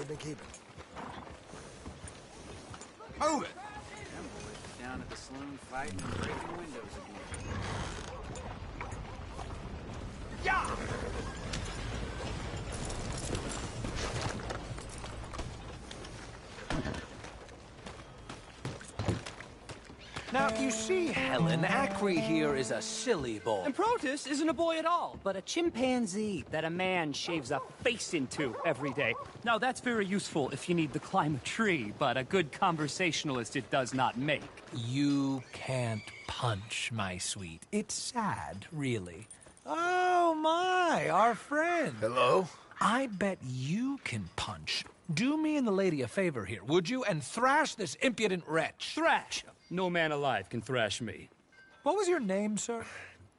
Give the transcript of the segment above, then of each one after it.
they've been keeping. Move it! Down at the saloon fighting and breaking windows again. Yeah! Now, you see, Helen, Acri here is a silly boy. And Protus isn't a boy at all, but a chimpanzee that a man shaves a face into every day. Now, that's very useful if you need to climb a tree, but a good conversationalist it does not make. You can't punch, my sweet. It's sad, really. Oh, my, our friend. Hello? I bet you can punch. Do me and the lady a favor here, would you? And thrash this impudent wretch. Thrash! No man alive can thrash me. What was your name, sir?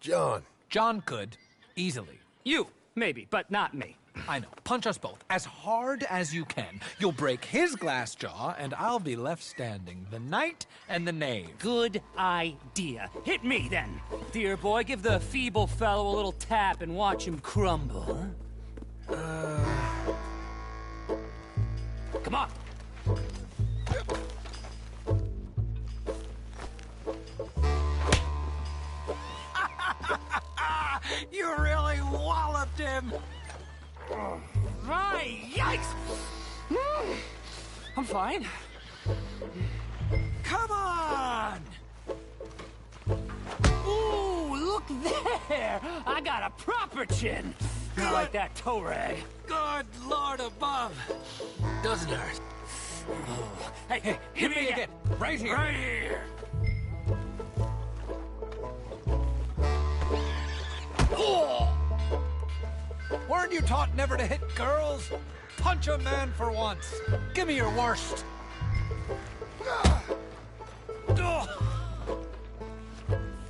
John. John could. Easily. You, maybe, but not me. I know. Punch us both. As hard as you can. You'll break his glass jaw, and I'll be left standing. The knight and the knave. Good idea. Hit me, then. Dear boy, give the feeble fellow a little tap and watch him crumble. Come on. You really walloped him. Right, yikes! I'm fine. Come on! Ooh, look there! I got a proper chin. You like that toe rag? Good Lord above. Doesn't hurt. Oh. Hey, Hit me again. Right here. Right here. Oh! Weren't you taught never to hit girls? Punch a man for once. Give me your worst.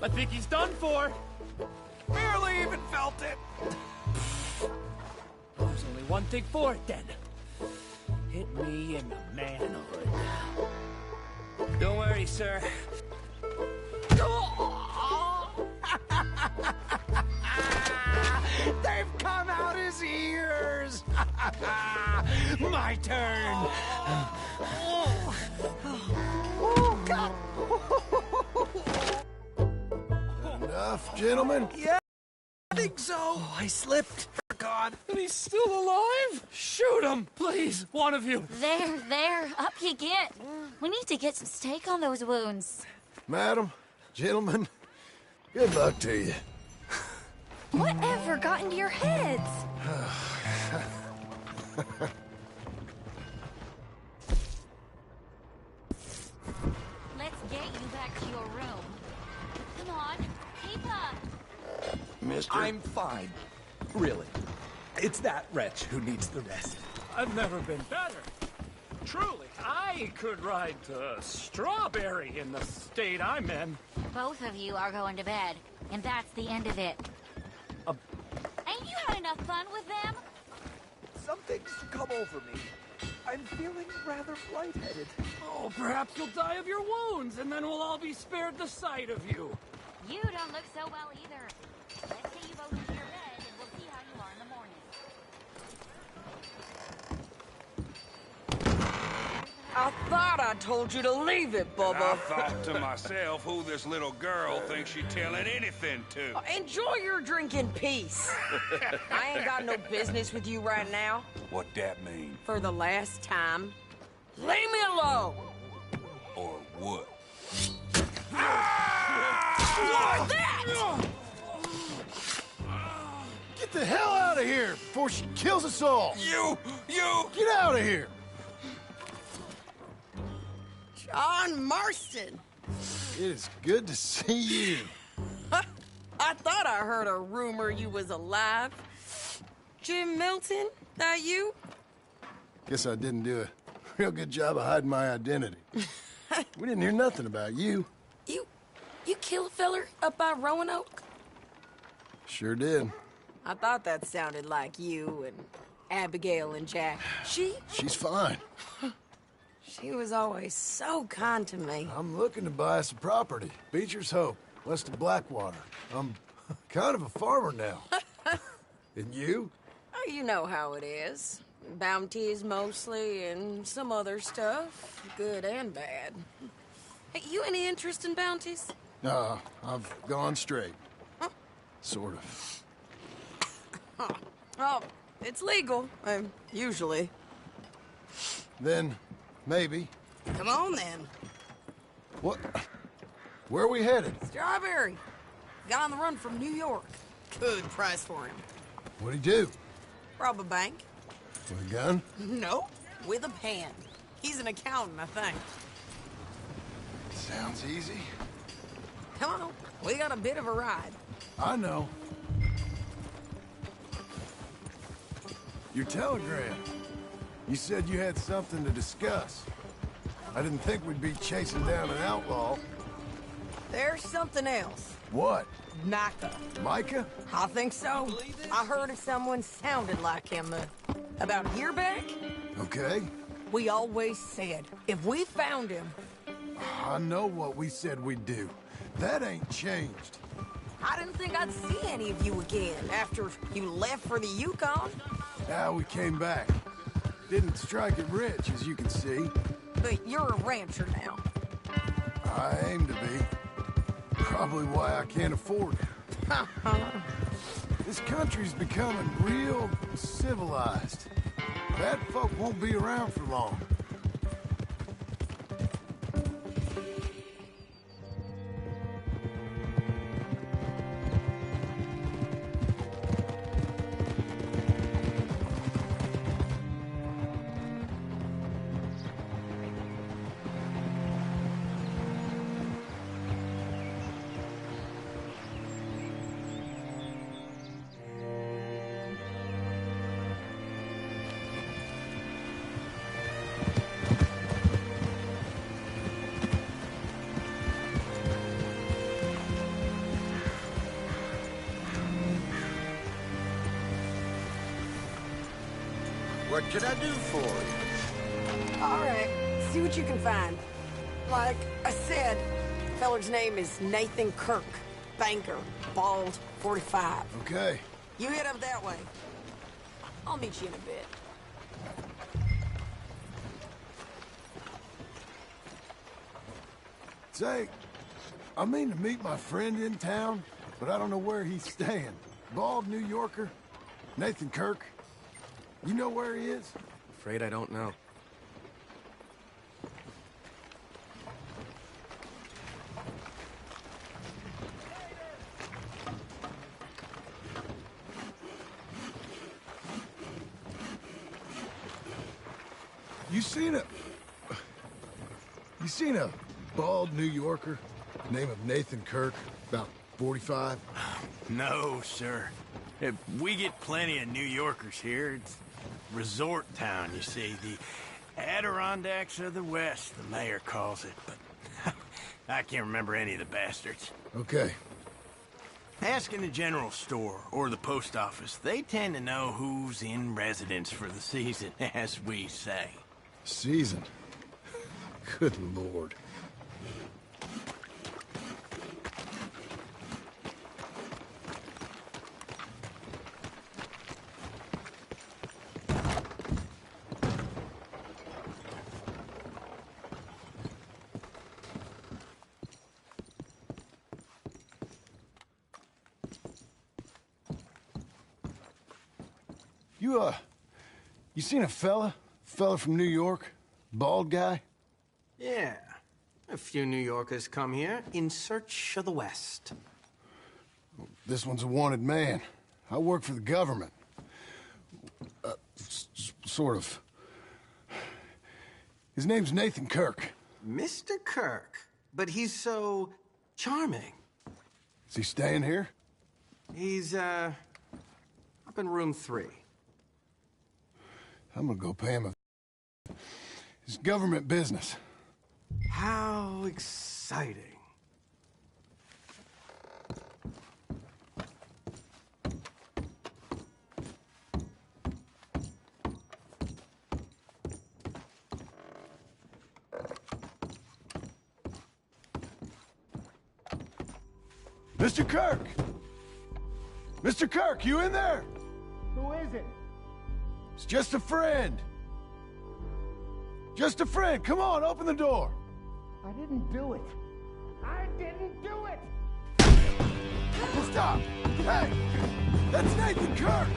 I think he's done for. Barely even felt it. There's only one thing for it, then. Hit me in the manhood. Don't worry, sir. They've come out his ears. My turn. Oh, God. Enough, gentlemen? Yeah, I think so. Oh, I slipped. God. And he's still alive? Shoot him, please, one of you. There, up you get. We need to get some steak on those wounds. Madam, gentlemen, good luck to you. Whatever got into your heads? Let's get you back to your room. Come on, keep up. Mister? I'm fine. Really. It's that wretch who needs the rest. I've never been better. Truly, I could ride to Strawberry in the state I'm in. Both of you are going to bed, and that's the end of it. Ain't you had enough fun with them? Something's come over me. I'm feeling rather lightheaded. Oh, perhaps you'll die of your wounds, and then we'll all be spared the sight of you. You don't look so well either. Let's get you both into your bed, and we'll see how you are in the morning. I thought I told you to leave it, Bubba. I thought to myself who this little girl thinks she's telling anything to. Enjoy your drink in peace. I ain't got no business with you right now. What that mean? For the last time, leave me alone. Or what? What's that? Get the hell out of here before she kills us all! You! Get out of here! John Marston. It is good to see you. I thought I heard a rumor you was alive. Jim Milton, that you? Guess I didn't do a real good job of hiding my identity. We didn't hear nothing about you. You kill a feller up by Roanoke? Sure did. I thought that sounded like you and Abigail and Jack. She's fine. She was always so kind to me. I'm looking to buy some property. Beecher's Hope, west of Blackwater. I'm kind of a farmer now. And you? Oh, you know how it is. Bounties mostly, and some other stuff, good and bad. Hey, you any interest in bounties? No, I've gone straight. Sort of. Oh, it's legal, usually. Then, maybe. Come on, then. What? Where are we headed? Strawberry. Got on the run from New York. Good price for him. What'd he do? Rob a bank? With a gun? No, with a pen. He's an accountant, I think. Sounds easy. Come on, we got a bit of a ride. I know. Your telegram. You said you had something to discuss. I didn't think we'd be chasing down an outlaw. There's something else. What? Micah. Micah? I think so. I heard of someone sounded like him about a year back. Okay. We always said, if we found him... I know what we said we'd do. That ain't changed. I didn't think I'd see any of you again after you left for the Yukon. Now we came back. Didn't strike it rich, as you can see. But you're a rancher now. I aim to be. Probably why I can't afford it. This country's becoming real civilized. Bad folk won't be around for long. What can I do for you? All right, see what you can find. Like I said, feller's name is Nathan Kirk. Banker, bald, 45. Okay. You head up that way. I'll meet you in a bit. Say, I mean to meet my friend in town, but I don't know where he's staying. Bald New Yorker? Nathan Kirk? You know where he is? Afraid I don't know. You seen a bald New Yorker? Name of Nathan Kirk, about 45? No, sir. We get plenty of New Yorkers here. It's resort town, you see. The Adirondacks of the West, the mayor calls it, but I can't remember any of the bastards. Okay. Ask in the general store or the post office. They tend to know who's in residence for the season, as we say. Season? Good Lord. You seen a fella? Fella from New York? Bald guy? Yeah. A few New Yorkers come here in search of the West. This one's a wanted man. I work for the government. Sort of. His name's Nathan Kirk. Mr. Kirk? But he's so charming. Is he staying here? He's, up in room 3. I'm gonna go pay him a... It's government business. How exciting. Mr. Kirk! Mr. Kirk, you in there? Who is it? It's just a friend. Just a friend. Come on, open the door. I didn't do it. I didn't do it! Stop! Hey! That's Nathan Kirk!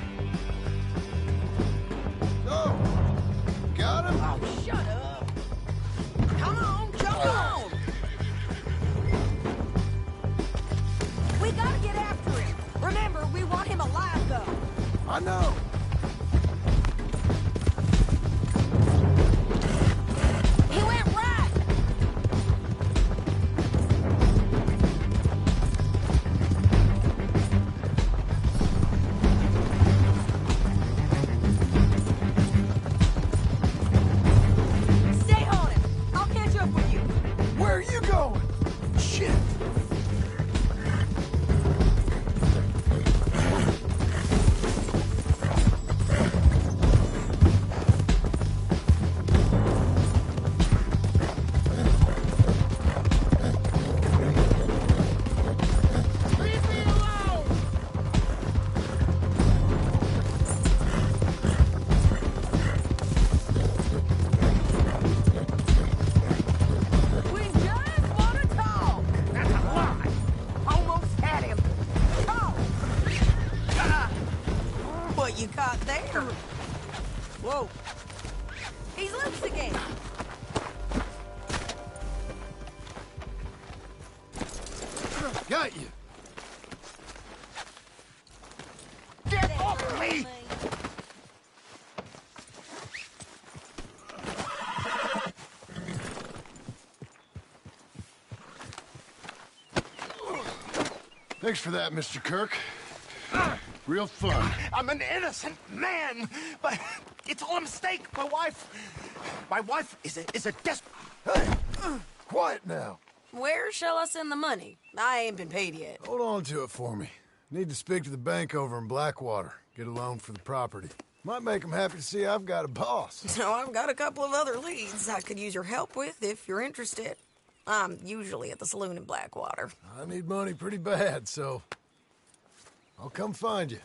Oh! Got him? Oh, shut up! Come on, jump on! We gotta get after him. Remember, we want him alive, though. I know. He went right! Stay on him. I'll catch up with you. Where are you going? Shit! Leave me alone! We just want to talk. That's a lie! Almost had him. Talk. What you caught there? Whoa. He's loose again. Got you! Get off of me! Thanks for that, Mr. Kirk. Real fun. I'm an innocent man, but it's all a mistake. My wife is a desperate. Hey! Quiet now. Where shall I send the money? I ain't been paid yet. Hold on to it for me. Need to speak to the bank over in Blackwater. Get a loan for the property. Might make them happy to see I've got a boss. So I've got a couple of other leads I could use your help with if you're interested. I'm usually at the saloon in Blackwater. I need money pretty bad, so I'll come find you.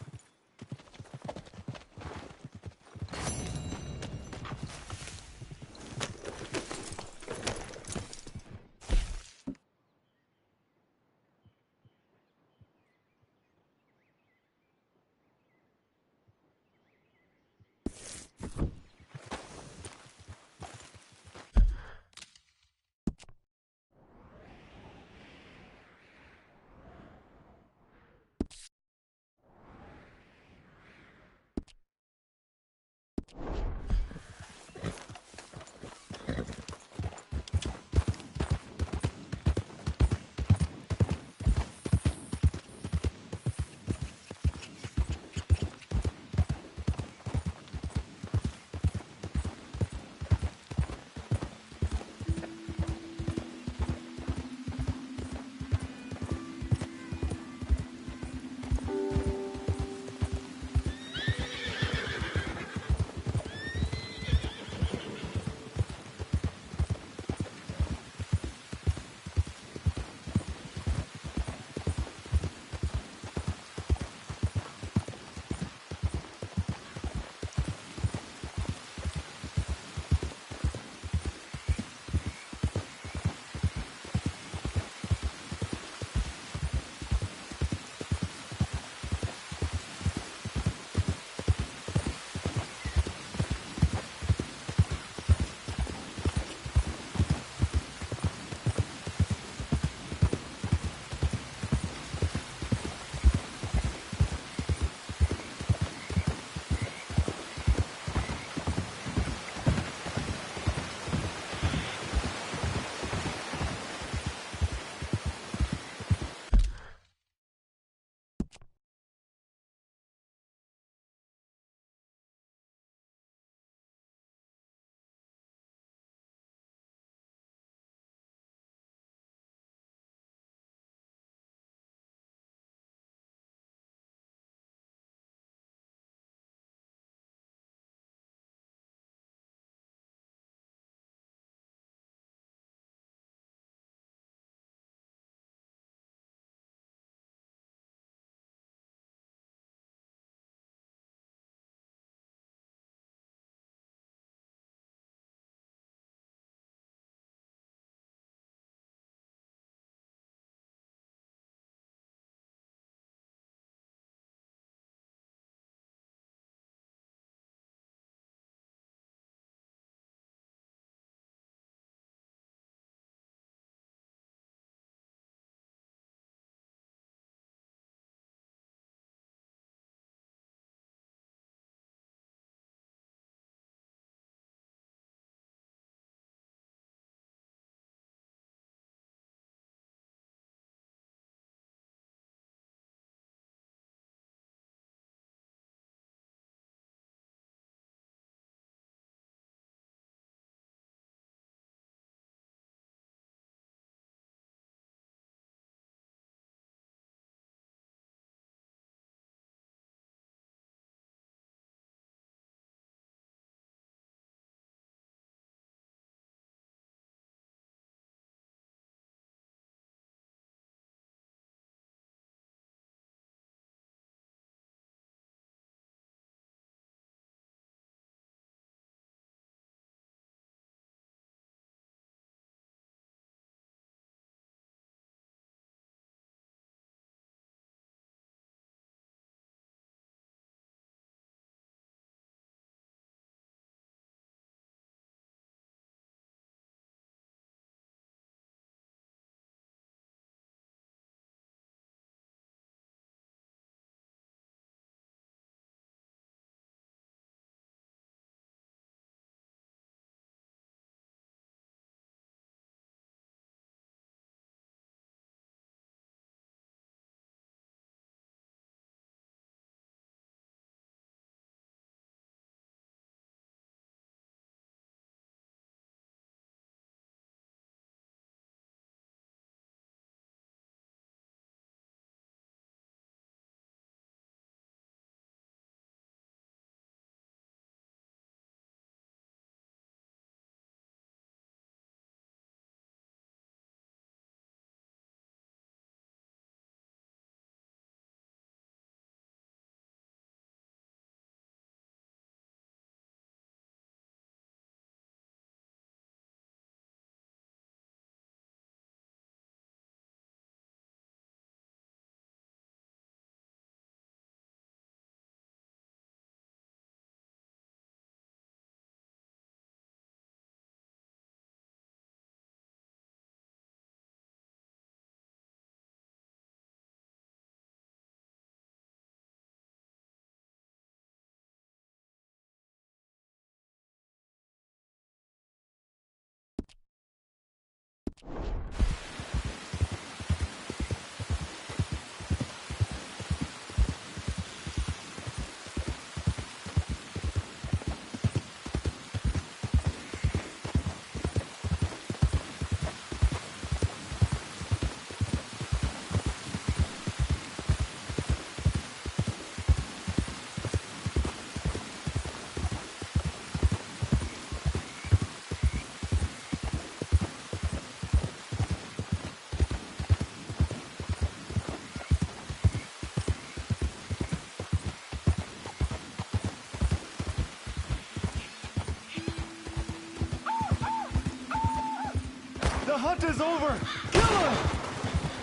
The hunt is over! Kill him!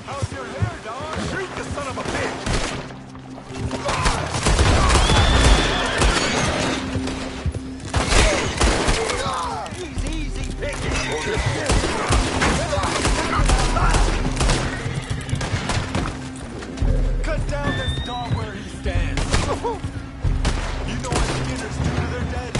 How's your hair, dog? Shoot the son of a bitch! Easy picking! Cut down this dog where he stands! You know what beginners do to their dead?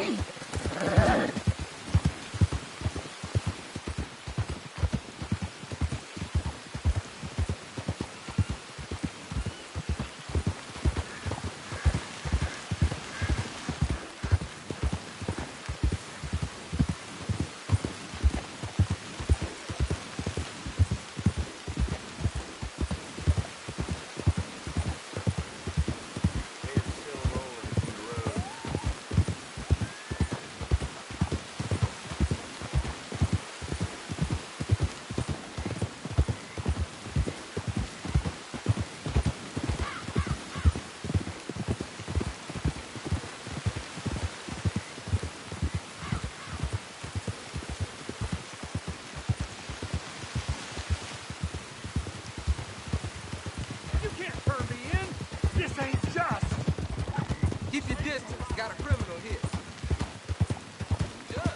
You can't turn me in. This ain't just. Keep your distance. Got a criminal here. Just.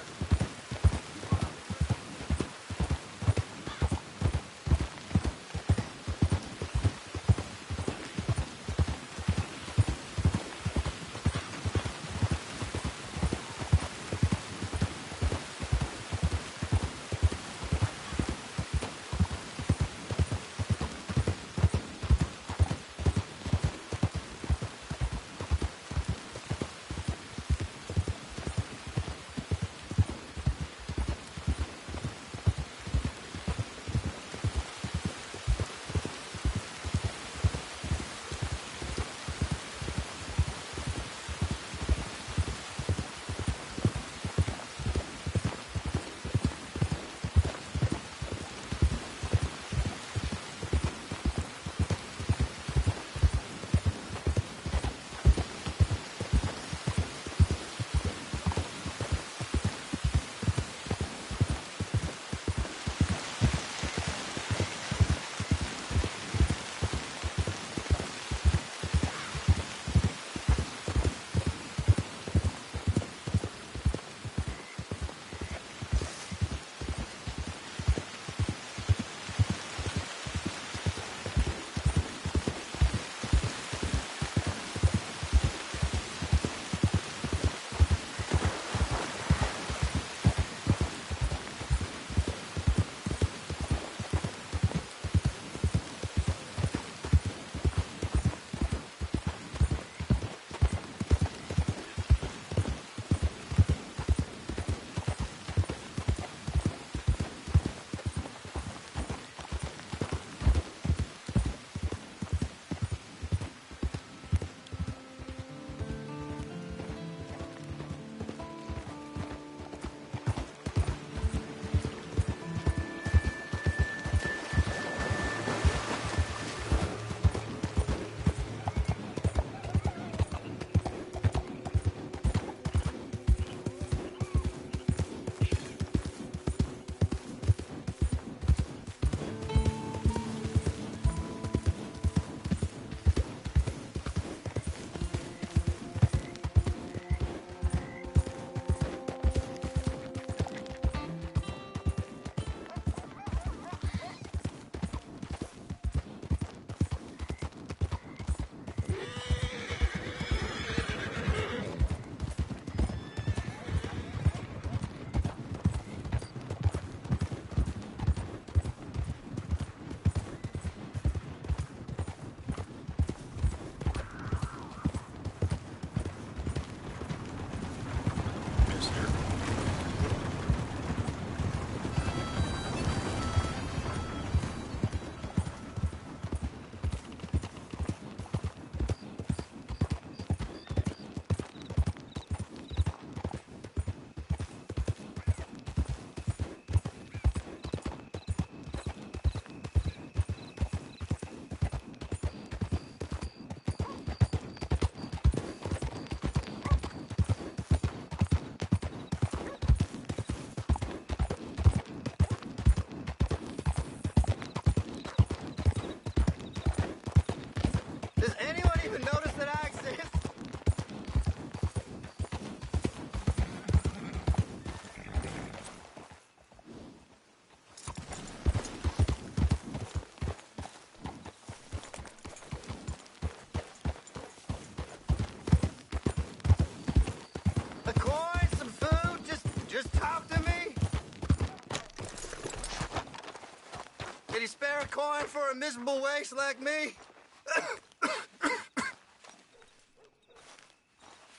you spare a coin for a miserable waste like me?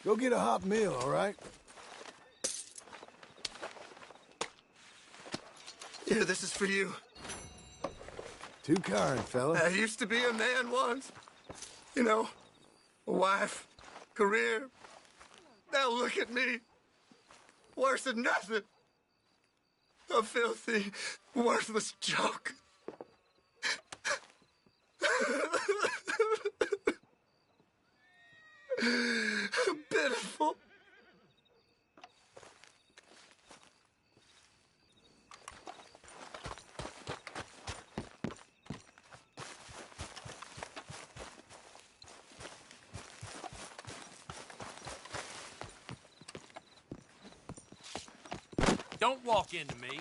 Go get a hot meal, all right? Here, this is for you. Too kind, fella. I used to be a man once. You know, a wife, career. Now look at me. Worse than nothing. A filthy, worthless joke. Pitiful. Don't walk into me.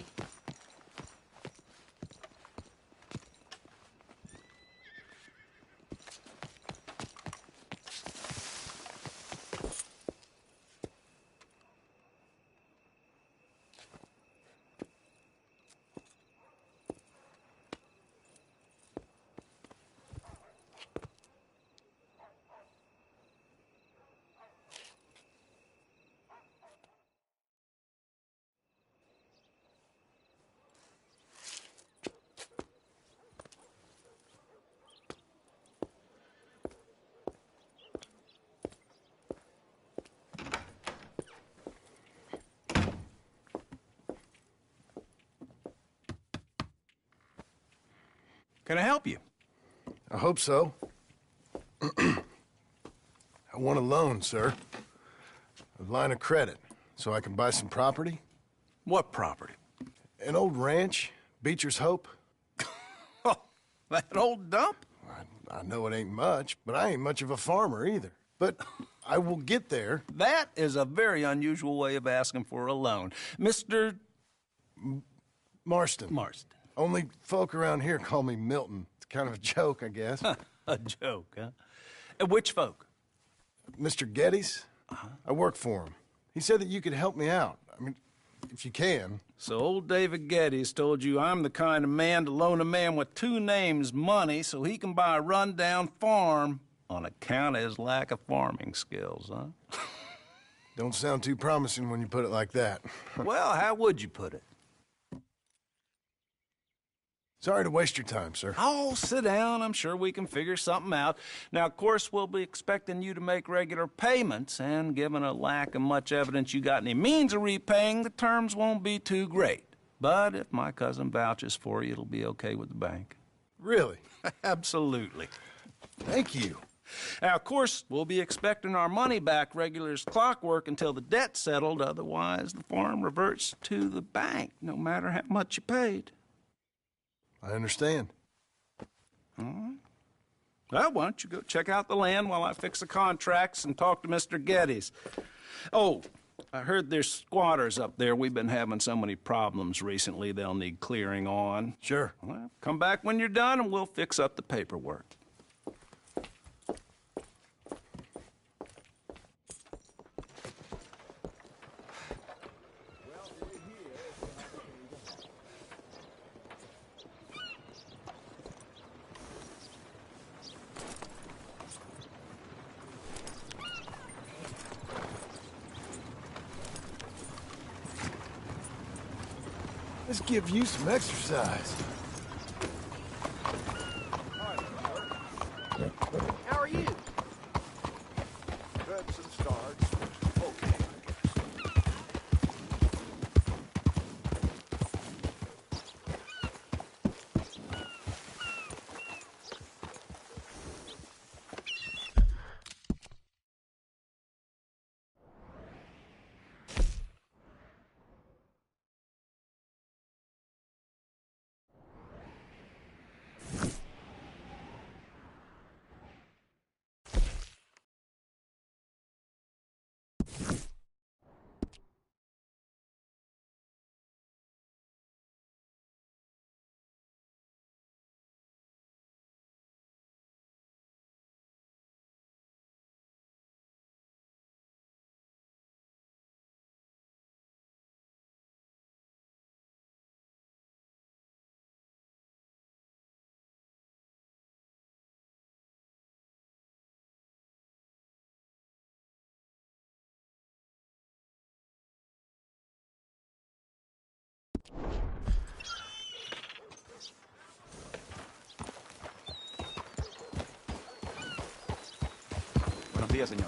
Can I help you? I hope so. I want a loan, sir. A line of credit, so I can buy some property. What property? An old ranch, Beecher's Hope. Oh, that old dump? I know it ain't much, but I ain't much of a farmer either. But I will get there. That is a very unusual way of asking for a loan. Mr. Marston. Marston. Only folk around here call me Milton. It's kind of a joke, I guess. A joke, huh? Which folk? Mr. Geddes. I work for him. He said that you could help me out. I mean, if you can. So old David Geddes told you I'm the kind of man to loan a man with two names money so he can buy a rundown farm on account of his lack of farming skills, huh? Don't sound too promising when you put it like that. Well, how would you put it? Sorry to waste your time, sir. Oh, sit down. I'm sure we can figure something out. Now, of course, we'll be expecting you to make regular payments, and given a lack of much evidence you got any means of repaying, the terms won't be too great. But if my cousin vouches for you, it'll be okay with the bank. Really? Absolutely. Thank you. Now, of course, we'll be expecting our money back regular as clockwork until the debt's settled. Otherwise, the farm reverts to the bank, no matter how much you paid. I understand. All right. Well, why don't you go check out the land while I fix the contracts and talk to Mr. Geddes. Oh, I heard there's squatters up there. We've been having so many problems recently, they'll need clearing on. Sure. Well, come back when you're done and we'll fix up the paperwork. Let's give you some exercise. How are you? Reps and starts. Buenos días, señor.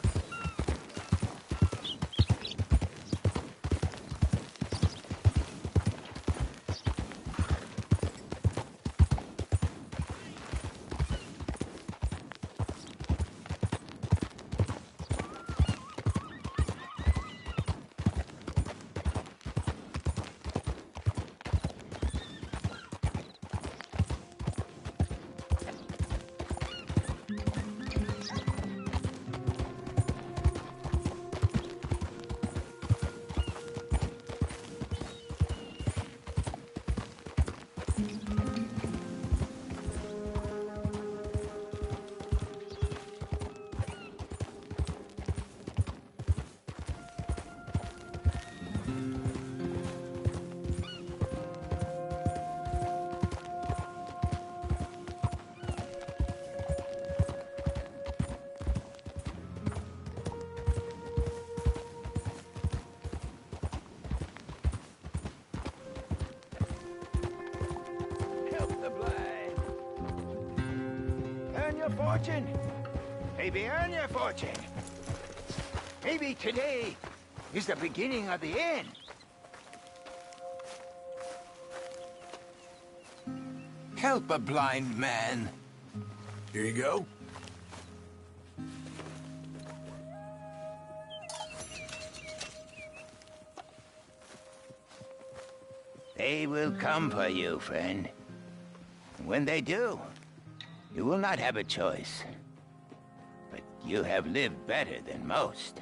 Fortune. Maybe earn your fortune. Maybe today is the beginning of the end. Help a blind man. Here you go. They will come for you, friend. And when they do, you will not have a choice. But you have lived better than most.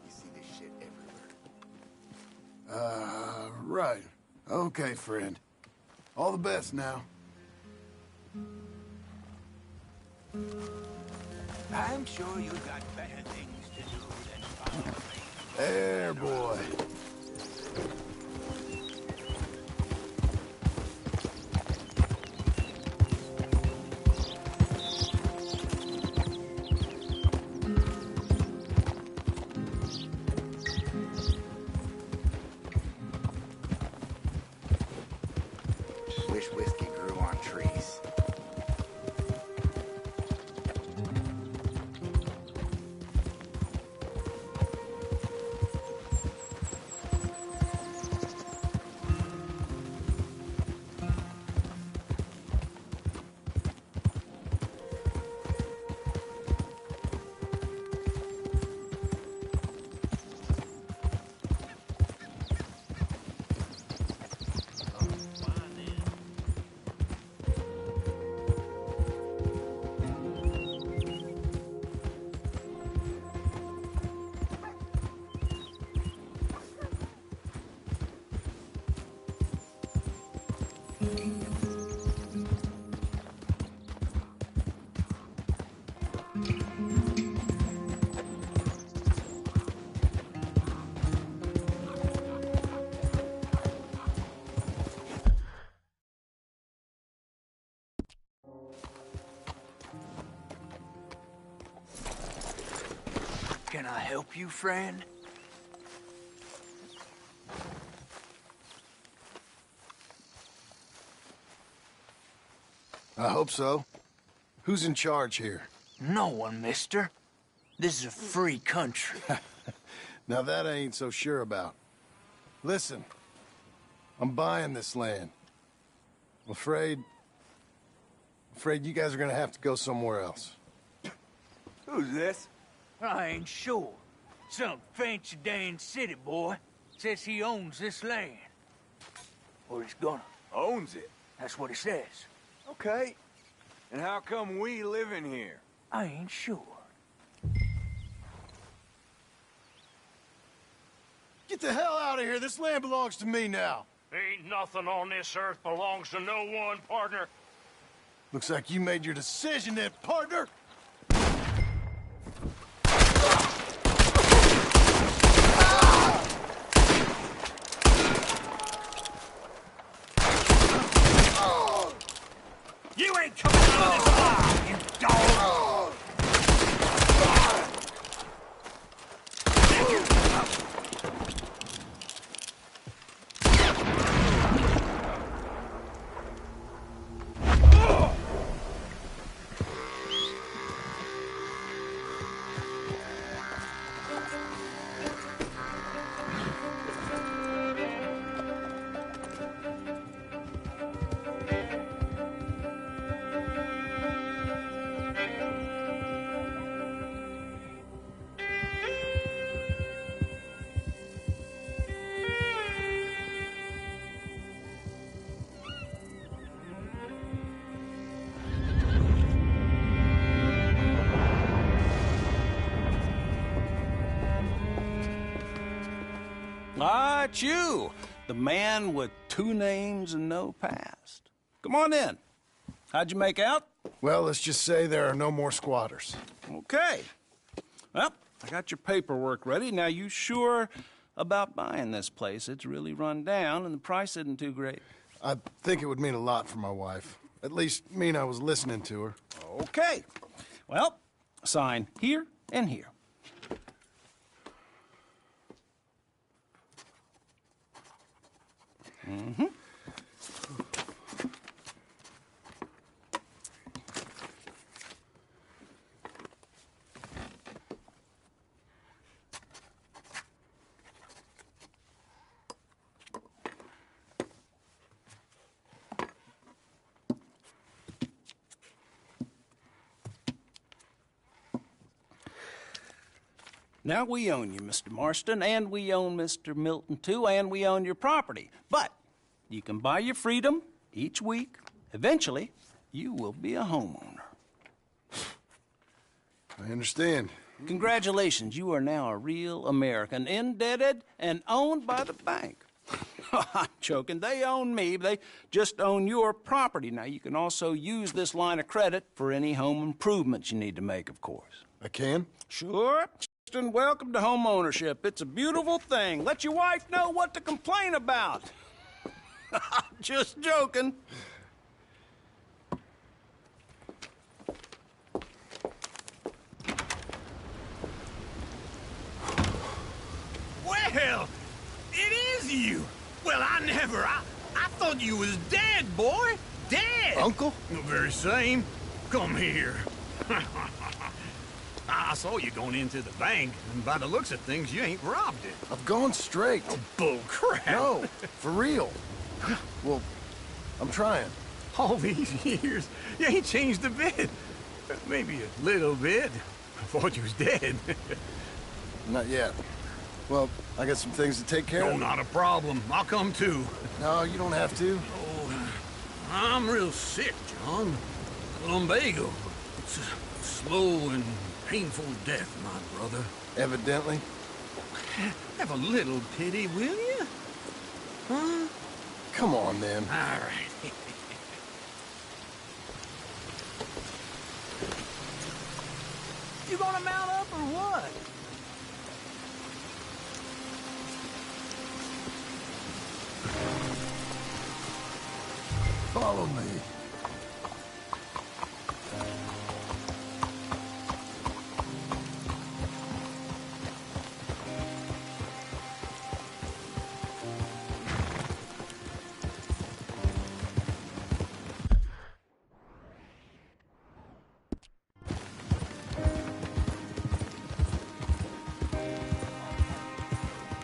You see this shit everywhere. Right. Okay, friend. All the best now. I'm sure you got better things to do than follow me. There, boy. Wish whiskey grew on trees. Can I help you, friend? I hope so. Who's in charge here? No one, mister. This is a free country. Now that I ain't so sure about. Listen, I'm buying this land. I'm afraid you guys are gonna have to go somewhere else. Who's this? I ain't sure. Some fancy Dan city boy says he owns this land. Or he's gonna. Owns it. That's what he says. Okay. And how come we live in here? I ain't sure. Get the hell out of here. This land belongs to me now. Ain't nothing on this earth belongs to no one, partner. Looks like you made your decision then, partner. You ain't coming out of this alive, you dog! Ah, it's you, the man with 2 names and no past. Come on in. How'd you make out? Well, let's just say there are no more squatters. Okay. Well, I got your paperwork ready. Now, you sure about buying this place? It's really run down, and the price isn't too great. I think it would mean a lot for my wife. At least mean I was listening to her. Okay. Well, sign here and here. Mm-hmm. Now, we own you, Mr. Marston, and we own Mr. Milton, too, and we own your property. But you can buy your freedom each week. Eventually, you will be a homeowner. I understand. Congratulations, you are now a real American, indebted and owned by the bank. I'm joking. They own me. They just own your property. Now, you can also use this line of credit for any home improvements you need to make, of course. I can? Sure. And welcome to home ownership. It's a beautiful thing. Let your wife know what to complain about. Just joking. Well, it is you. Well, I thought you was dead, boy. Dead. Uncle? The very same. Come here. I saw you going into the bank, and by the looks of things, you ain't robbed it. I've gone straight. Oh, bull crap. No, for real. Well, I'm trying. All these years, you ain't changed a bit. Maybe a little bit. I thought you was dead. Not yet. Well, I got some things to take care of. No, not a problem. I'll come too. No, you don't have to. Oh, I'm real sick, John. Lumbago. It's a slow and painful death, my brother. Evidently. Have a little pity, will you? Huh? Come on, then. All right. You gonna mount up or what? Follow me.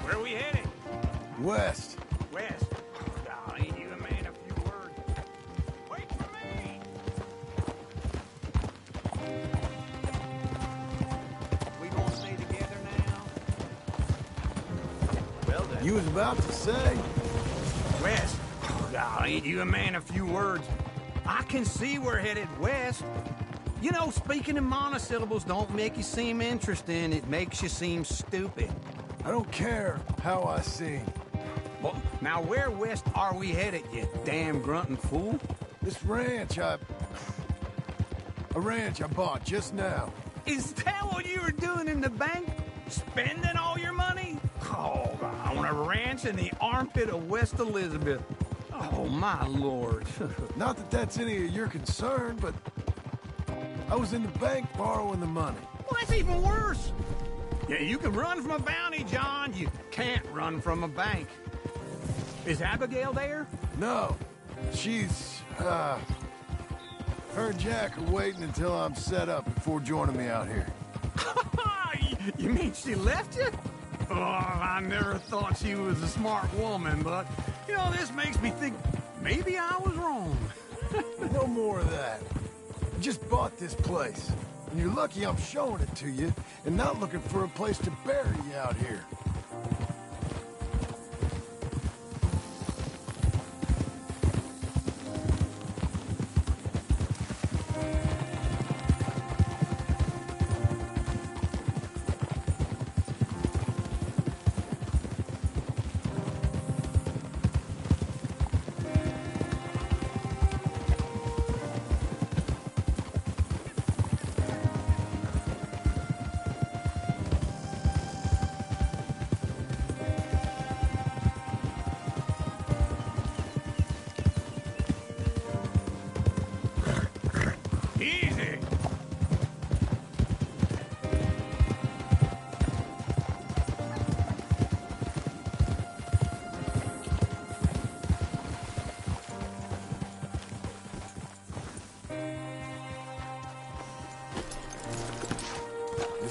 Where are we heading? West. West. Oh, ain't you a man of few words? Wait for me! We gonna stay together now? Well then. You was about to say. West. Oh, ain't you a man of few words? I can see we're headed west. You know, speaking in monosyllables don't make you seem interesting. It makes you seem stupid. I don't care how I sing. Well, now where west are we headed, you damn grunting fool? This ranch a ranch I bought just now. Is that what you were doing in the bank? Spending all your money? Oh, I want a ranch in the armpit of West Elizabeth. Oh, my lord. Not that that's any of your concern, but I was in the bank borrowing the money. Well, that's even worse. Yeah, you can run from a bounty, John. You can't run from a bank. Is Abigail there? No. She's, her and Jack are waiting until I'm set up before joining me out here. You mean she left you? Oh, I never thought she was a smart woman, but, you know, this makes me think maybe I was wrong. No more of that. I just bought this place. And you're lucky I'm showing it to you and not looking for a place to bury you out here.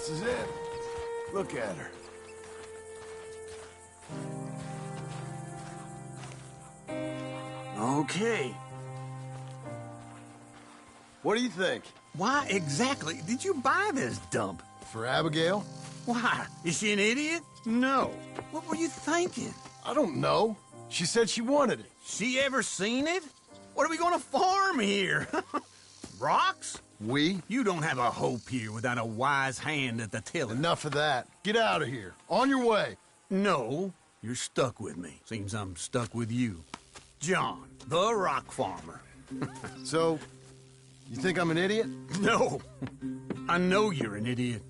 This is it. Look at her. Okay. What do you think? Why exactly did you buy this dump? For Abigail? Why? Is she an idiot? No. What were you thinking? I don't know. She said she wanted it. She ever seen it? What are we gonna farm here? Rocks? We? You don't have a hope here without a wise hand at the tiller. Enough of that. Get out of here. On your way. No, you're stuck with me. Seems I'm stuck with you. John, the rock farmer. So, you think I'm an idiot? No. I know you're an idiot.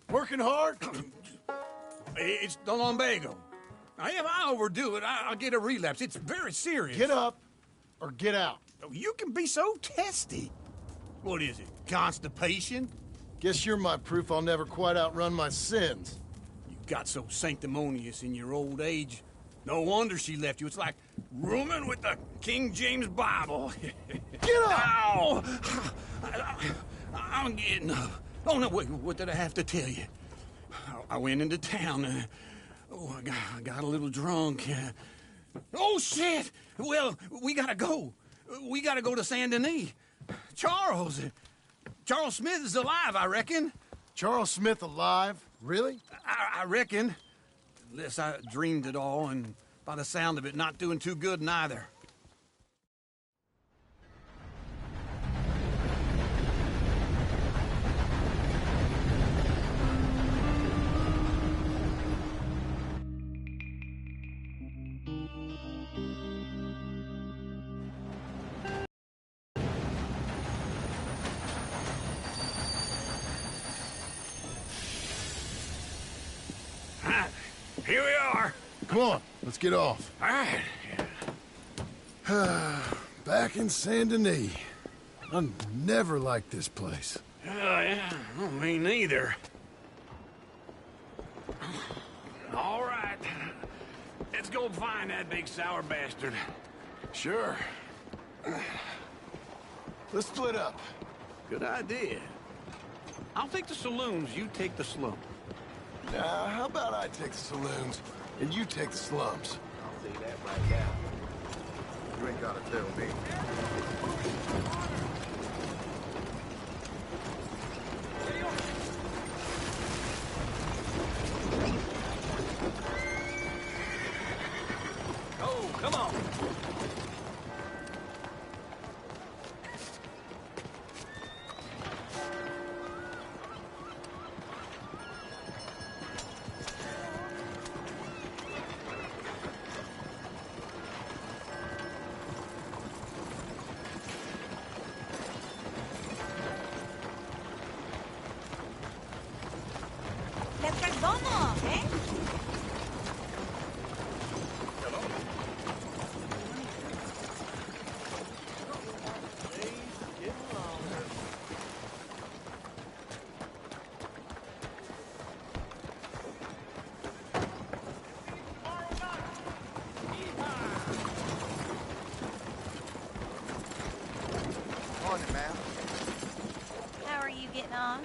Working hard? It's the lumbago. Now, if I overdo it, I'll get a relapse. It's very serious. Get up or get out. You can be so testy. What is it, constipation? Guess you're my proof I'll never quite outrun my sins. You got so sanctimonious in your old age. No wonder she left you. It's like rooming with the King James Bible. Get up! Ow! I'm getting up. Oh, no, wait, what did I have to tell you? I went into town. I got a little drunk. Oh, shit! Well, we gotta go. We gotta go to Saint Denis. Charles Smith is alive, I reckon. Charles Smith alive? Really? I reckon. Unless I dreamed it all, and by the sound of it, not doing too good neither. Here we are. Come on, let's get off. All right. Back in Saint Denis. I never liked this place. Yeah, me neither. All right. Let's go find that big sour bastard. Sure. Let's split up. Good idea. I'll take the saloons, you take the slum. Now, how about I take the saloons, and you take the slums? I'll say that right now. You ain't gotta tell me. Oh, come on. Morning, ma'am. How are you getting on?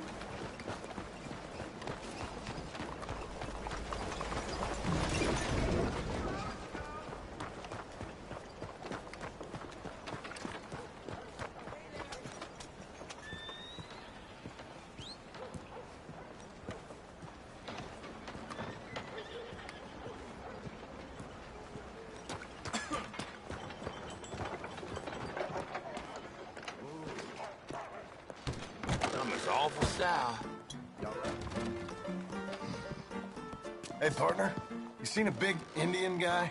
Summer's awful sour. Hey, partner, you seen a big Indian guy?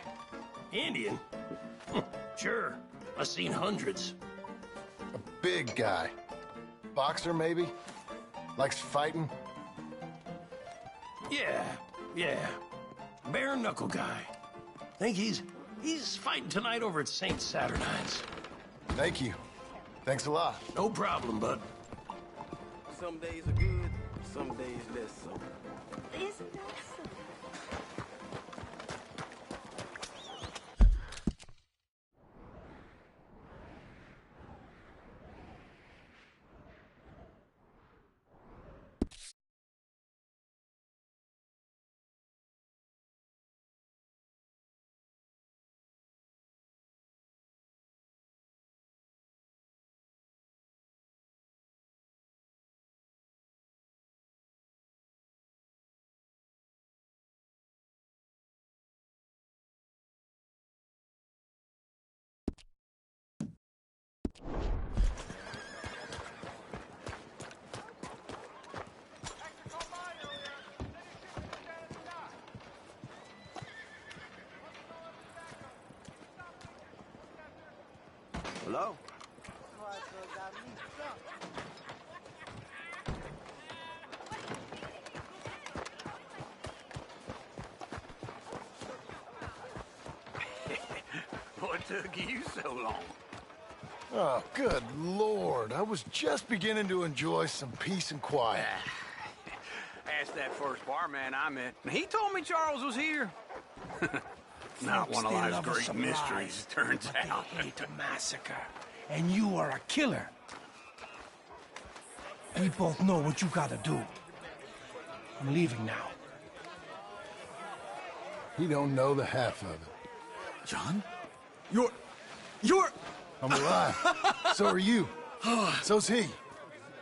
Indian? Sure. I've seen hundreds. A big guy. Boxer, maybe? Likes fighting? Yeah. Bare knuckle guy. Think he's fighting tonight over at St. Saturnine's. Thank you. Thanks a lot. No problem, bud. Some days are good, some days less so. Isn't that so? Hello? What took you so long? Oh, good Lord. I was just beginning to enjoy some peace and quiet. Asked that first barman I met. He told me Charles was here. Not Folks, one of they life's love us great some mysteries, lies, turns but out. They hate a massacre. And you are a killer. We both know what you gotta do. I'm leaving now. He don't know the half of it. John? You're... I'm alive. So are you. So's he.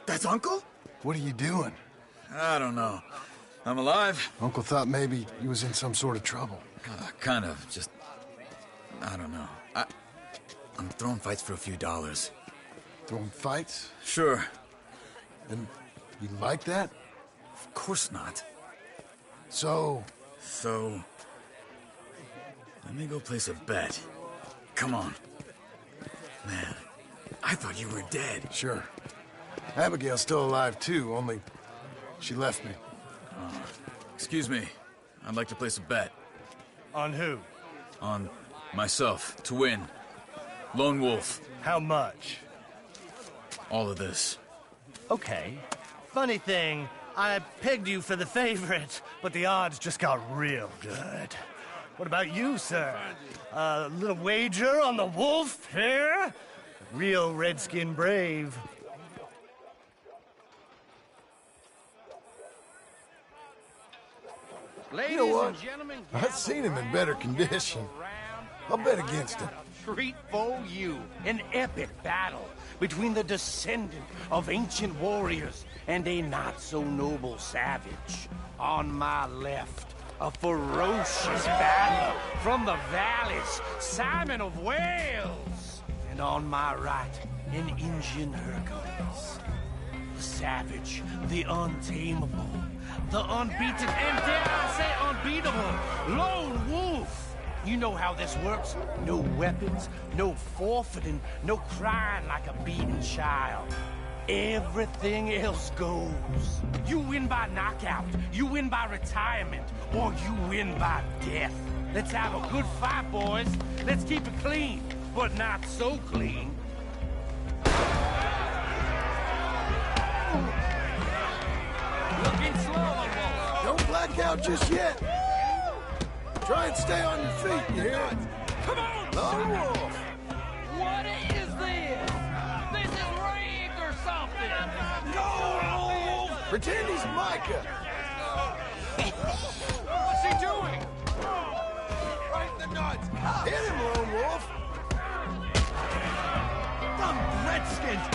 That's Uncle? What are you doing? I don't know. I'm alive. Uncle thought maybe he was in some sort of trouble. Kind of. Just... I don't know. I'm throwing fights for a few dollars. Throwing fights? Sure. And you like that? Of course not. So... Let me go place a bet. Come on. Man, I thought you were dead. Sure. Abigail's still alive, too, only she left me. Excuse me. I'd like to place a bet. On who? On myself, to win. Lone Wolf. How much? All of this. Okay. Funny thing, I pegged you for the favorite, but the odds just got real good. What about you, sir? A little wager on the wolf here? Real redskin brave. You know what? I've seen him in better condition. I'll bet against him. Treat for you an epic battle between the descendant of ancient warriors and a not-so-noble savage. On my left, a ferocious battle from the valleys, Simon of Wales. And on my right, an Indian Hercules. The savage, the untamable, the unbeaten, and dare I say unbeatable, Lone Wolf. You know how this works. No weapons, no forfeiting, no crying like a beaten child. Everything else goes. You win by knockout, you win by retirement, or you win by death. Let's have a good fight, boys. Let's keep it clean, but not so clean. Looking slow, Wolf. Don't black out just yet. Try and stay on your feet, you hear? Come on! Lone Wolf. What is this? This is real! Pretend he's Micah. What's he doing? Right in the nuts. Hit him, Lone Wolf. Dumb Redskins!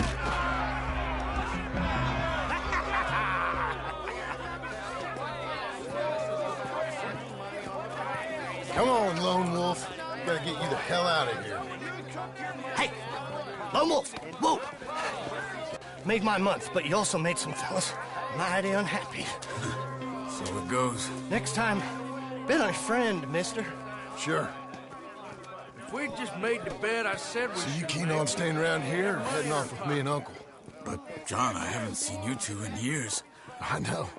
Come on, Lone Wolf. We gotta get you the hell out of here. Hey, Lone Wolf, whoa! Made my month, but you also made some fellas mighty unhappy. So it goes. Next time, be my friend, mister. Sure. If we just made the bed I said we So you should keen make. on staying around here or heading off with me and Uncle? But, John, I haven't seen you two in years. I know.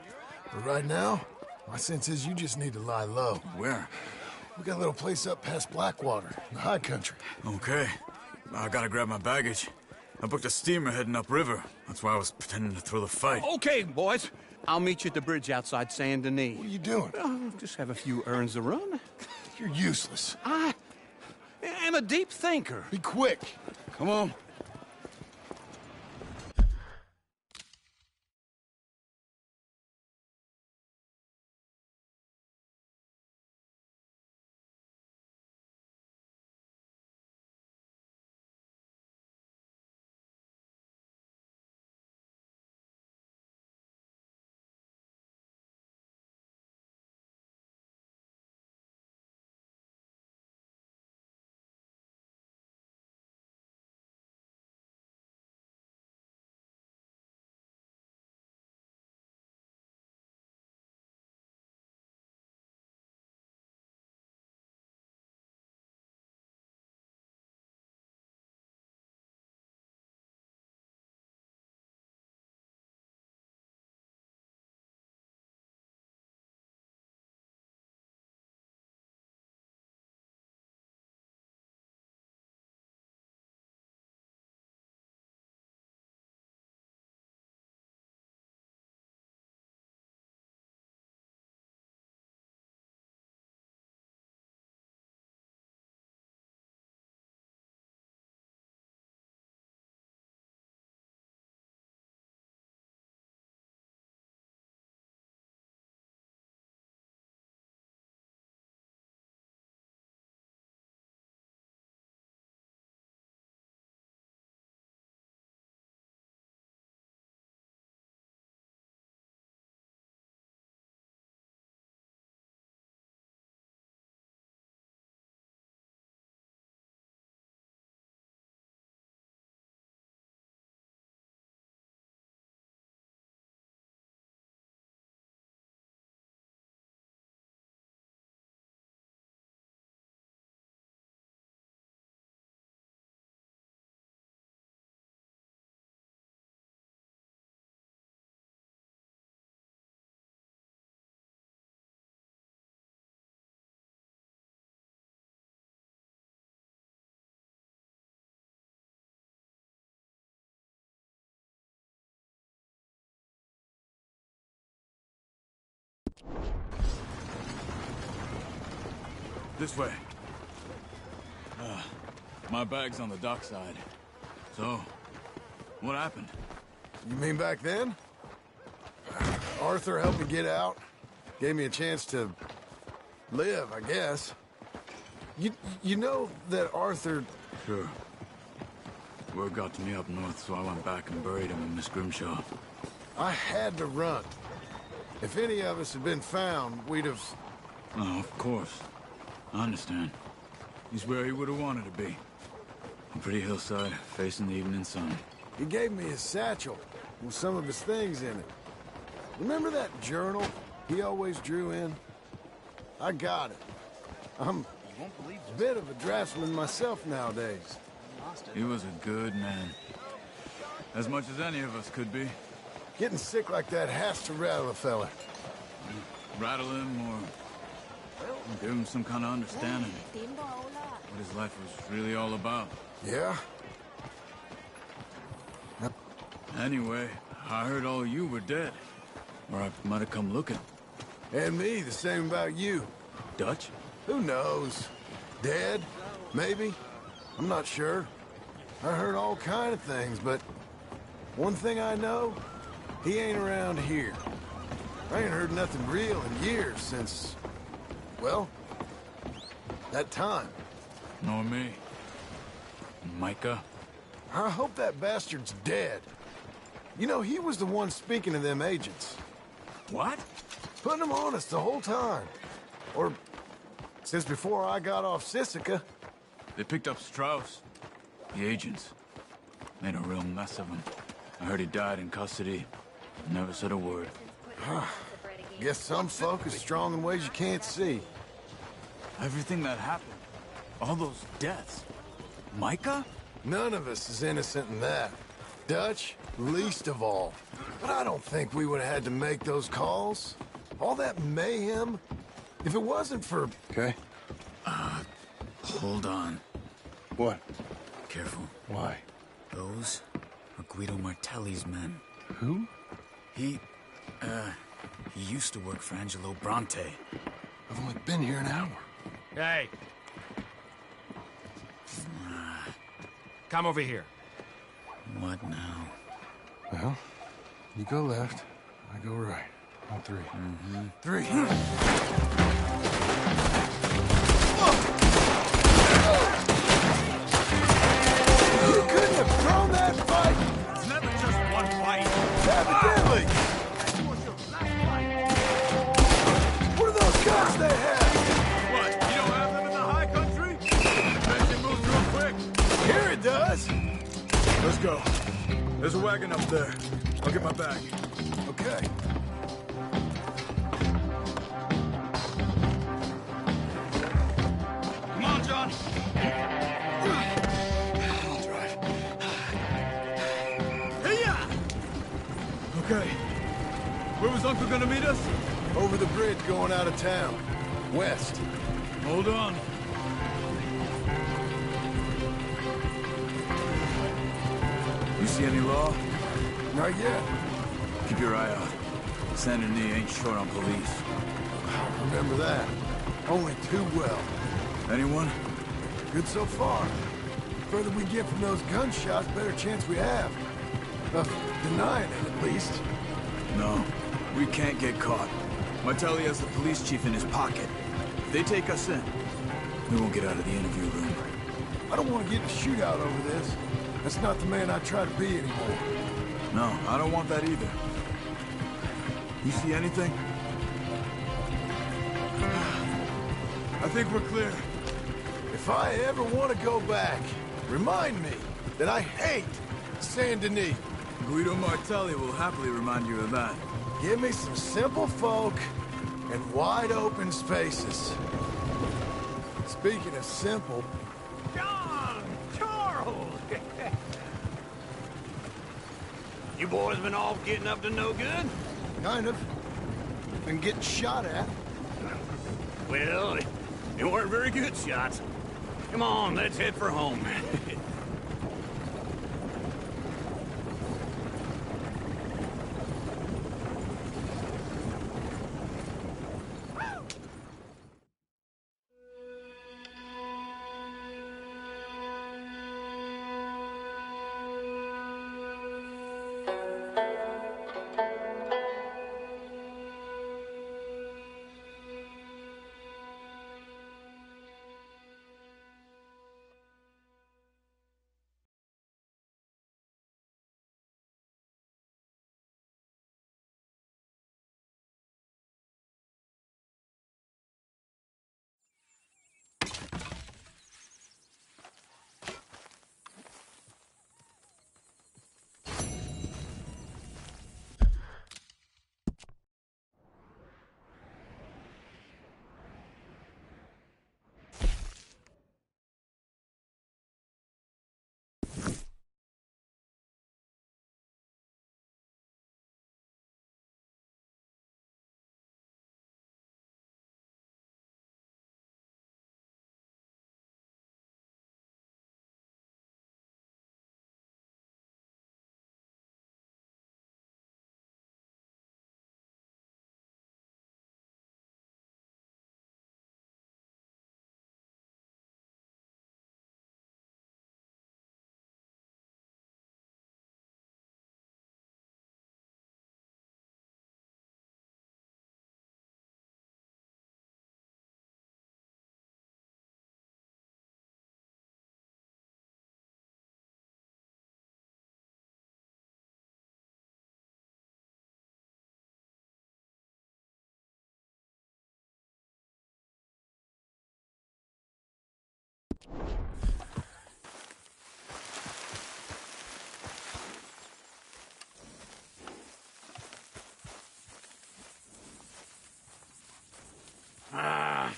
But right now, my sense is you just need to lie low. Where? We got a little place up past Blackwater, in the high country. Okay. I gotta grab my baggage. I booked a steamer heading upriver. That's why I was pretending to throw the fight. Okay, boys. I'll meet you at the bridge outside Saint Denis. What are you doing? Just have a few errands to run. You're useless. I am a deep thinker. Be quick. Come on. This way. My bag's on the dockside. So, what happened? You mean back then? Arthur helped me get out. Gave me a chance to live, I guess. You know that Arthur... Sure. Word got to me up north, so I went back and buried him in Miss Grimshaw. I had to run. If any of us had been found, we'd have... Oh, of course. I understand. He's where he would have wanted to be. A pretty hillside, facing the evening sun. He gave me his satchel with some of his things in it. Remember that journal he always drew in? I got it. I'm a bit of a draftsman myself nowadays. He was a good man. As much as any of us could be. Getting sick like that has to rattle a fella. Rattle him or give him some kind of understanding what his life was really all about. Yeah? Anyway, I heard all you were dead. Or I might have come looking. And me, the same about you. Dutch? Who knows? Dead? Maybe? I'm not sure. I heard all kind of things, but One thing I know, he ain't around here. I ain't heard nothing real in years since, well, that time. Nor me. Micah? I hope that bastard's dead. You know, he was the one speaking to them agents. What? Putting them on us the whole time. Or since before I got off Sisika. They picked up Strauss. The agents. Made a real mess of him. I heard he died in custody. Never said a word. Guess some folk is strong in ways you can't see. Everything that happened. All those deaths. Micah? None of us is innocent in that. Dutch, least of all. But I don't think we would have had to make those calls. All that mayhem. If it wasn't for... Okay. Hold on. What? Careful. Why? Those are Guido Martelli's men. Who? He used to work for Angelo Bronte. I've only been here an hour. Hey. Come over here. What now? Well, you go left, I go right. On three. Mm-hmm. Three. You couldn't have thrown that fight! It's never just one fight. Evidently! What are those guns they have? What? You don't have them in the high country? Benson moves real quick. Here it does! Let's go. There's a wagon up there. I'll get my bag. Okay. Come on, John. I'll drive. Hey-ya! Okay. Where was Uncle gonna meet us? Over the bridge going out of town. West. Hold on. You see any law? Not yet. Keep your eye out. Saint Denis ain't short on police. Remember that. Only too well. Anyone? Good so far. The further we get from those gunshots, better chance we have. Of denying it, at least. No. We can't get caught. Martelli has the police chief in his pocket. If they take us in, we won't get out of the interview room. I don't want to get in a shootout over this. That's not the man I try to be anymore. No, I don't want that either. You see anything? I think we're clear. If I ever want to go back, remind me that I hate Saint Denis. Guido Martelli will happily remind you of that. Give me some simple folk and wide open spaces. Speaking of simple... John! Charles! You boys been off getting up to no good? Kind of. Been getting shot at. Well, they weren't very good shots. Come on, let's head for home.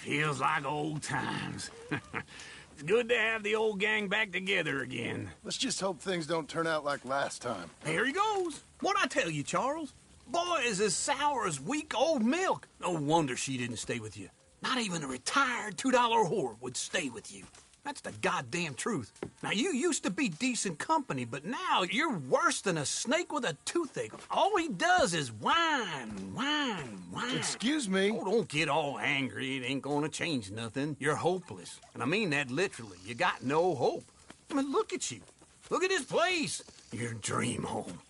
Feels like old times. It's good to have the old gang back together again. Let's just hope things don't turn out like last time. Here he goes. What'd I tell you, Charles? Boy is as sour as weak old milk. No wonder she didn't stay with you. Not even a retired $2 whore would stay with you. That's the goddamn truth. Now, you used to be decent company, but now you're worse than a snake with a toothache. All he does is whine, whine, whine. Excuse me? Oh, don't get all angry. It ain't gonna change nothing. You're hopeless. And I mean that literally. You got no hope. I mean, look at you. Look at this place. Your dream home.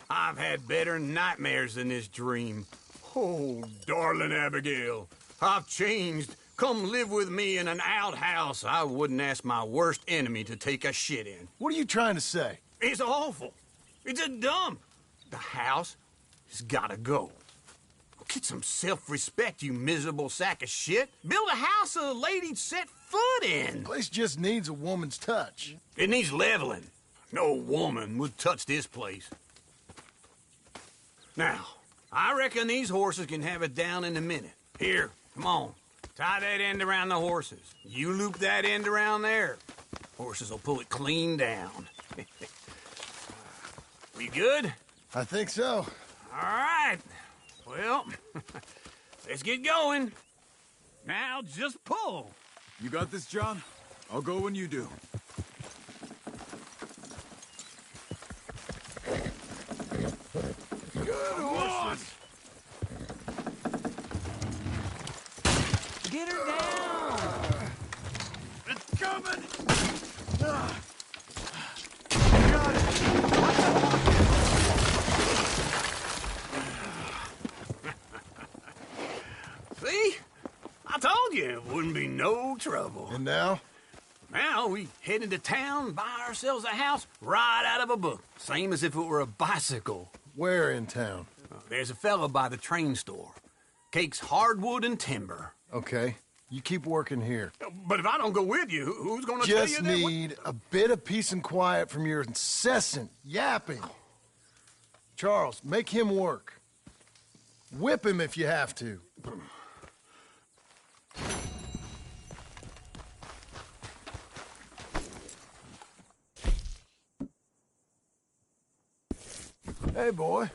I've had better nightmares than this dream. Oh, darling Abigail, I've changed. Come live with me in an outhouse I wouldn't ask my worst enemy to take a shit in. What are you trying to say? It's awful. It's a dump. The house has gotta go. Get some self-respect, you miserable sack of shit. Build a house a lady'd set foot in. The place just needs a woman's touch. It needs leveling. No woman would touch this place. Now, I reckon these horses can have it down in a minute. Here, come on. Tie that end around the horses. You loop that end around there. Horses will pull it clean down. We good? I think so. All right. Well, let's get going. Now, just pull. You got this, John? I'll go when you do. Good horses. Get her down! It's coming! See? I told you it wouldn't be no trouble. And now? Now we head into town, buy ourselves a house right out of a book. Same as if it were a bicycle. Where in town? There's a fella by the train store. Cakes hardwood and timber. Okay. You keep working here. But if I don't go with you, who's gonna tell you Just that? need a bit of peace and quiet from your incessant yapping. Charles, make him work. Whip him if you have to. Hey, boy.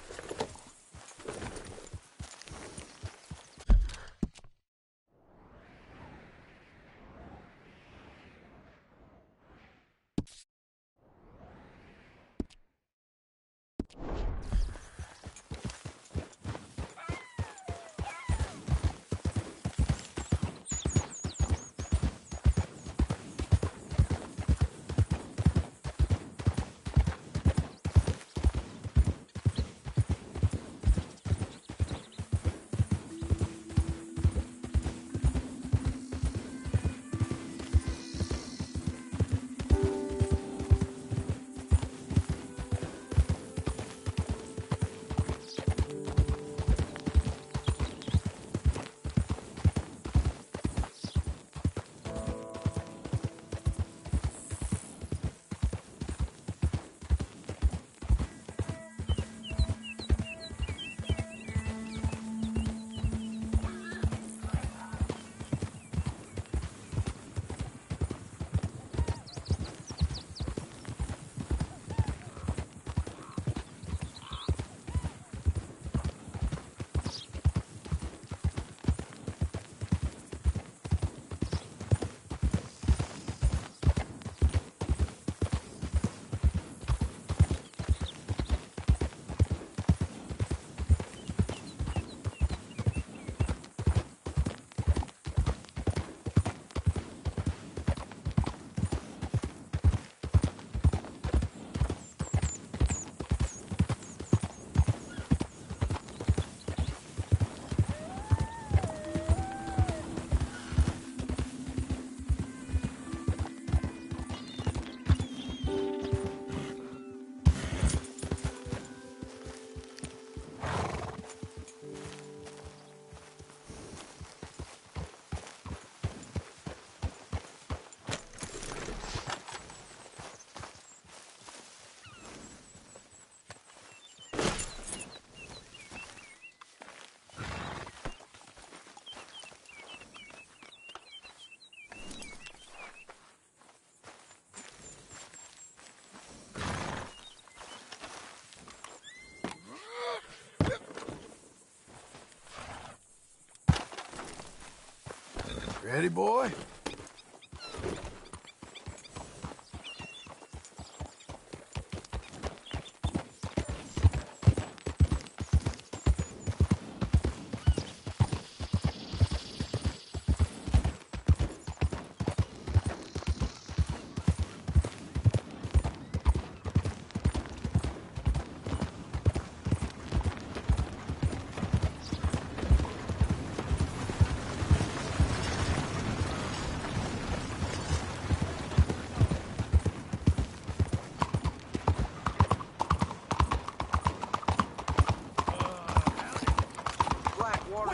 Ready, boy?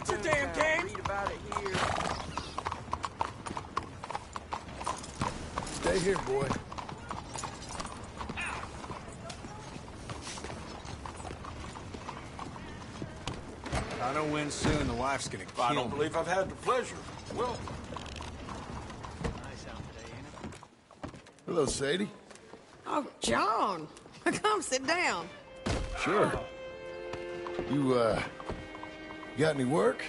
What's your damn game? Read about it here. Stay here, boy. If I don't win soon, the wife's gonna kill me. I don't believe I've had the pleasure. Well, Hello, Sadie. Oh, John. Come sit down. Sure. You, got any work?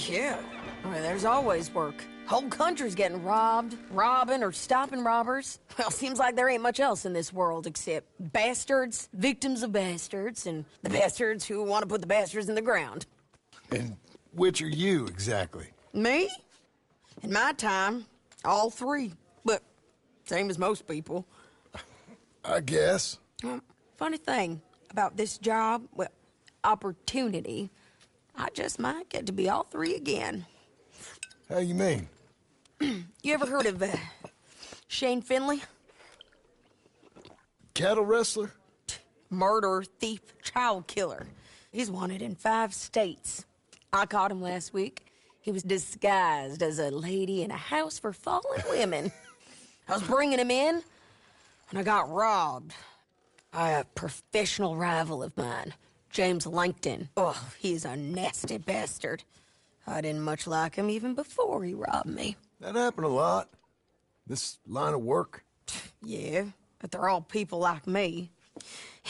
Yeah. Well, there's always work. Whole country's getting robbed, robbing, or stopping robbers. Well, seems like there ain't much else in this world except bastards, victims of bastards, and the bastards who want to put the bastards in the ground. And which are you, exactly? Me? In my time, all three. But same as most people. I guess. Funny thing about this job, well, opportunity, I just might get to be all three again. How you mean? You ever heard of Shane Finley? Cattle wrestler? Murderer, thief, child killer. He's wanted in 5 states. I caught him last week. He was disguised as a lady in a house for fallen women. I was bringing him in, and I got robbed by a professional rival of mine, James Langton. Oh, he's a nasty bastard. I didn't much like him even before he robbed me. That happened a lot. This line of work. Yeah, but they're all people like me.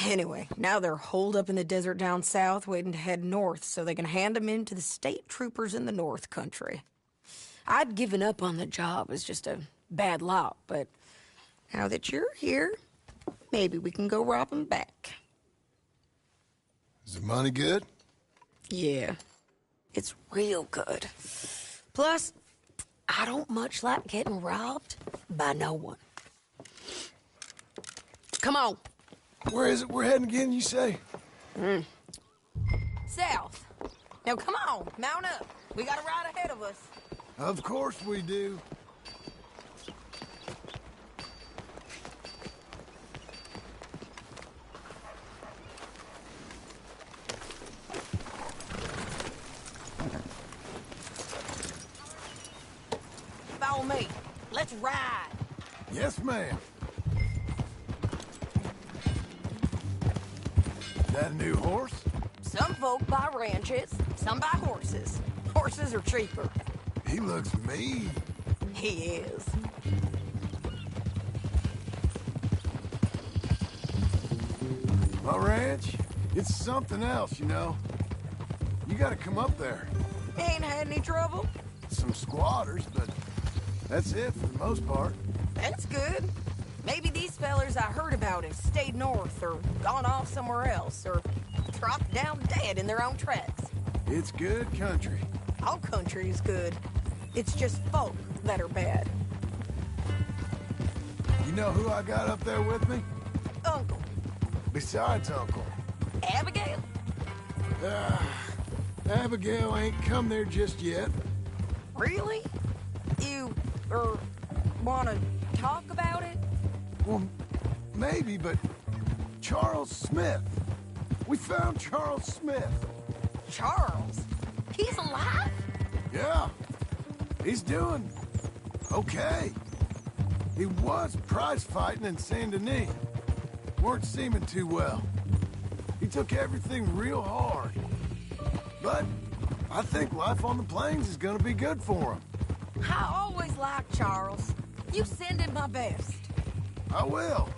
Anyway, now they're holed up in the desert down south, waiting to head north so they can hand them in to the state troopers in the north country. I'd given up on the job as just a bad lot, but now that you're here, maybe we can go rob them back. Is the money good? Yeah, it's real good. Plus, I don't much like getting robbed by no one. Come on. Where is it we're heading again, you say? South. Now come on, mount up. We got a ride ahead of us. Of course we do. Follow me. Let's ride. Yes, ma'am. That a new horse? Some folk buy ranches, some buy horses. Horses are cheaper. He looks mean. He is. My ranch, it's something else, you know. You gotta come up there. Ain't had any trouble? Some squatters, but that's it for the most part. That's good. Maybe these fellers I heard about have stayed north or gone off somewhere else or dropped down dead in their own tracks. It's good country. All country is good. It's just folk that are bad. You know who I got up there with me? Uncle. Besides Uncle. Abigail? Abigail ain't come there just yet. Really? You, wanna talk about it? Well, maybe, but Charles Smith. We found Charles Smith. Charles? He's alive? Yeah. He's doing okay. He was prize fighting in Saint Denis. Weren't seeming too well. He took everything real hard. But I think life on the plains is gonna be good for him. I always liked Charles. You send him my best. I will.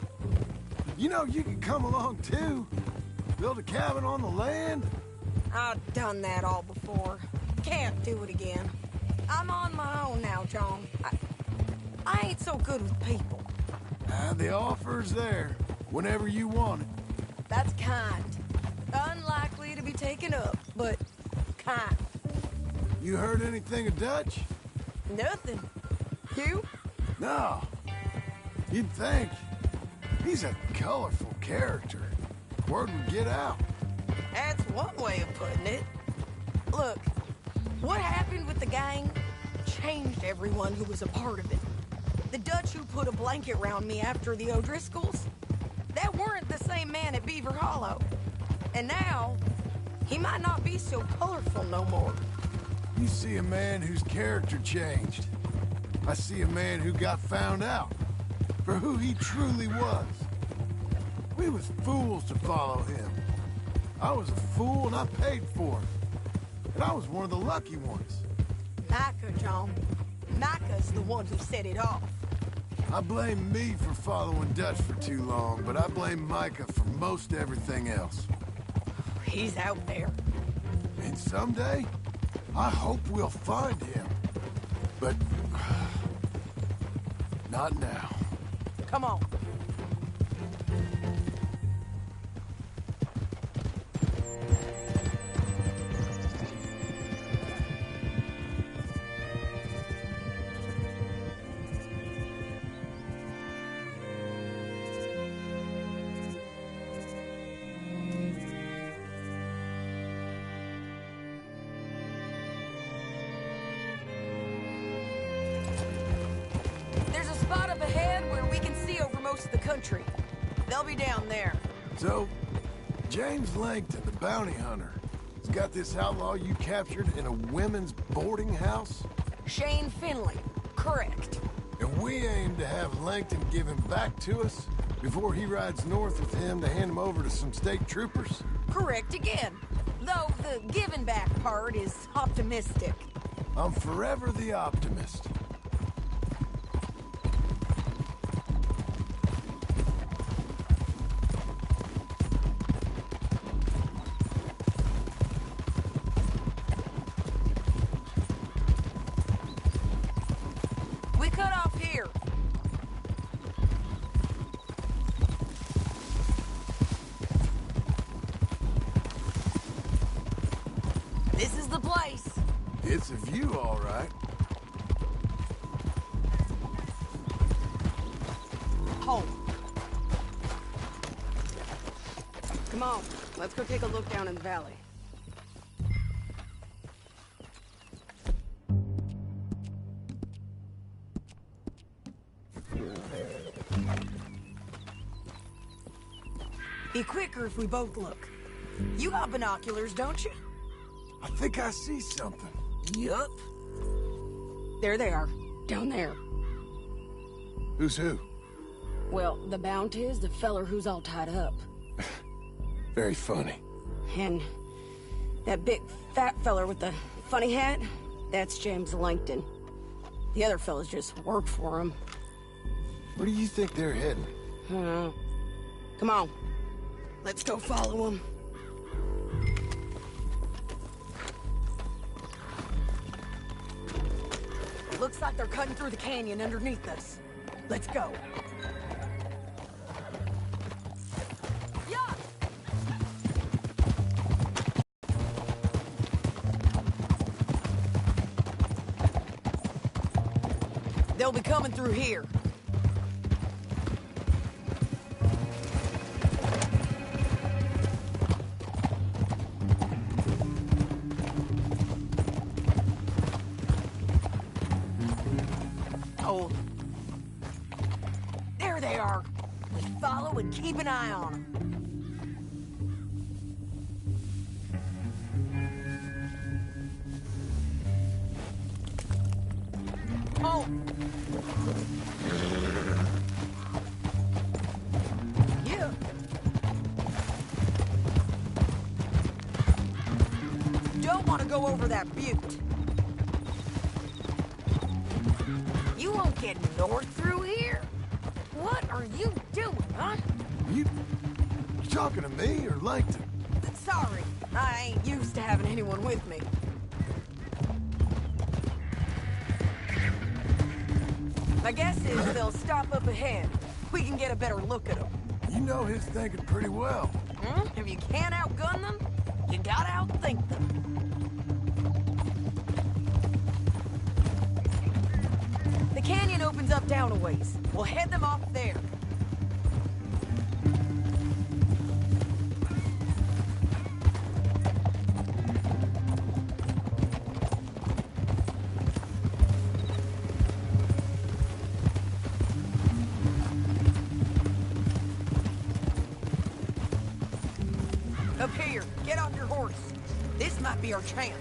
You know, you can come along too. Build a cabin on the land. I've done that all before. Can't do it again. I'm on my own now, John. I ain't so good with people. The offer's there, whenever you want it. That's kind. Unlikely to be taken up, but kind. You heard anything of Dutch? Nothing. You? No. You'd think. He's a colorful character. Word would get out. That's one way of putting it. Look, what happened with the gang changed everyone who was a part of it. The Dutch who put a blanket around me after the O'Driscolls, that weren't the same man at Beaver Hollow. And now, he might not be so colorful no more. You see a man whose character changed. I see a man who got found out for who he truly was. We was fools to follow him. I was a fool and I paid for it. And I was one of the lucky ones. Micah, John. Micah's the one who set it off. I blame me for following Dutch for too long, but I blame Micah for most everything else. He's out there. And someday, I hope we'll find him. But... not now. Come on. There's a spot up ahead where we can see over most of the country. They'll be down there. So, James Langton, the bounty hunter, has got this outlaw you captured in a women's boarding house? Shane Finley. Correct. And we aim to have Langton give him back to us before he rides north with him to hand him over to some state troopers? Correct again. Though the giving back part is optimistic. I'm forever the optimist. We cut off here. This is the place. It's a view, all right. Home. Come on, let's go take a look down in the valley. Be quicker if we both look. You got binoculars, don't you? I think I see something. Yup. There they are, down there. Who's who? Well, the Bounty is the feller who's all tied up. Very funny. And that big fat feller with the funny hat, that's James Langton. The other fellas just work for him. Where do you think they're heading? I don't know. Come on. Let's go follow them. Looks like they're cutting through the canyon underneath us. Let's go. Yeah! They'll be coming through here. Oh. There they are. Just follow and keep an eye on them. Oh. Yeah. Don't want to go over that butte. You won't get north through here? What are you doing, huh? You talking to me or Langton? Sorry, I ain't used to having anyone with me. My guess is they'll stop up ahead. We can get a better look at them. You know his thinking pretty well. If you can't outgun them, you gotta outthink them. The canyon opens up down a ways. We'll head them off there. Up here, get off your horse. This might be our chance.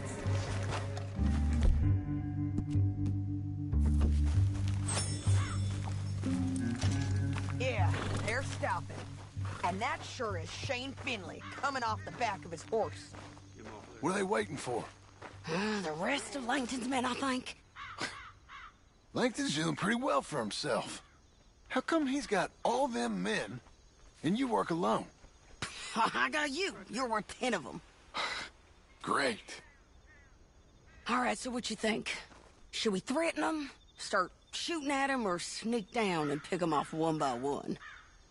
Yeah, they're stopping. And that sure is Shane Finley coming off the back of his horse. What are they waiting for? The rest of Langton's men, I think. Langton's doing pretty well for himself. How come he's got all them men, and you work alone? I got you. You're worth 10 of them. Great. All right, so what you think? Should we threaten them, start shooting at them, or sneak down and pick them off one by one?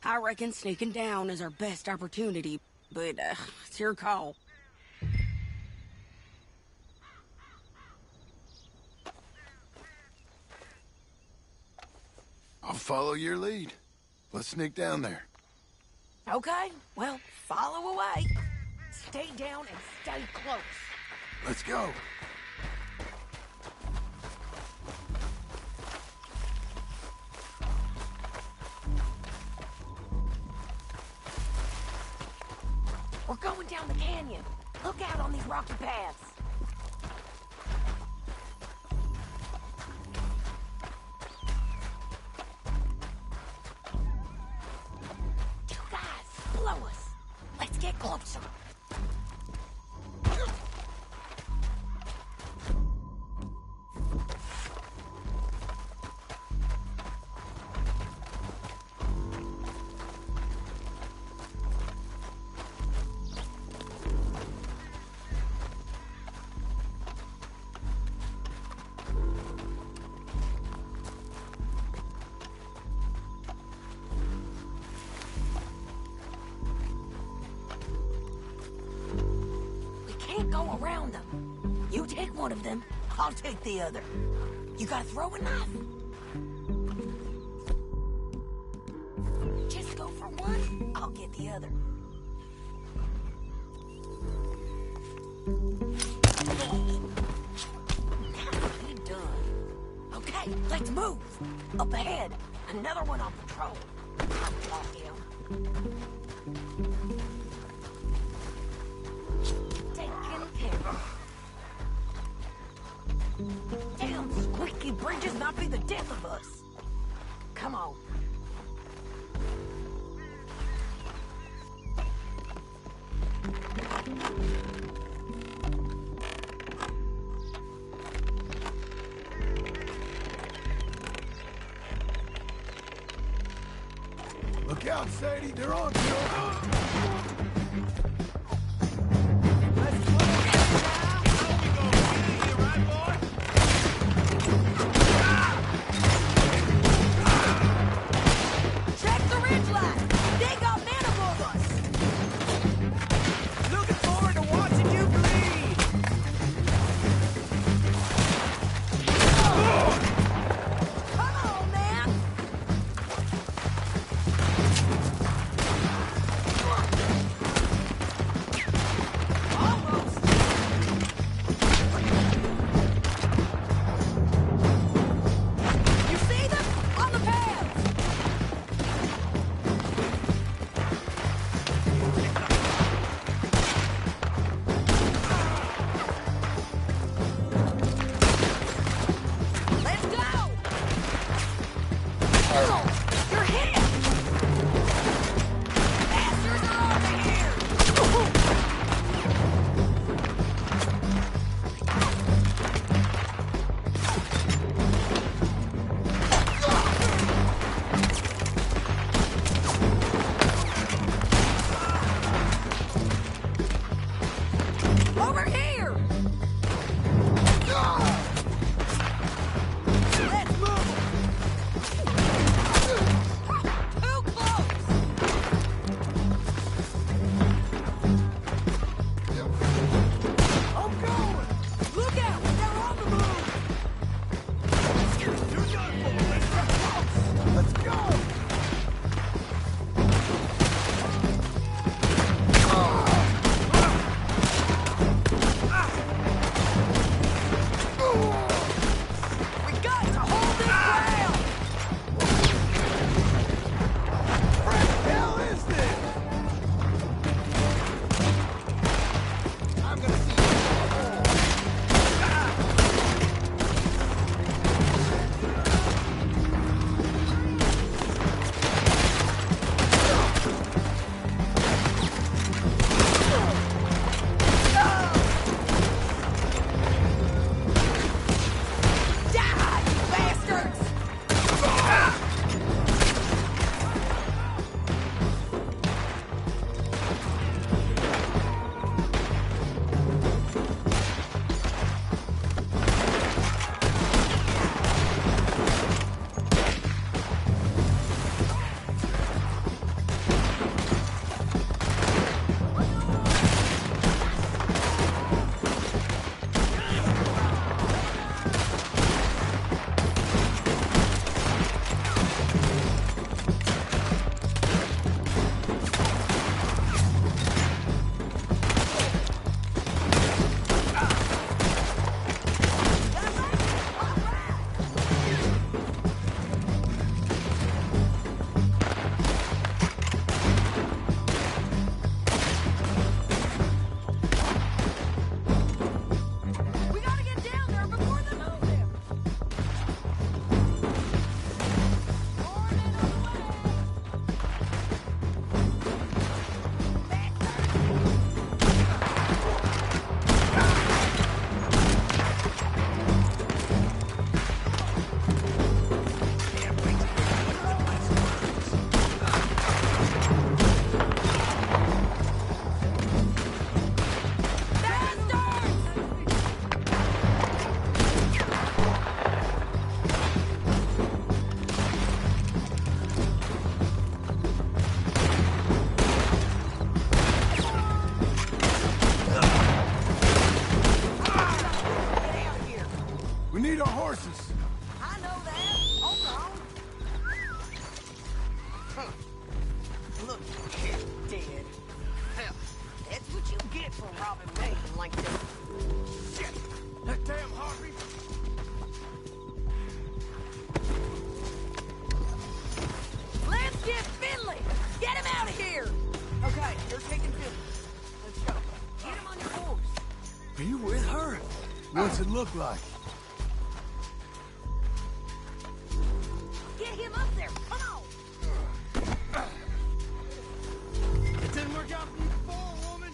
I reckon sneaking down is our best opportunity, but it's your call. I'll follow your lead. Let's sneak down there. Okay, well, follow away. Stay down and stay close. Let's go. We're going down the canyon. Look out on these rocky paths. You guys, blow us. Let's get closer. Go around them. You take one of them, I'll take the other. You gotta throw a knife. Just go for one, I'll get the other. You're done. Okay, let's move. Up ahead, another one on patrol. I'll block him. Damn, squeaky bridges might be the death of us. Come on. Look out, Sadie. They're on you. Langton. Shit! That damn Harvey! Let's get Finley! Get him out of here! Okay, you're taking Finley. Let's go. Get him on your horse. Are you with her? What's it look like? Get him up there! Come on! It didn't work out for you before, woman.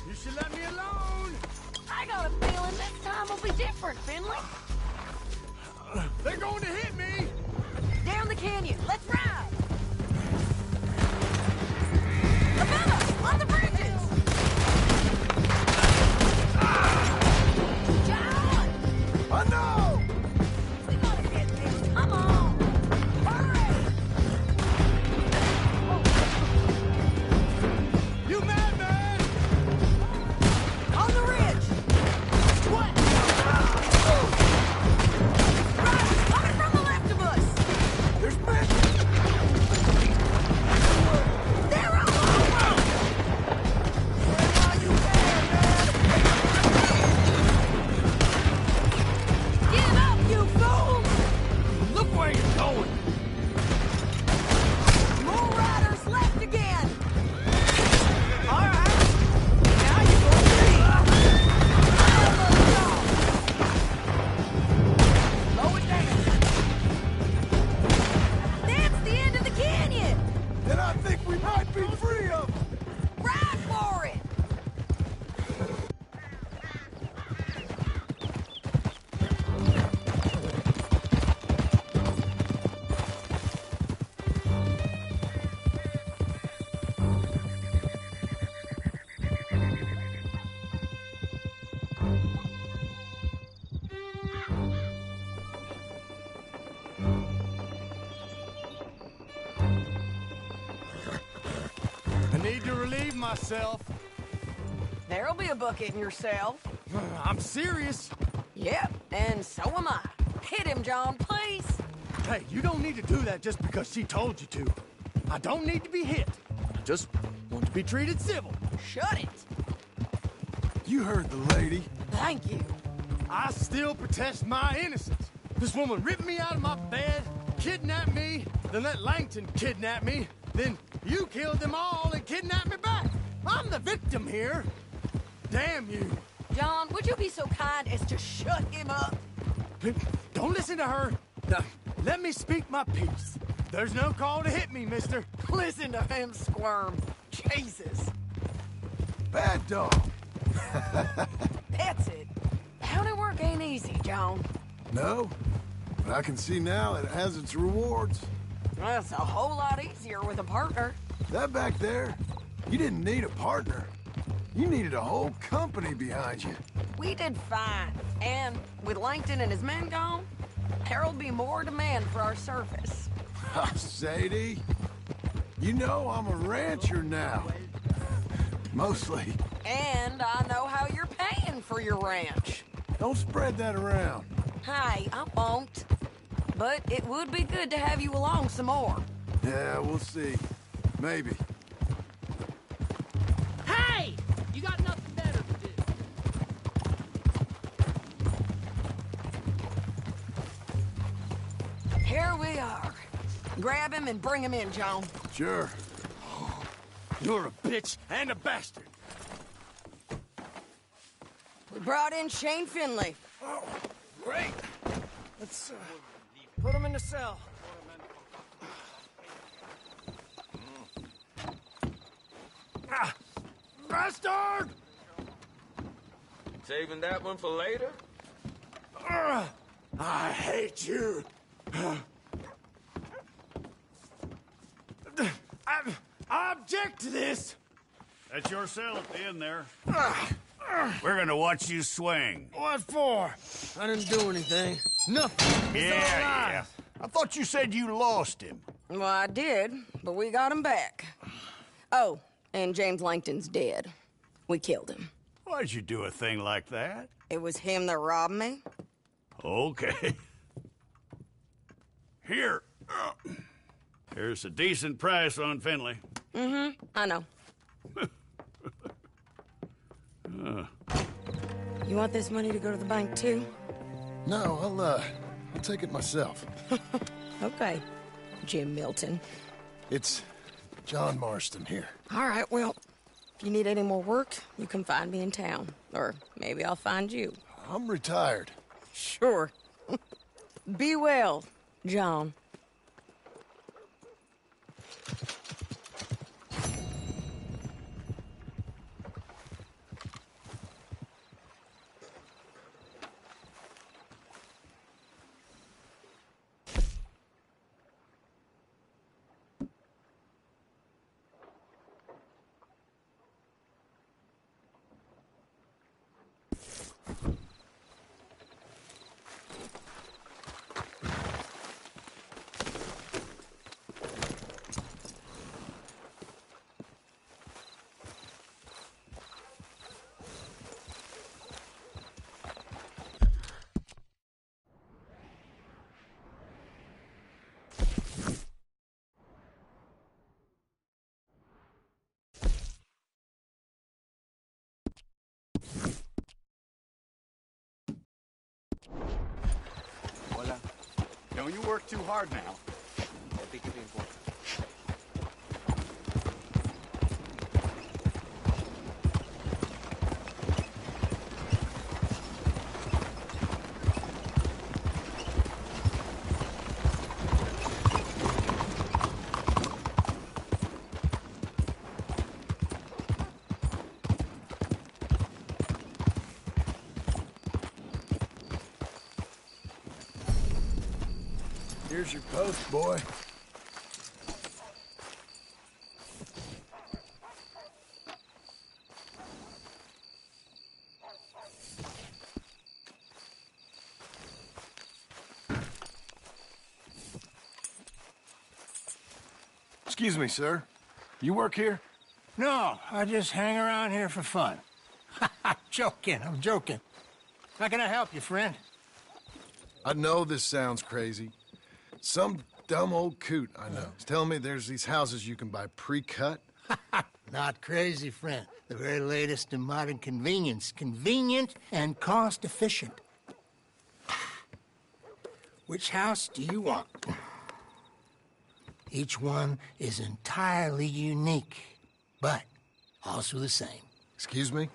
You should let me alone. I got a feeling this time will be different, Finley. They're going to hit me. Down the canyon. Let's ride! Above on the bridges! John! I know! We gotta get this. Come on! Hurry! You madman! On the ridge! What? Riders coming from the left of us! There's men! They're all over! Where are you there, man? Give up, you fools! Look where you're going. More riders left again! All right. Now you're going to see. Slow it down. That's the end of the canyon! Then I think we might be free of them! Ride for it! I need to relieve myself. There'll be a bucket in yourself. I'm serious. Yep, and so am I. Hit him, John, please. Hey, you don't need to do that just because she told you to. I don't need to be hit. I just want to be treated civil. Shut it. You heard the lady. Thank you. I still protest my innocence. This woman ripped me out of my bed, kidnapped me, then let Langton kidnap me, then you killed them all and kidnapped me back. I'm the victim here. Damn you. John, would you be so kind as to shut him up? Don't listen to her. Now, let me speak my piece. There's no call to hit me, mister. Listen to him squirm. Jesus. Bad dog. That's it. County work ain't easy, John. No, but I can see now it has its rewards. Well, it's a whole lot easier with a partner. That back there, you didn't need a partner. You needed a whole company behind you. We did fine. And with Langton and his men gone, there'll be more demand for our service. Sadie, you know I'm a rancher now. Mostly. And I know how you're paying for your ranch. Don't spread that around. Hey, I won't. But it would be good to have you along some more. Yeah, we'll see. Maybe. Hey! You got nothing better to do. Here we are. Grab him and bring him in, John. Sure. You're a bitch and a bastard. We brought in Shane Finley. Oh, great. Let's put him in the cell. Ah, bastard! Saving that one for later? I hate you. I object to this. That's your cell at the end there. We're gonna watch you swing. What for? I didn't do anything. Nothing. It's all Yeah. lies. I thought you said you lost him. Well, I did, but we got him back. Oh, and James Langton's dead. We killed him. Why'd you do a thing like that? It was him that robbed me. Okay. Here. Here's a decent price on Finley. Mm-hmm, I know. You want this money to go to the bank, too? No, I'll take it myself. Okay, Jim Milton. It's John Marston here. All right, well, if you need any more work, you can find me in town. Or maybe I'll find you. I'm retired. Sure. Be well, John. Hola. Don't you work too hard now. Here's your post, boy. Excuse me, sir. You work here? No, I just hang around here for fun. I'm joking. How can I help you, friend? I know this sounds crazy. Some dumb old coot I know is telling me there's these houses you can buy pre-cut. Not crazy, friend. The very latest in modern convenience. Convenient and cost-efficient. Which house do you want? Each one is entirely unique, but also the same. Excuse me?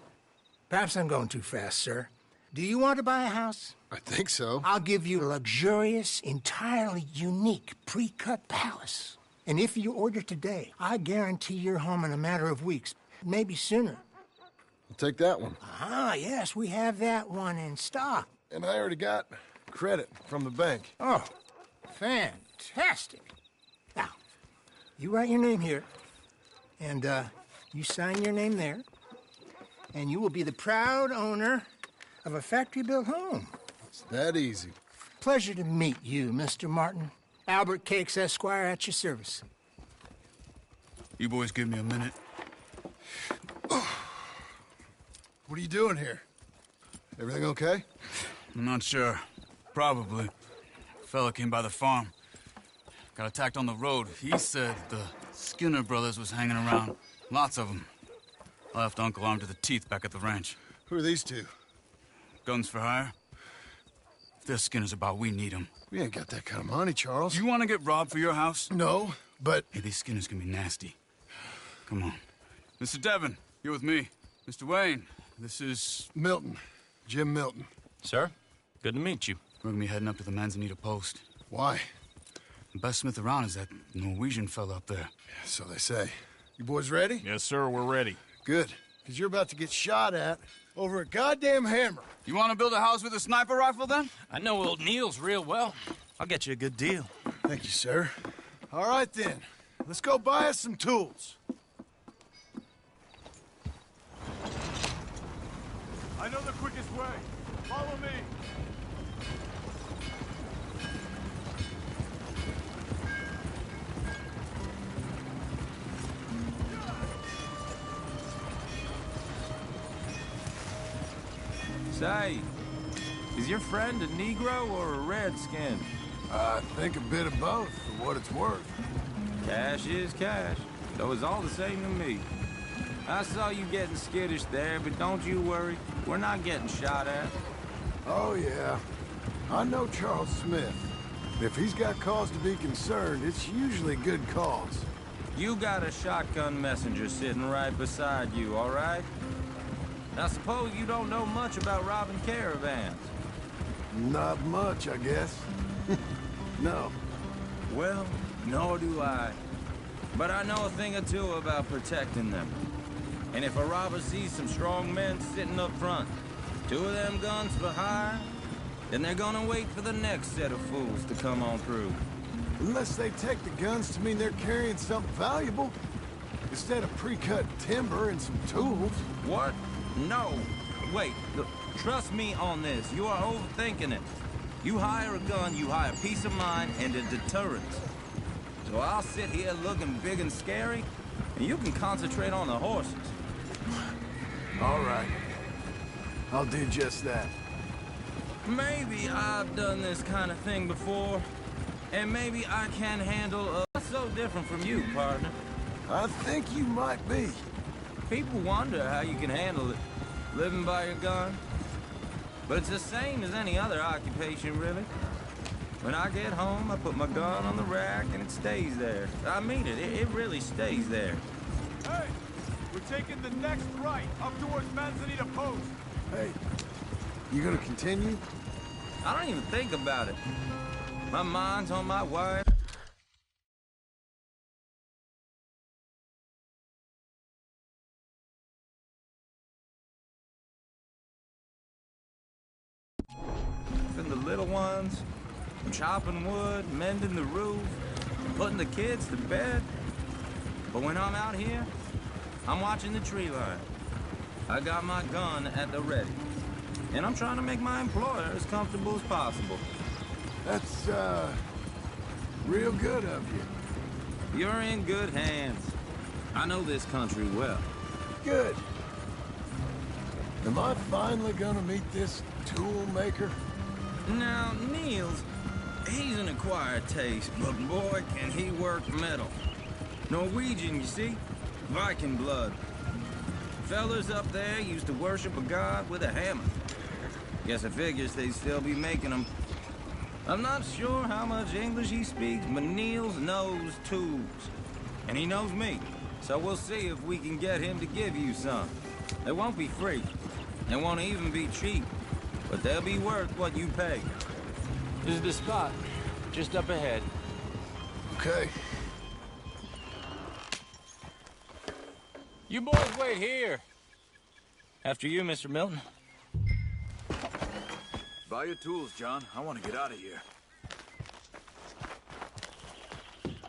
Perhaps I'm going too fast, sir. Do you want to buy a house? I think so. I'll give you a luxurious, entirely unique pre-cut palace. And if you order today, I guarantee you're home in a matter of weeks, maybe sooner. I'll take that one. Ah, yes, we have that one in stock. And I already got credit from the bank. Oh, fantastic. Now, you write your name here, and you sign your name there, and you will be the proud owner of a factory-built home. It's that easy. Pleasure to meet you, Mr. Martin. Albert Cakes, Esquire, at your service. You boys give me a minute. What are you doing here? Everything okay? I'm not sure. Probably. Fella came by the farm. Got attacked on the road. He said the Skinner brothers was hanging around. Lots of them. I left Uncle armed to the teeth back at the ranch. Who are these two? Guns for hire? If they're Skinner's about, we need them. We ain't got that kind of money, Charles. You want to get robbed for your house? No, but... Hey, these Skinners can be nasty. Come on. Mr. Devon, you're with me. Mr. Wayne, this is... Milton. Jim Milton. Sir, good to meet you. We're gonna be heading up to the Manzanita Post. Why? The best smith around is that Norwegian fella up there. Yeah, so they say. You boys ready? Yes, sir, we're ready. Good, because you're about to get shot at over a goddamn hammer. You want to build a house with a sniper rifle, then? I know old Neil's real well. I'll get you a good deal. Thank you, sir. All right, then. Let's go buy us some tools. I know the quickest way. Follow me. Say, is your friend a Negro or a Redskin? I think a bit of both, for what it's worth. Cash is cash, though it's all the same to me. I saw you getting skittish there, but don't you worry. We're not getting shot at. Oh, yeah. I know Charles Smith. If he's got cause to be concerned, it's usually good cause. You got a shotgun messenger sitting right beside you, all right? Now, suppose you don't know much about robbing caravans. Not much, I guess. No. Well, nor do I. But I know a thing or two about protecting them. And if a robber sees some strong men sitting up front, 2 of them guns for hire, then they're gonna wait for the next set of fools to come on through. Unless they take the guns to mean they're carrying something valuable. Instead of pre-cut timber and some tools. What? No. Wait, look, trust me on this. You are overthinking it. You hire a gun, you hire peace of mind and a deterrence. So I'll sit here looking big and scary, and you can concentrate on the horses. All right. I'll do just that. Maybe I've done this kind of thing before, and maybe I can handle so different from you, partner. I think you might be. People wonder how you can handle it, living by your gun. But it's the same as any other occupation, really. When I get home, I put my gun on the rack, and it stays there. I mean it, it really stays there. Hey, we're taking the next right, up towards Manzanita Post. Hey, you gonna continue? I don't even think about it. My mind's on my wife. And the little ones, chopping wood, mending the roof, putting the kids to bed. But when I'm out here, I'm watching the tree line. I got my gun at the ready. And I'm trying to make my employer as comfortable as possible. That's, real good of you. You're in good hands. I know this country well. Good. Am I finally gonna meet this tool maker? Now, Niels, he's an acquired taste, but boy, can he work metal. Norwegian, you see? Viking blood. Fellas up there used to worship a god with a hammer. Guess I figures they'd still be making them. I'm not sure how much English he speaks, but Niels knows tools. And he knows me, so we'll see if we can get him to give you some. They won't be free. They won't even be cheap. But they'll be worth what you pay. This is the spot, just up ahead. Okay. You boys wait here. After you, Mr. Milton. Buy your tools, John. I want to get out of here.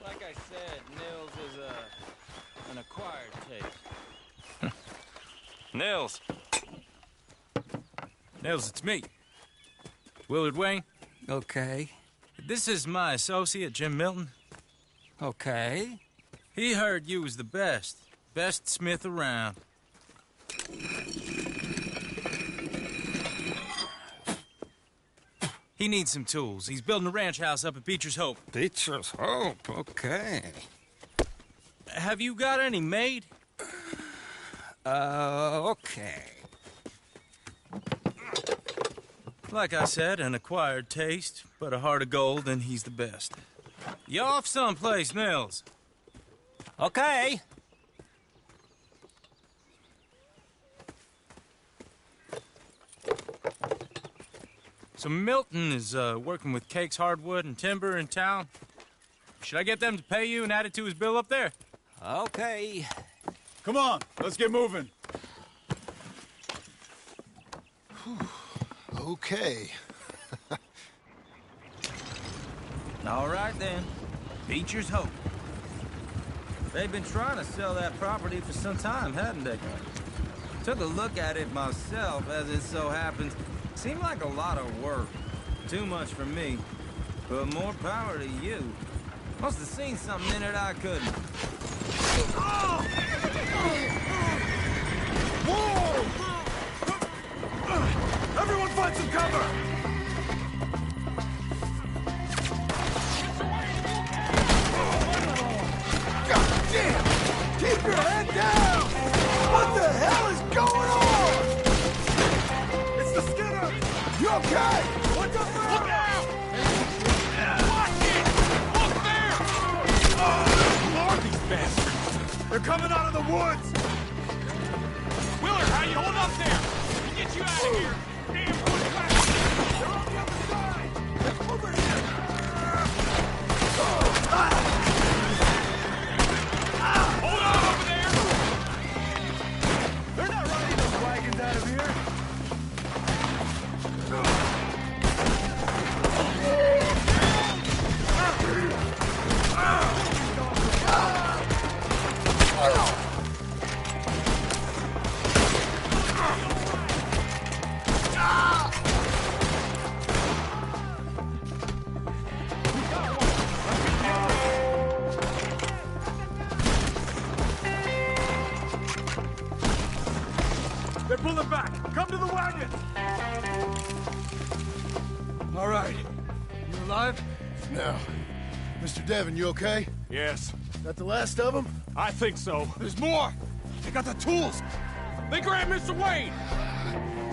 Like I said, Nils is an acquired taste. Nils. Nils, it's me. Willard Wayne. Okay. This is my associate, Jim Milton. Okay. He heard you was the best. Best smith around. He needs some tools. He's building a ranch house up at Beecher's Hope. Beecher's Hope, okay. Have you got any made? Okay. Like I said, an acquired taste, but a heart of gold, and he's the best. You off someplace, Nils? Okay. So Milton is working with Cake's Hardwood and Timber in town. Should I get them to pay you and add it to his bill up there? Okay. Come on, let's get moving. Okay. All right, then. Beecher's Hope. They've been trying to sell that property for some time, hadn't they? Took a look at it myself, as it so happens. Seemed like a lot of work. Too much for me. But more power to you. Must have seen something in it I couldn't. Whoa! Everyone find some cover! God damn! Keep your head down! Now you hold up there! We'll get you out of here! Damn, hold it back! They're on the other side! Over here! Hold on over there! They're not riding those wagons out of here. They're pulling back. Come to the wagon. All right. You alive? No. Mr. Devon, you okay? Yes. That the last of them? I think so. There's more! They got the tools! They grabbed Mr. Wayne!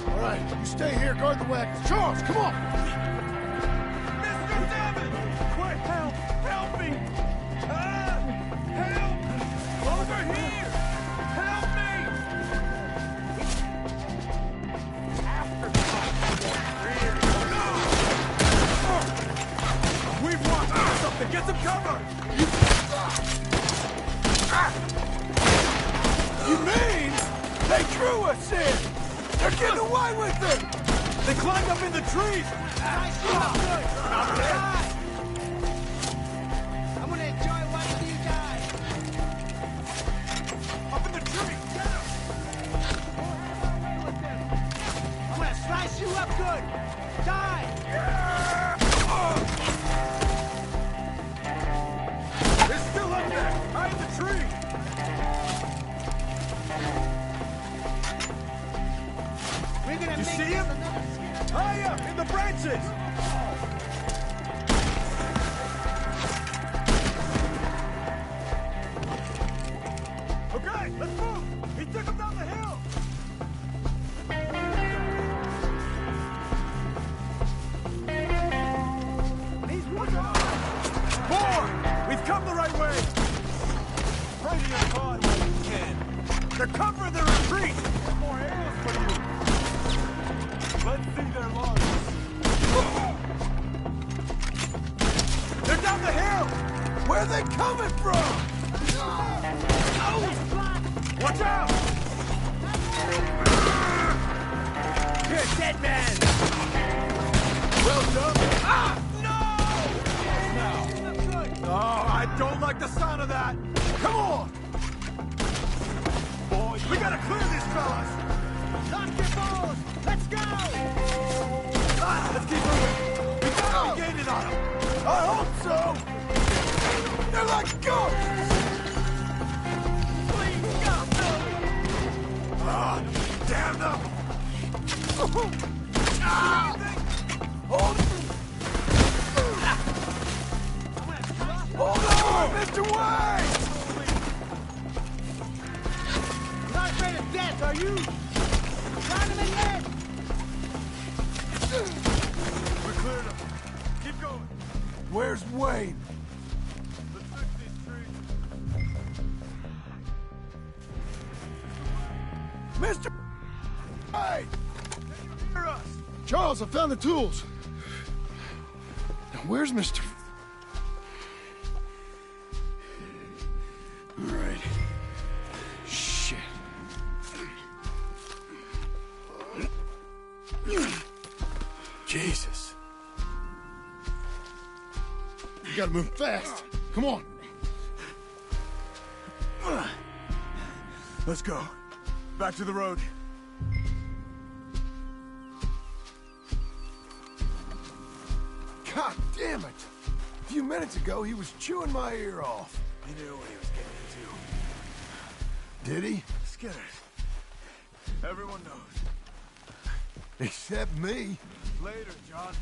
All right, you stay here, guard the wagons. Charles, come on! Mr. Devon! Quick, help! Help me! Help! Over here! Help me! We've walked into something! Get some cover! You mean they drew us in? They're getting away with it! They climbed up in the trees! I'm gonna enjoy watching you die. Up in the tree! Get him! I'm gonna slice you up good. Die! They're still up there! Hide the tree! We're gonna You make see this him? another scare. High up in the branches! Okay, let's move! He took him down the hill! More! We've come the right way! Pray to your God while you can. They're covering the retreat! More arrows for you! Let's see their lungs. They're down the hill! Where are they coming from? Watch out! You're a dead man! Well done! Ah! Now. Good. Oh, I don't like the sound of that! Come on! Boys, we gotta clear these fellas! Lock your balls! Let's go! Let's keep moving! We gotta be gaining on them! I hope so! They're like ghosts! Please, go! Ah, damn them! Hold on, Mr. Wayne! You're not afraid of death, are you? Round him in head! We cleared them. Keep going. Where's Wayne? Let's fix these trees. Mr. Hey! Hear us! Charles, I found the tools. Now, where's Mr. All right. Shit. Jesus. You gotta move fast. Come on. Let's go. Back to the road. God damn it! A few minutes ago, he was chewing my ear off. He knew what he was getting into. Did he? Skinners. Everyone knows. Except me. Later, John.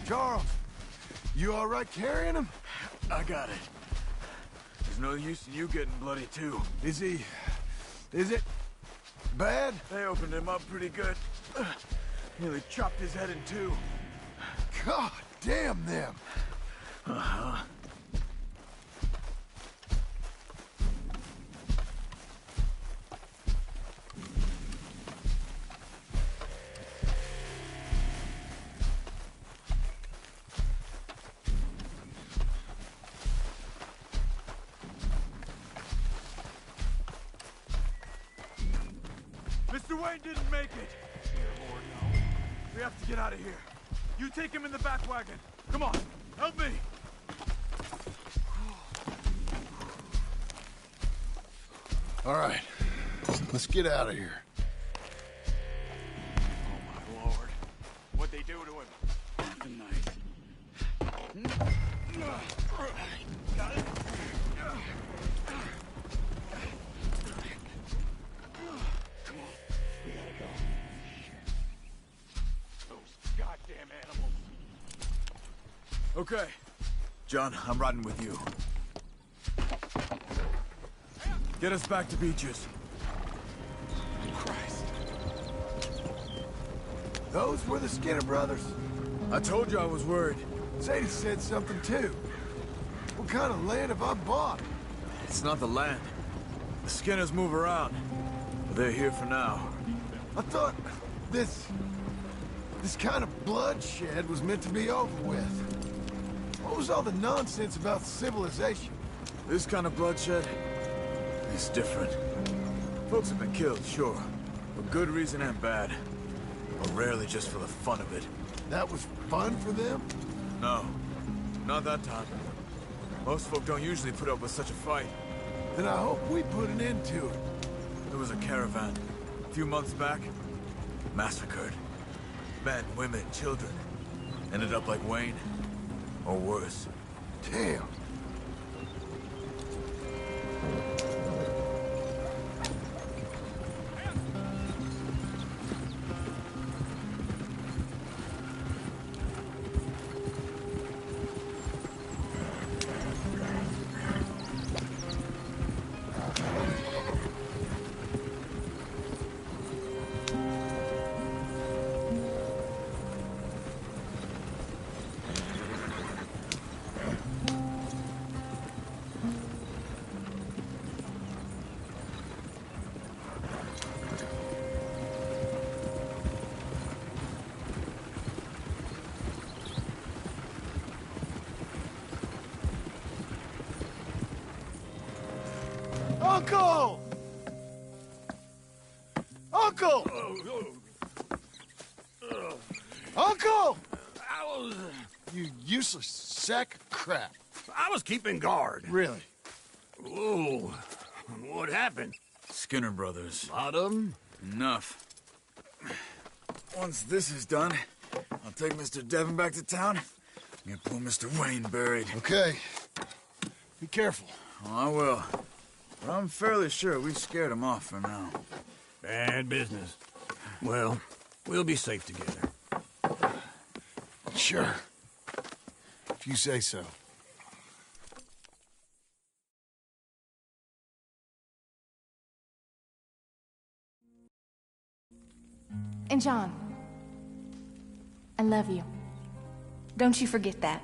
Charles, you all right carrying him? I got it. There's no use in you getting bloody, too. Is it bad? They opened him up pretty good. Nearly chopped his head in two. God damn them. Uh-huh. Wayne didn't make it. Dear Lord, no. We have to get out of here. You take him in the back wagon. Come on, help me. All right, let's get out of here. Oh, my Lord. What'd they do to him? Nothing nice. Got it. Come on, we gotta go. Those goddamn animals. Okay. John, I'm riding with you. Get us back to Beaches. Christ. Those were the Skinner brothers? I told you I was worried. Sadie said something too. What kind of land have I bought? It's not the land. The Skinners move around. But they're here for now. I thought this kind of bloodshed was meant to be over with. What was all the nonsense about civilization? This kind of bloodshed is different. Folks have been killed, sure. For good reason and bad. But rarely just for the fun of it. That was fun for them? No. Not that time. Most folk don't usually put up with such a fight. Then I hope we put an end to it. There was a caravan. A few months back. Massacred. Men, women, children. Ended up like Wayne. Or worse. Damn. Uncle! Uncle! Uncle! You useless sack of crap. I was keeping guard. Really? Whoa. What happened? Skinner brothers. A lot of them? Enough. Once this is done, I'll take Mr. Devon back to town and get poor Mr. Wayne buried. Okay. Be careful. Oh, I will. But I'm fairly sure we scared him off for now. Bad business. Well, we'll be safe together. Sure. If you say so. And John, I love you. Don't you forget that.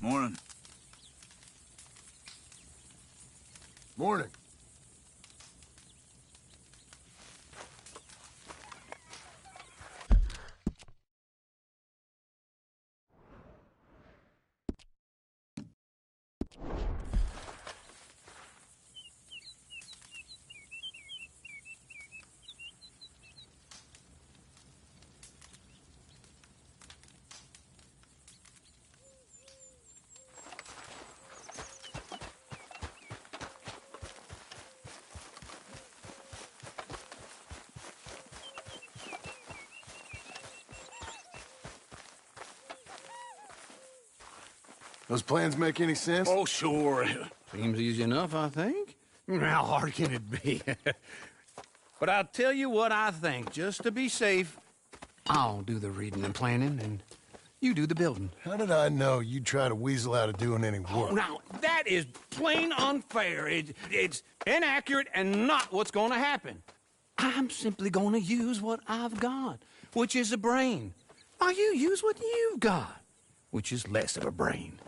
Morning. Morning. Those plans make any sense? Oh, sure. Seems easy enough, I think. How hard can it be? But I'll tell you what I think, just to be safe. I'll do the reading and planning, and You do the building. How did I know you'd try to weasel out of doing any work? Now, that is plain unfair. It's inaccurate and not what's going to happen. I'm simply going to use what I've got, which is a brain. Now, you use what you've got, which is less of a brain.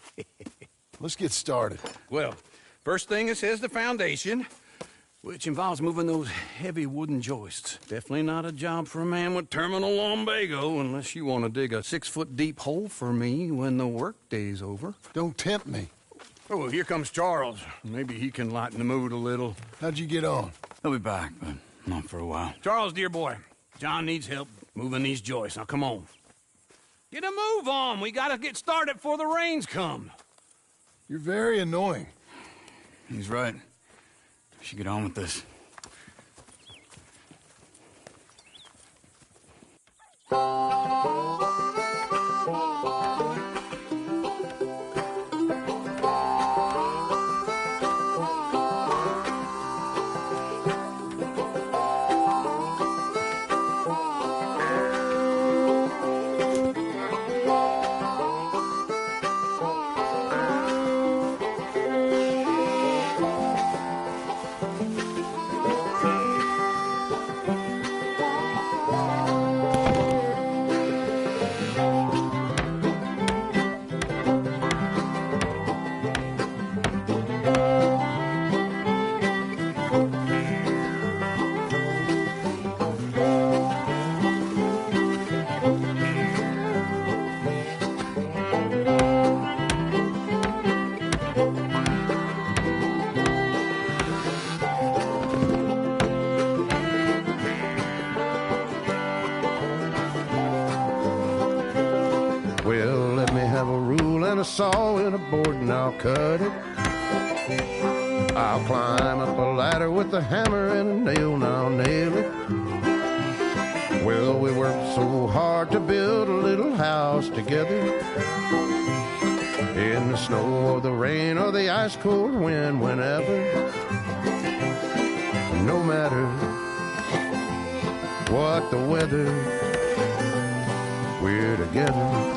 Let's get started. Well, first thing it says the foundation, which involves moving those heavy wooden joists. Definitely not a job for a man with terminal lumbago unless you want to dig a 6-foot deep hole for me when the workday's over. Don't tempt me. Oh, here comes Charles. Maybe he can lighten the mood a little. How'd you get on? He'll be back, but not for a while. Charles, dear boy, John needs help moving these joists. Now, come on. Get a move on. We gotta get started before the rains come. You're very annoying. He's right. We should get on with this. Well, let me have a rule and a saw and a board and I'll cut it. I'll climb up a ladder with a hammer and a nail and I'll nail it. Well, we worked so hard to build a little house together. In the snow or the rain or the ice cold wind, whenever. No matter what the weather, we're together.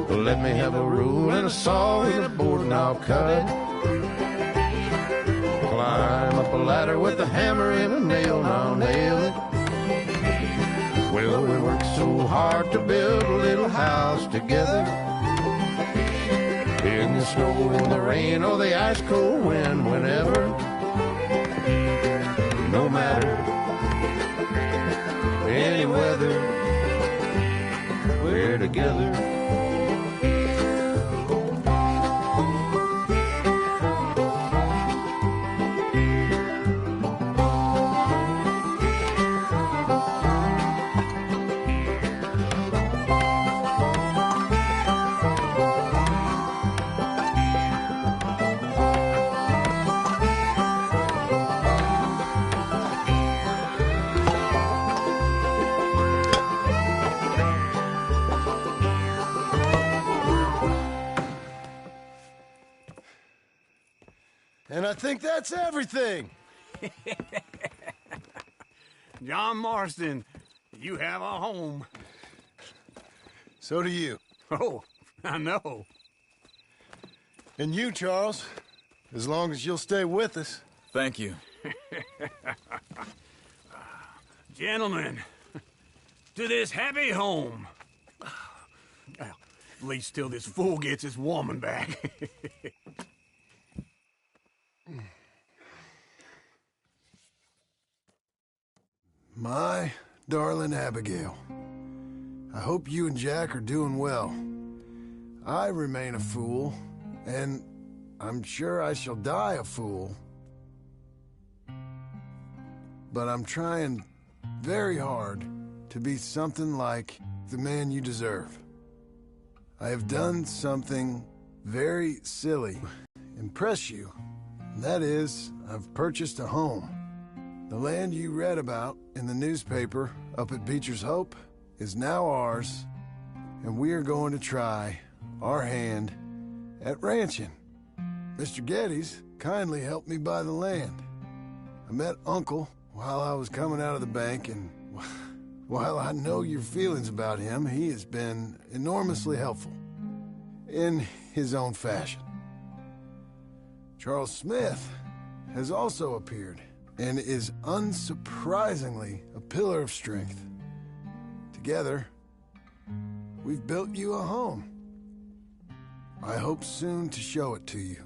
Let me have a rule and a saw and a board and I'll cut. Climb up a ladder with a hammer and a nail and I'll nail it. Well, we worked so hard to build a little house together. In the snow or the rain or the ice cold wind, whenever. No matter any weather, we're together. And I think that's everything. John Marston, you have a home. So do you. Oh, I know. And you, Charles, as long as you'll stay with us. Thank you. Gentlemen, to this happy home. Well, at least till this fool gets his woman back. My darling Abigail, I hope you and Jack are doing well. I remain a fool, and I'm sure I shall die a fool. But I'm trying very hard to be something like the man you deserve. I have done something very silly, impress you. And that is, I've purchased a home. The land you read about in the newspaper up at Beecher's Hope is now ours, and we are going to try our hand at ranching. Mr. Geddes kindly helped me buy the land. I met Uncle while I was coming out of the bank, and while I know your feelings about him, he has been enormously helpful in his own fashion. Charles Smith has also appeared and is unsurprisingly a pillar of strength. Together, we've built you a home. I hope soon to show it to you.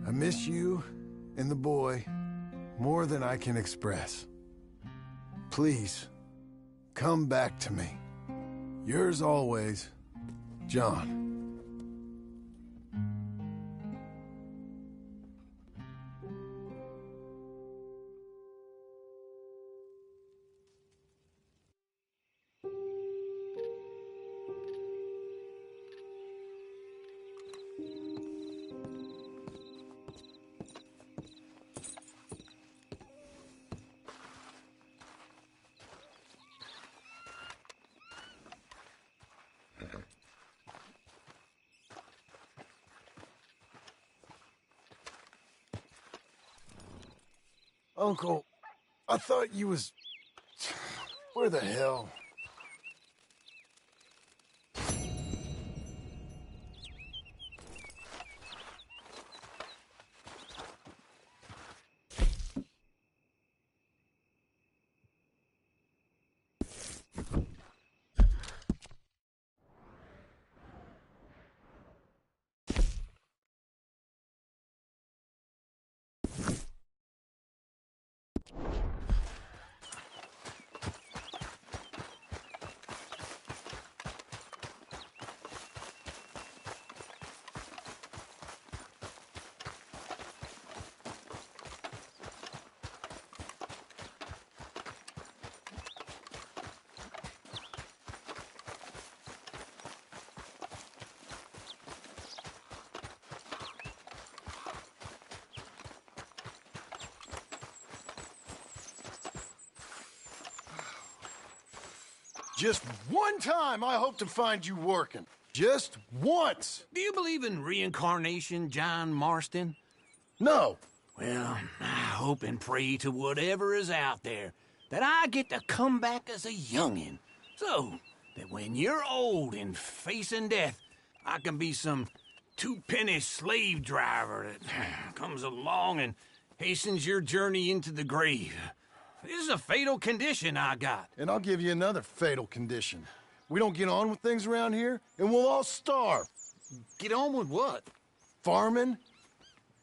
I miss you and the boy more than I can express. Please, come back to me. Yours always, John. Uncle, I thought you was... Where the hell? Just one time I hope to find you working. Just once. Do you believe in reincarnation, John Marston? No. Well, I hope and pray to whatever is out there that I get to come back as a youngin', so that when you're old and facing death, I can be some two-penny slave driver that comes along and hastens your journey into the grave. This is a fatal condition I got. And I'll give you another fatal condition. We don't get on with things around here, and we'll all starve. Get on with what? Farming,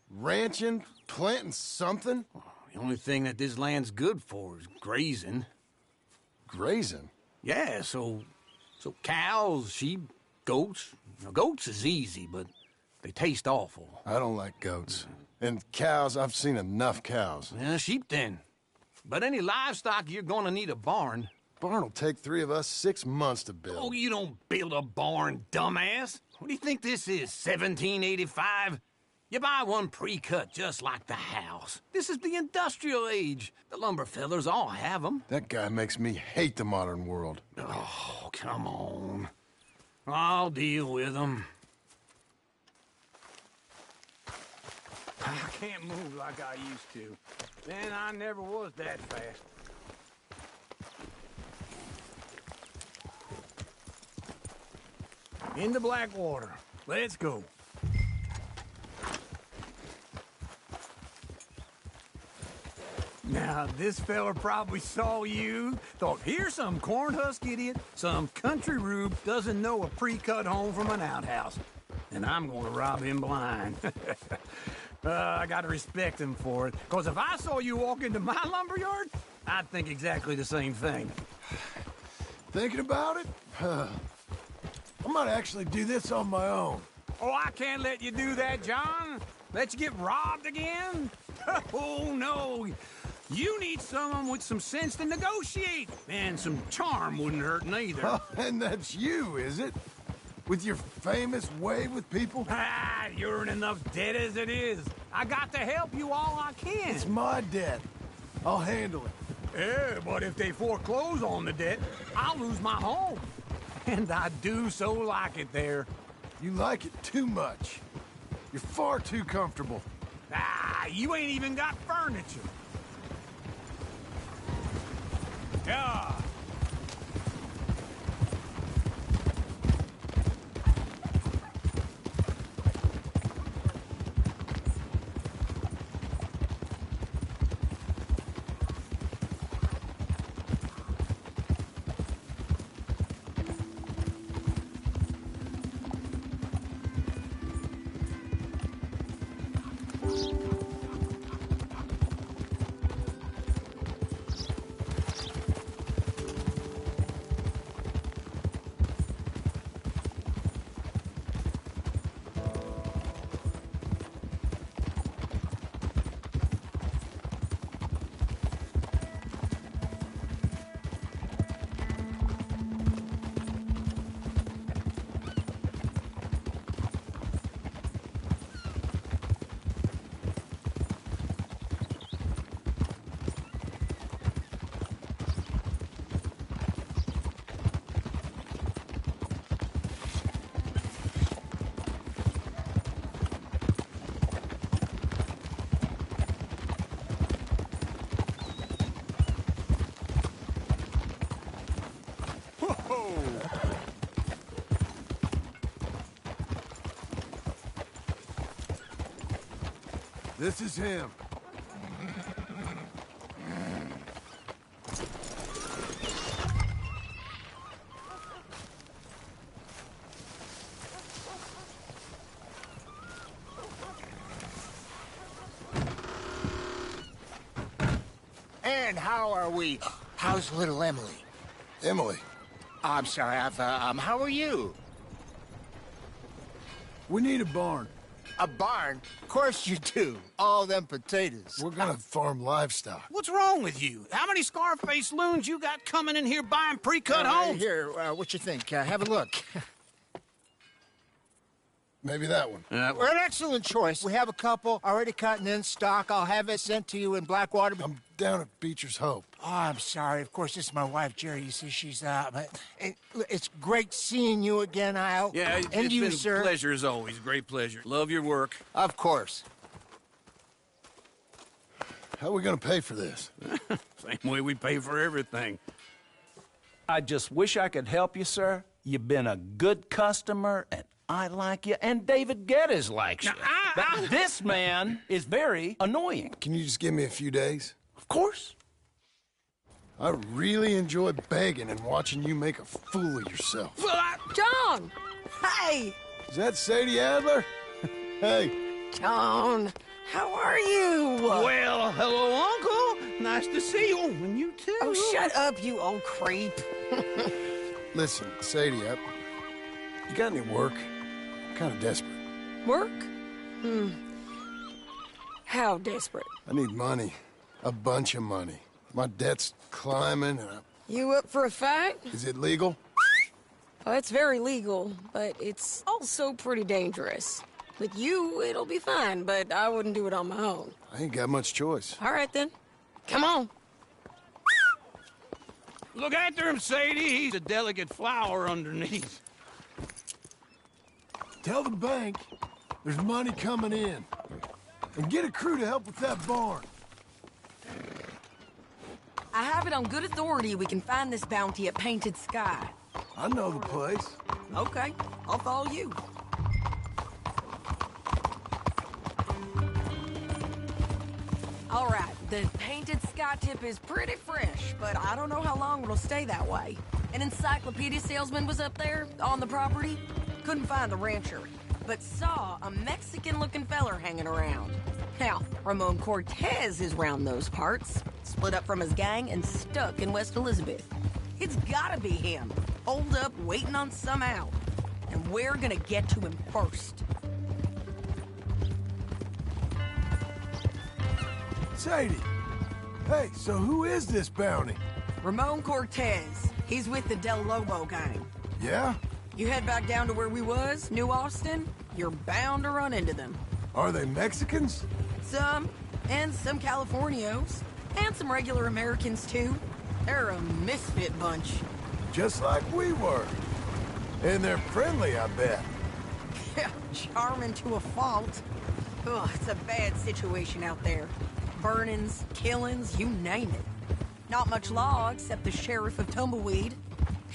ranching, planting something. The only thing that this land's good for is grazing. Grazing? Yeah, so cows, sheep, goats. Now, goats is easy, but they taste awful. I don't like goats. And cows, I've seen enough cows. Yeah, sheep then. But any livestock, you're gonna need a barn. Barn will take 3 of us 6 months to build. Oh, you don't build a barn, dumbass. What do you think this is, 1785? You buy one pre-cut just like the house. This is the industrial age. The lumber fellers all have them. That guy makes me hate the modern world. Oh, come on. I'll deal with them. I can't move like I used to. Then I never was that fast. Into Blackwater. Let's go. Now, this fella probably saw you, thought, here's some cornhusk idiot, some country rube doesn't know a pre-cut home from an outhouse. And I'm gonna rob him blind. I gotta respect him for it, because if I saw you walk into my lumberyard, I'd think exactly the same thing. Thinking about it? I might actually do this on my own. Oh, I can't let you do that, John. Let you get robbed again? Oh, no. You need someone with some sense to negotiate. And some charm wouldn't hurt neither. And that's you, is it? With your famous way with people? Ah, you're in enough debt as it is. I got to help you all I can. It's my debt. I'll handle it. Yeah, but if they foreclose on the debt, I'll lose my home. And I do so like it there. You like it too much. You're far too comfortable. Ah, you ain't even got furniture. Yeah. This is him. And how are we? How's little Emily? Emily? I'm sorry, how are you? We need a barn. A barn? Of course you do. All them potatoes. We're gonna farm livestock. What's wrong with you? How many Scarface loons you got coming in here buying pre-cut homes? Here, what you think? Have a look. Maybe that one. We're an excellent choice. We have a couple already cut and in stock. I'll have it sent to you in Blackwater. I'm down at Beecher's Hope. Oh, I'm sorry. Of course, this is my wife, Jerry. You see, she's it's great seeing you again, Al. Yeah, and it's you, been sir. a pleasure as always. Great pleasure. Love your work. Of course. How are we gonna pay for this? Same way we pay for everything. I just wish I could help you, sir. You've been a good customer, and I like you, and David Geddes likes you. But this man is very annoying. Can you just give me a few days? Of course. I really enjoy begging and watching you make a fool of yourself. John! Hey! Is that Sadie Adler? Hey. John, how are you? Well, hello, Uncle. Nice to see you. And you too. Oh, shut up, you old creep. Listen, Sadie, you got any work? I'm kind of desperate. Work? How desperate? I need money. A bunch of money. My debt's climbing and You up for a fight? Is it legal? Well, it's very legal, but it's also pretty dangerous. With you, it'll be fine, but I wouldn't do it on my own. I ain't got much choice. All right, then. Come on. Look after him, Sadie. He's a delicate flower underneath. Tell the bank there's money coming in. And get a crew to help with that barn. I have it on good authority we can find this bounty at Painted Sky. I know the place. Okay, I'll follow you. All right, The painted sky tip is pretty fresh, but I don't know how long it'll stay that way. An encyclopedia salesman was up there, on the property. Couldn't find the rancher, but saw a Mexican-looking feller hanging around. Now, Ramon Cortez is round those parts, split up from his gang and stuck in West Elizabeth. It's gotta be him, holed up, waiting on some out. And we're gonna get to him first. Sadie! Hey, so who is this bounty? Ramon Cortez. He's with the Del Lobo gang. Yeah? You head back down to where we was, New Austin, you're bound to run into them. Are they Mexicans? Some, and some Californios, and some regular Americans too. They're a misfit bunch. Just like we were. And they're friendly, I bet. Yeah, charming to a fault. Ugh, it's a bad situation out there. Burnings, killings, you name it. Not much law except the sheriff of Tumbleweed.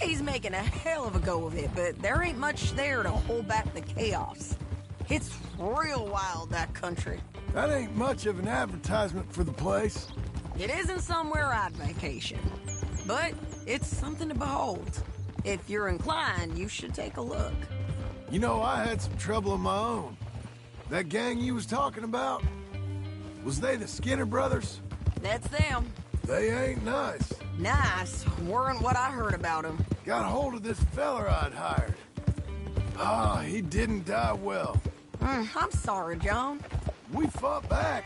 He's making a hell of a go of it, but there ain't much there to hold back the chaos. It's real wild, that country. That ain't much of an advertisement for the place. It isn't somewhere I'd vacation, but it's something to behold. If you're inclined, you should take a look. You know, I had some trouble of my own. That gang you was talking about, was they the Skinner brothers? That's them. They ain't nice. Nice weren't what I heard about them. Got hold of this feller I'd hired. Ah, he didn't die well. I'm sorry, John. We fought back.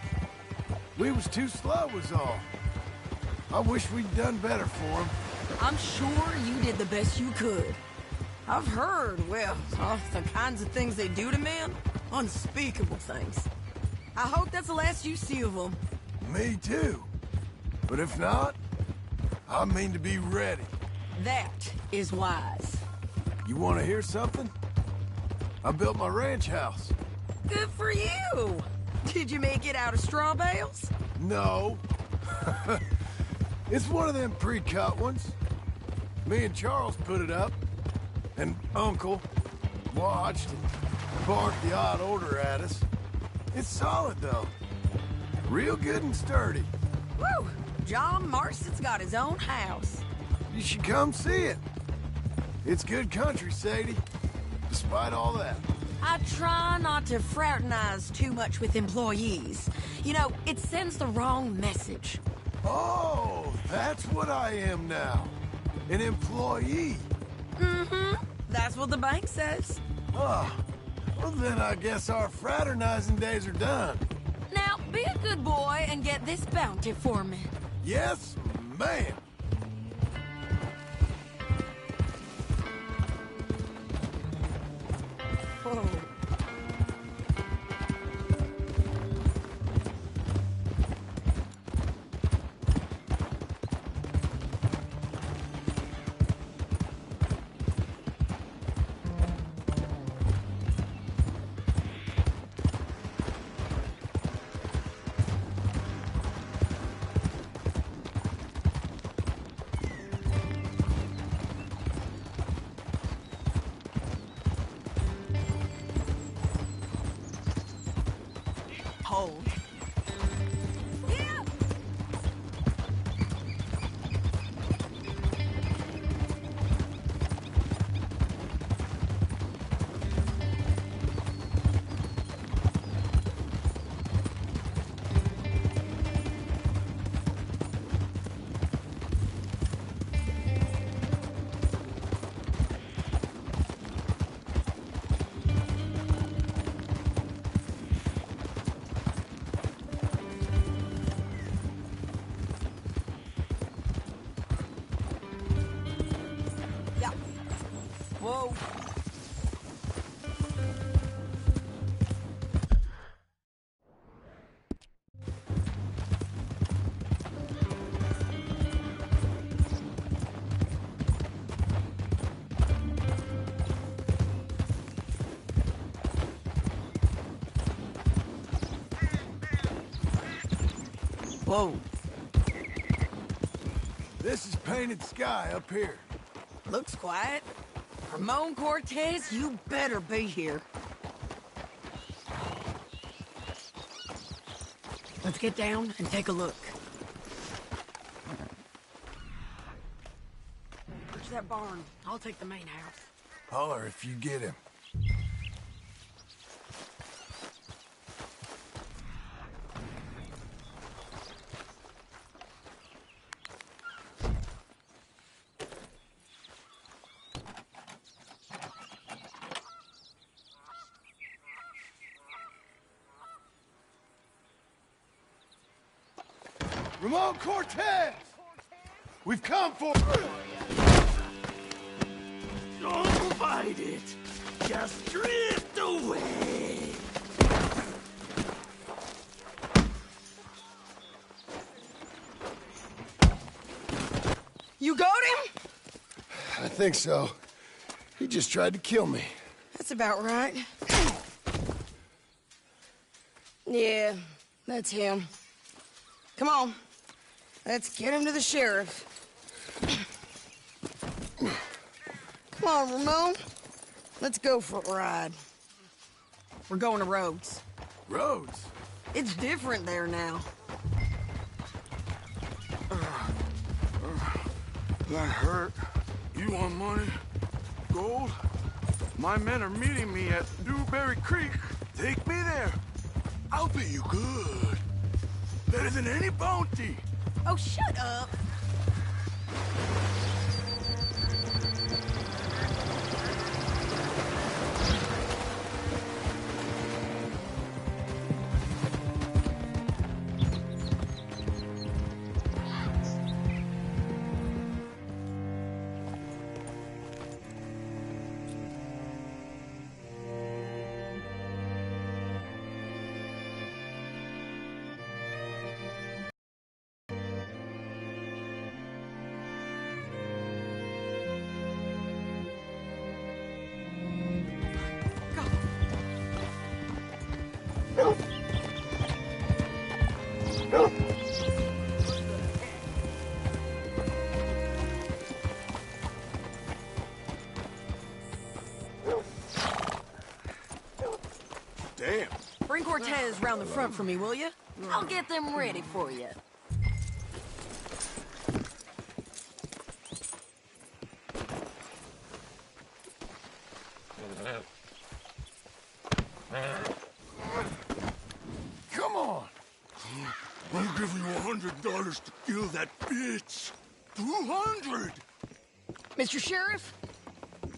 We was too slow was all. I wish we'd done better for him. I'm sure you did the best you could. I've heard, well, the kinds of things they do to men. Unspeakable things. I hope that's the last you see of them. Me too. But if not, I mean to be ready. That is wise. You want to hear something? I built my ranch house. Good for you. Did you make it out of straw bales? No. It's one of them pre-cut ones. Me and Charles put it up. And Uncle watched and barked the odd order at us. It's solid, though. Real good and sturdy. Woo! John Marston's got his own house. You should come see it. It's good country, Sadie. Despite all that. I try not to fraternize too much with employees. You know, it sends the wrong message. Oh, that's what I am now. An employee. Mm-hmm. That's what the bank says. Oh, well then I guess our fraternizing days are done. Now, be a good boy and get this bounty for me. Yes, ma'am. Whoa. Hold. Yeah. Whoa. Whoa. This is painted sky up here. Looks quiet. Ramon Cortez, you better be here. Let's get down and take a look. Search that barn. I'll take the main house. Holler if you get him. Ramon Cortez! We've come for... Don't fight it. Just drift away. You got him? I think so. He just tried to kill me. That's about right. Yeah, that's him. Come on. Let's get him to the sheriff. Come on, Ramon. Let's go for a ride. We're going to Rhodes. Rhodes? It's different there now. That hurt. You want money? Gold? My men are meeting me at Dewberry Creek. Take me there. I'll pay you good. Better than any bounty. Oh, shut up. Damn. Bring Cortez round the front for me, will you? I'll get them ready for you. Come on. I'll give you $100 to kill that bitch. 200. Mr. Sheriff?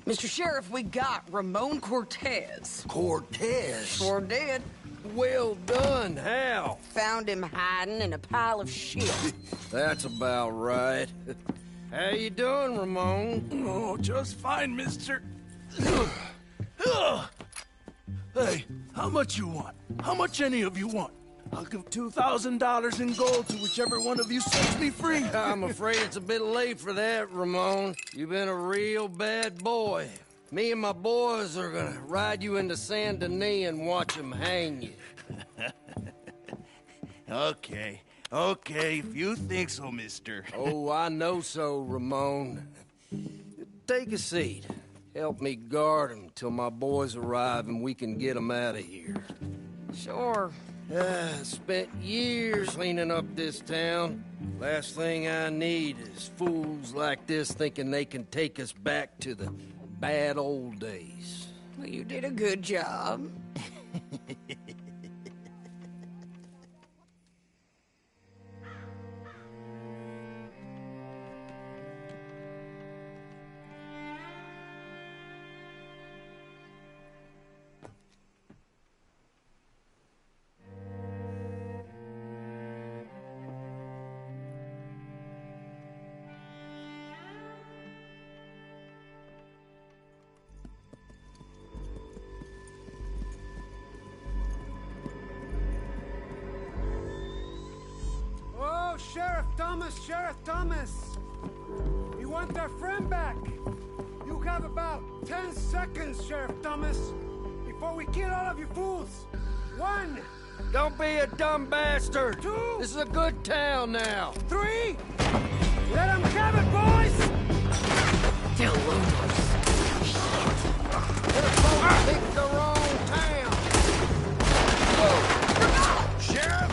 Mr. Sheriff, we got Ramon Cortez. Cortez? Sure did. Well done. How? Found him hiding in a pile of shit. That's about right. How you doing, Ramon? Oh, just fine, mister. Hey, how much you want? How much any of you want? I'll give $2,000 in gold to whichever one of you sets me free. I'm afraid it's a bit late for that, Ramon. You've been a real bad boy. Me and my boys are gonna ride you into Saint Denis and watch them hang you. Okay, if you think so, mister. Oh, I know so, Ramon. Take a seat. Help me guard them till my boys arrive and we can get them out of here. Sure. Spent years cleaning up this town. Last thing I need is fools like this thinking they can take us back to the bad old days. Well, you did a good job. Sheriff Thomas! We want our friend back! You have about 10 seconds, Sheriff Thomas, before we kill all of you fools! 1! Don't be a dumb bastard! 2! This is a good town now! 3! Let them have it, boys! They're losers. They're folks picked the wrong town! Whoa! Sheriff!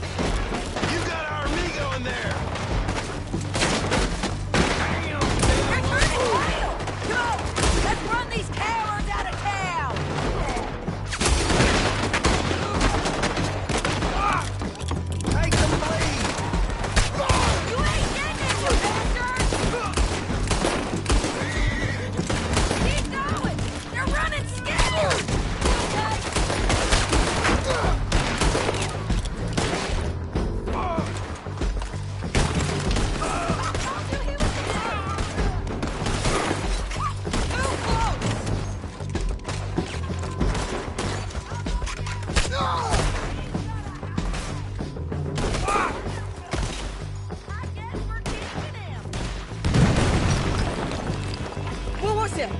him!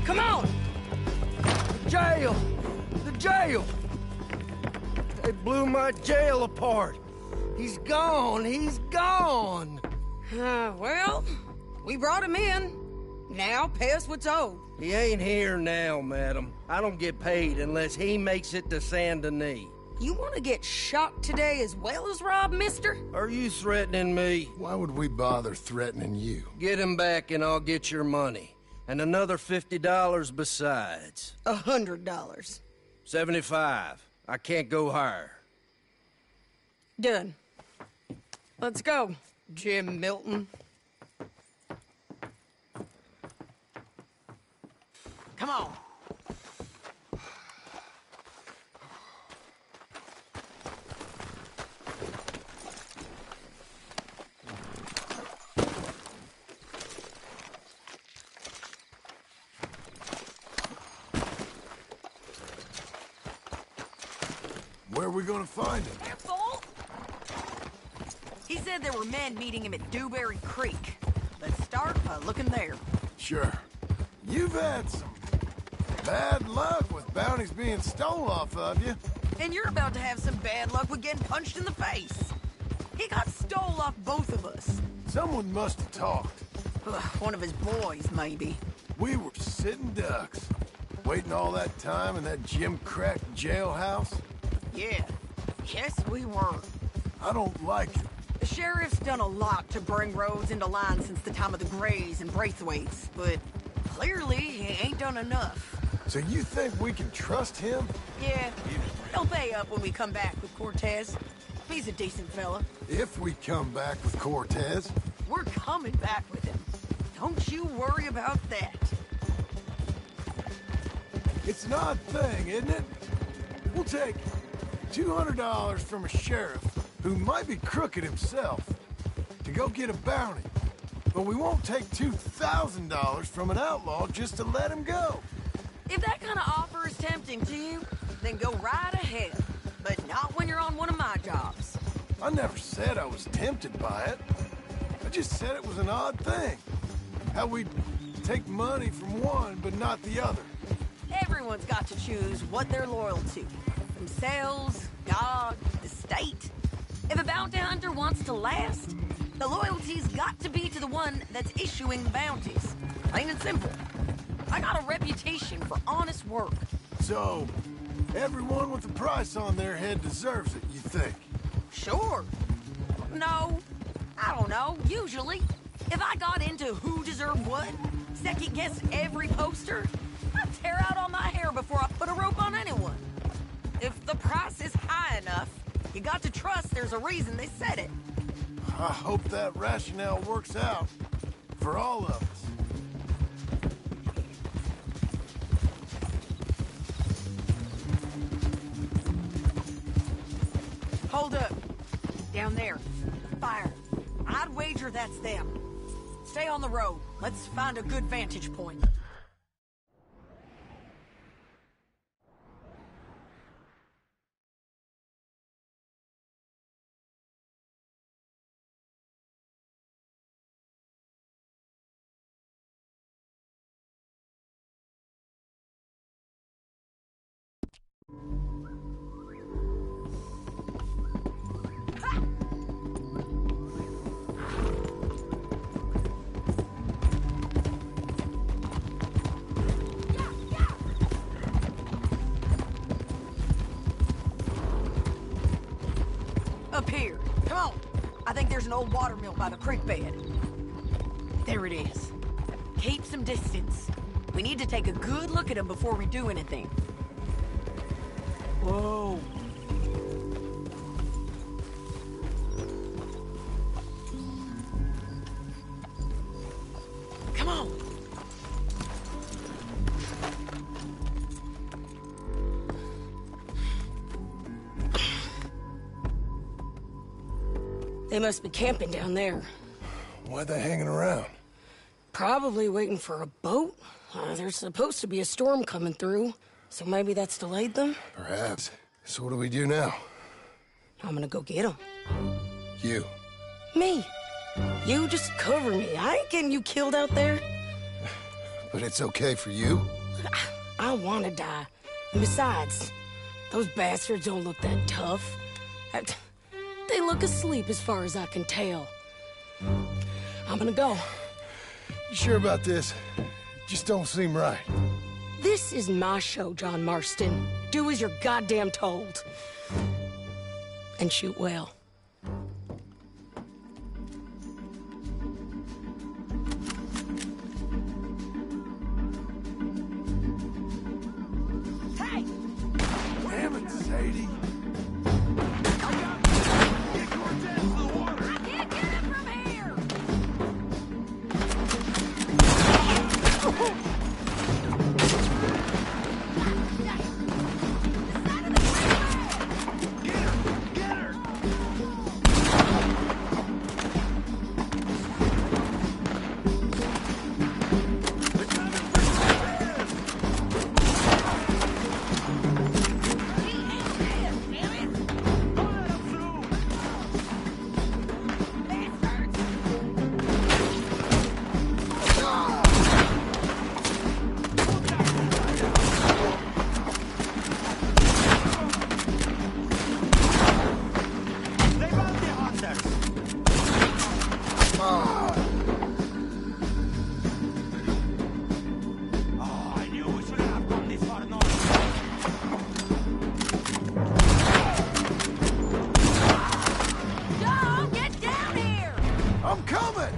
Come on! The jail! The jail! They blew my jail apart. He's gone. He's gone. Well, we brought him in. Now pay us what's owed. He ain't here now, madam. I don't get paid unless he makes it to Saint Denis. You want to get shot today as well as rob, mister? Are you threatening me? Why would we bother threatening you? Get him back and I'll get your money. And another $50 besides. $100. 75. I can't go higher. Done. Let's go, Jim Milton. Come on. Where are we gonna find him? Careful! He said there were men meeting him at Dewberry Creek. Let's start by looking there. Sure. You've had some bad luck with bounties being stole off of you. And you're about to have some bad luck with getting punched in the face. He got stole off both of us. Someone must have talked. One of his boys, maybe. We were sitting ducks, waiting all that time in that gim-crack jailhouse. Yeah, yes we were. I don't like it. The sheriff's done a lot to bring roads into line since the time of the Grays and Braithwaites, but clearly he ain't done enough. So you think we can trust him? Yeah, he'll pay up when we come back with Cortez. He's a decent fella. If we come back with Cortez. We're coming back with him. Don't you worry about that. It's an odd thing, isn't it? We'll take $200 from a sheriff who might be crooked himself to go get a bounty. But we won't take $2,000 from an outlaw just to let him go. If that kind of offer is tempting to you, then go right ahead. But not when you're on one of my jobs. I never said I was tempted by it. I just said it was an odd thing. How we'd take money from one but not the other. Everyone's got to choose what they're loyal to. Themselves, God, the state. If a bounty hunter wants to last, the loyalty's got to be to the one that's issuing the bounties. Plain and simple. I got a reputation for honest work. So, everyone with a price on their head deserves it, you think? Sure. No, I don't know, usually. If I got into who deserved what, second-guessed every poster, I'd tear out all my hair before I put a rope on anyone. If the price is high enough, you got to trust there's a reason they said it. I hope that rationale works out for all of us. Hold up. Down there. Fire. I'd wager that's them. Stay on the road. Let's find a good vantage point. Up here. Come on. I think there's an old water mill by the creek bed. There it is. Keep some distance. We need to take a good look at him before we do anything. Whoa. Come on. They must be camping down there. Why are they hanging around? Probably waiting for a boat. There's supposed to be a storm coming through, so maybe that's delayed them? Perhaps. So what do we do now? I'm gonna go get them. You. Me. You just cover me. I ain't getting you killed out there. But it's okay for you? I don't want to die. And besides, those bastards don't look that tough. They look asleep as far as I can tell. I'm gonna go. You sure about this? Just don't seem right. This is my show, John Marston. Do as you're goddamn told. And shoot well. Hey! Damn it, Sadie. I'm coming!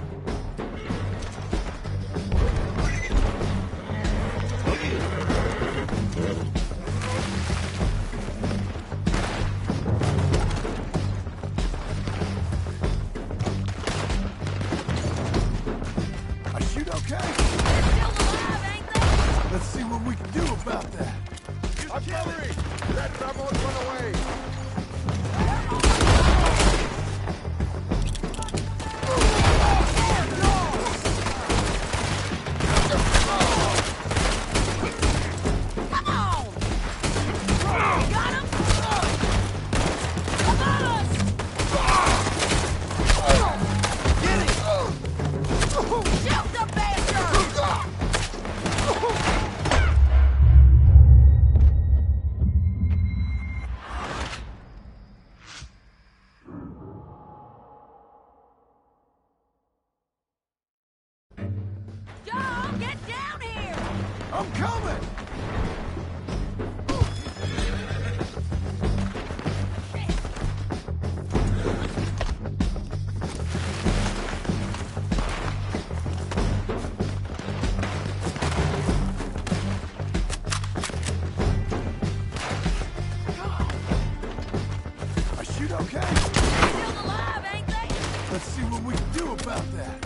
I shoot okay? Still alive, ain't they? Let's see what we can do about that.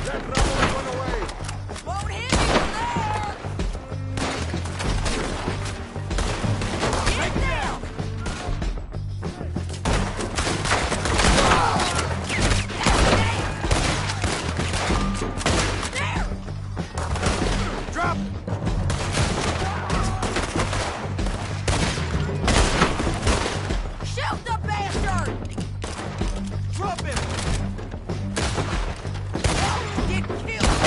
That rebel went away! Won't hit me from there! Get down! There! Drop! Shoot the bastard! Drop him! Get killed!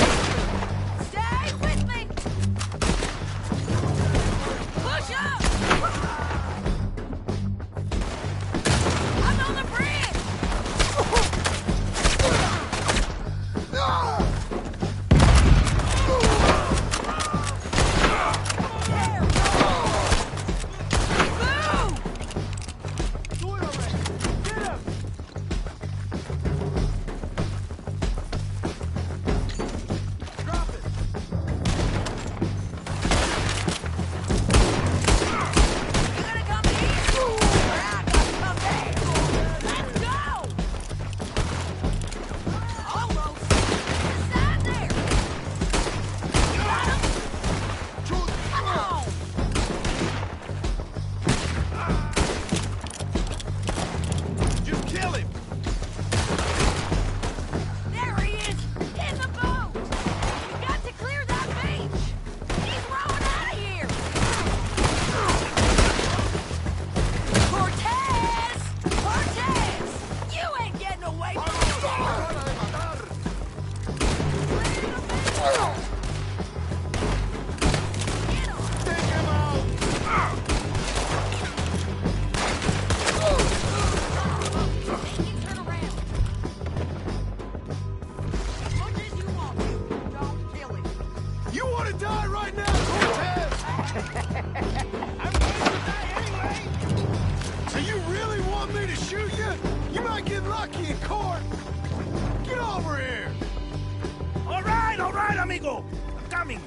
coming!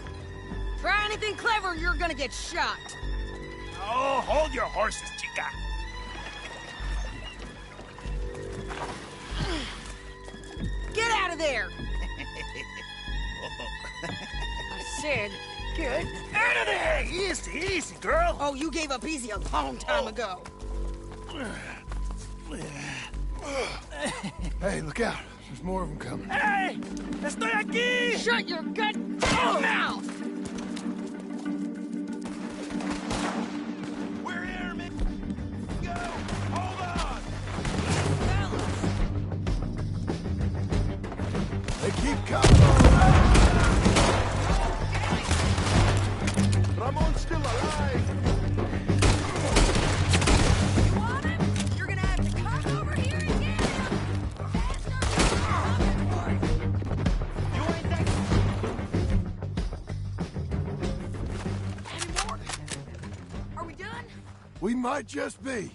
Try anything clever and you're gonna get shot. Oh, hold your horses, chica. Get out of there! I said, get out of there! Easy, easy, girl. Oh, you gave up easy a long time ago. Hey, look out. There's more of them coming. Hey! Estoy aquí! Shut your goddamn mouth! We're here, man. Go! Hold on! They keep coming. Ramon's still alive. You want him? You're gonna have to come over here and get him! We might just be.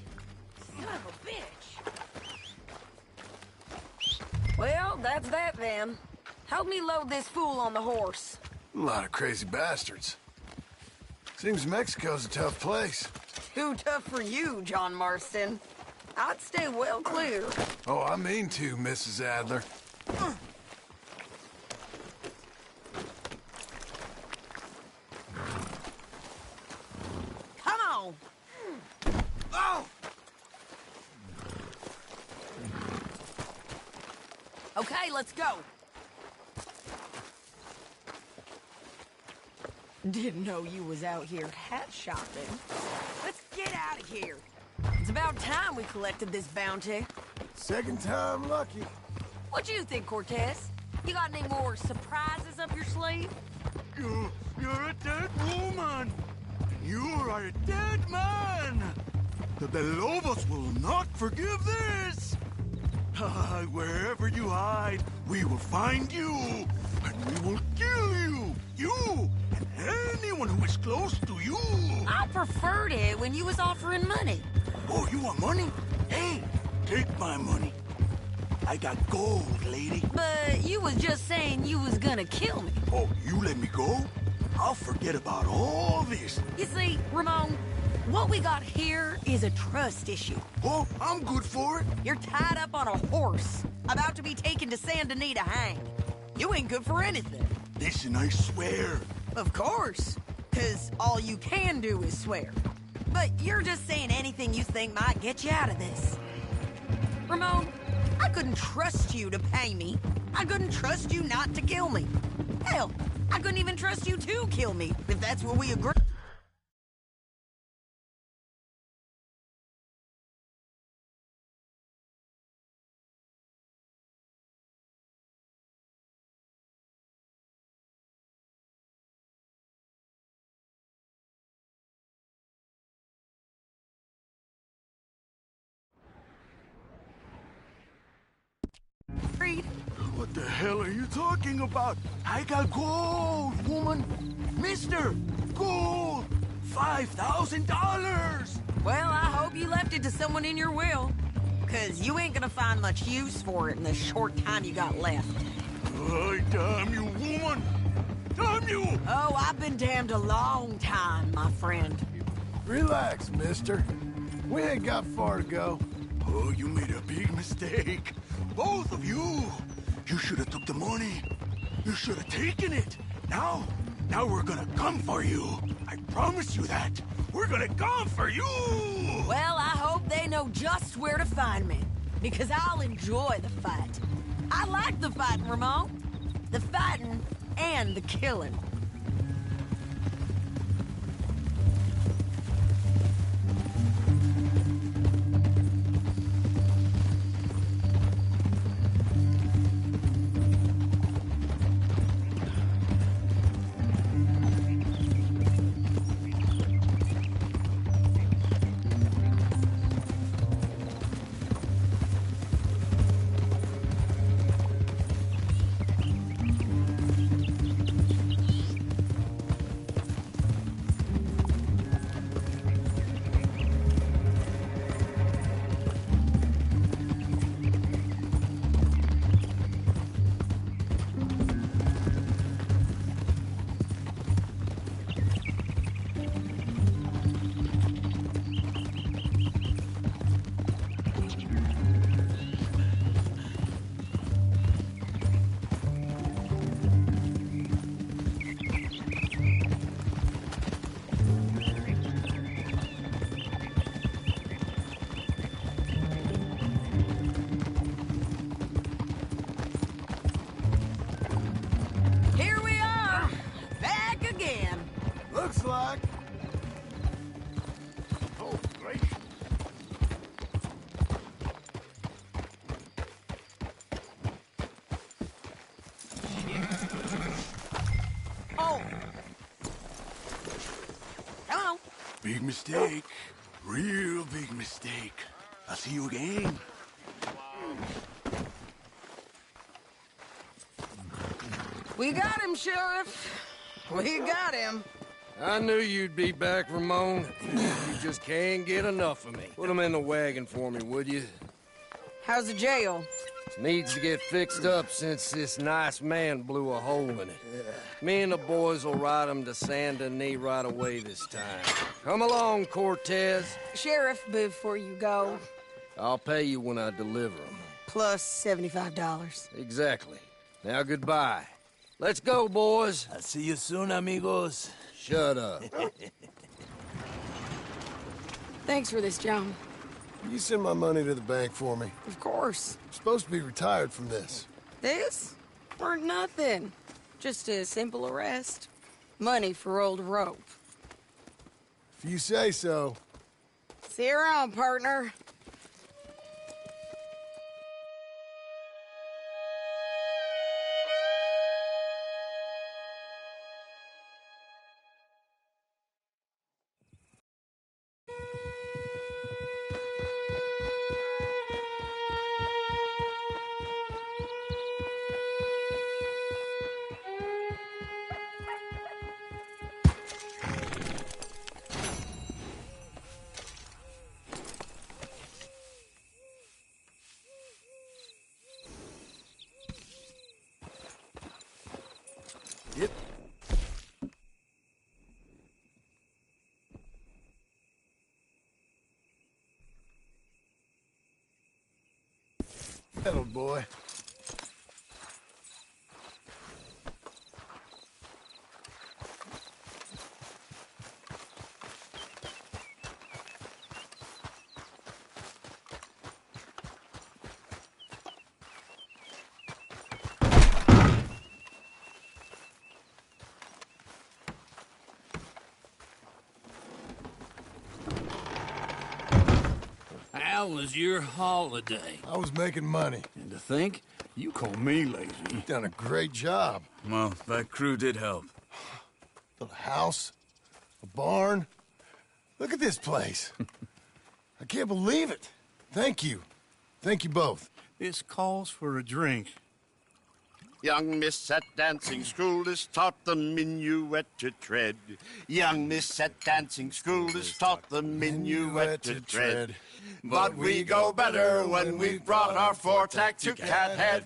Son of a bitch. Well, that's that then. Help me load this fool on the horse. A lot of crazy bastards. Seems Mexico's a tough place. Too tough for you, John Marston. I'd stay well clear. Oh, I mean to, Mrs. Adler. Come on! Oh! Okay, let's go. Didn't know you was out here hat shopping. Let's get out of here. It's about time we collected this bounty. Second time lucky. What you think, Cortez? You got any more surprises up your sleeve? You're a dead woman. You are a dead man. The Lobos will not forgive this. Wherever you hide, we will find you, and we will kill you. You and anyone who is close to you. I preferred it when you was offering money. Oh, you want money? Hey, take my money. I got gold, lady. But you was just saying you was gonna kill me. Oh, you let me go? I'll forget about all this. You see, Ramon, what we got here is a trust issue. Oh, I'm good for it. You're tied up on a horse, about to be taken to Saint Denis to hang. You ain't good for anything. Listen, I swear. Of course, because all you can do is swear. But you're just saying anything you think might get you out of this. Ramon, I couldn't trust you to pay me. I couldn't trust you not to kill me. Hell, I couldn't even trust you to kill me, if that's what we agree. What the hell are you talking about? I got gold, woman. Mister, gold. $5,000. Well, I hope you left it to someone in your will. Because you ain't gonna find much use for it in the short time you got left. Damn you, woman. Damn you. Oh, I've been damned a long time, my friend. Relax, mister. We ain't got far to go. Oh, you made a big mistake. Both of you. You should have took the money. You should have taken it. Now we're gonna come for you. I promise you that. We're gonna come for you. Well, I hope they know just where to find me. Because I'll enjoy the fight. I like the fighting, Ramon. The fighting and the killing. Big mistake. Real big mistake. I'll see you again. We got him, Sheriff. We got him. I knew you'd be back, Ramon. You just can't get enough of me. Put him in the wagon for me, would you? How's the jail? Needs to get fixed up since this nice man blew a hole in it. Me and the boys will ride him to Saint Denis right away this time. Come along, Cortez. Sheriff, before you go. I'll pay you when I deliver him. Plus $75. Exactly. Now goodbye. Let's go, boys. I'll see you soon, amigos. Shut up. Thanks for this, John. You send my money to the bank for me. Of course. I'm supposed to be retired from this. This? Weren't nothing. Just a simple arrest. Money for old rope. If you say so. See you around, partner. Yep. Settled, boy. How was your holiday? I was making money. And to think, you call me lazy. You've done a great job. Well, that crew did help. Built a house, a barn. Look at this place. I can't believe it. Thank you. Thank you both. This calls for a drink. Young miss at dancing school is taught the minuet to tread. Young miss at dancing school is taught the minuet to tread. But we go better when we've brought our four-tack to Cathead.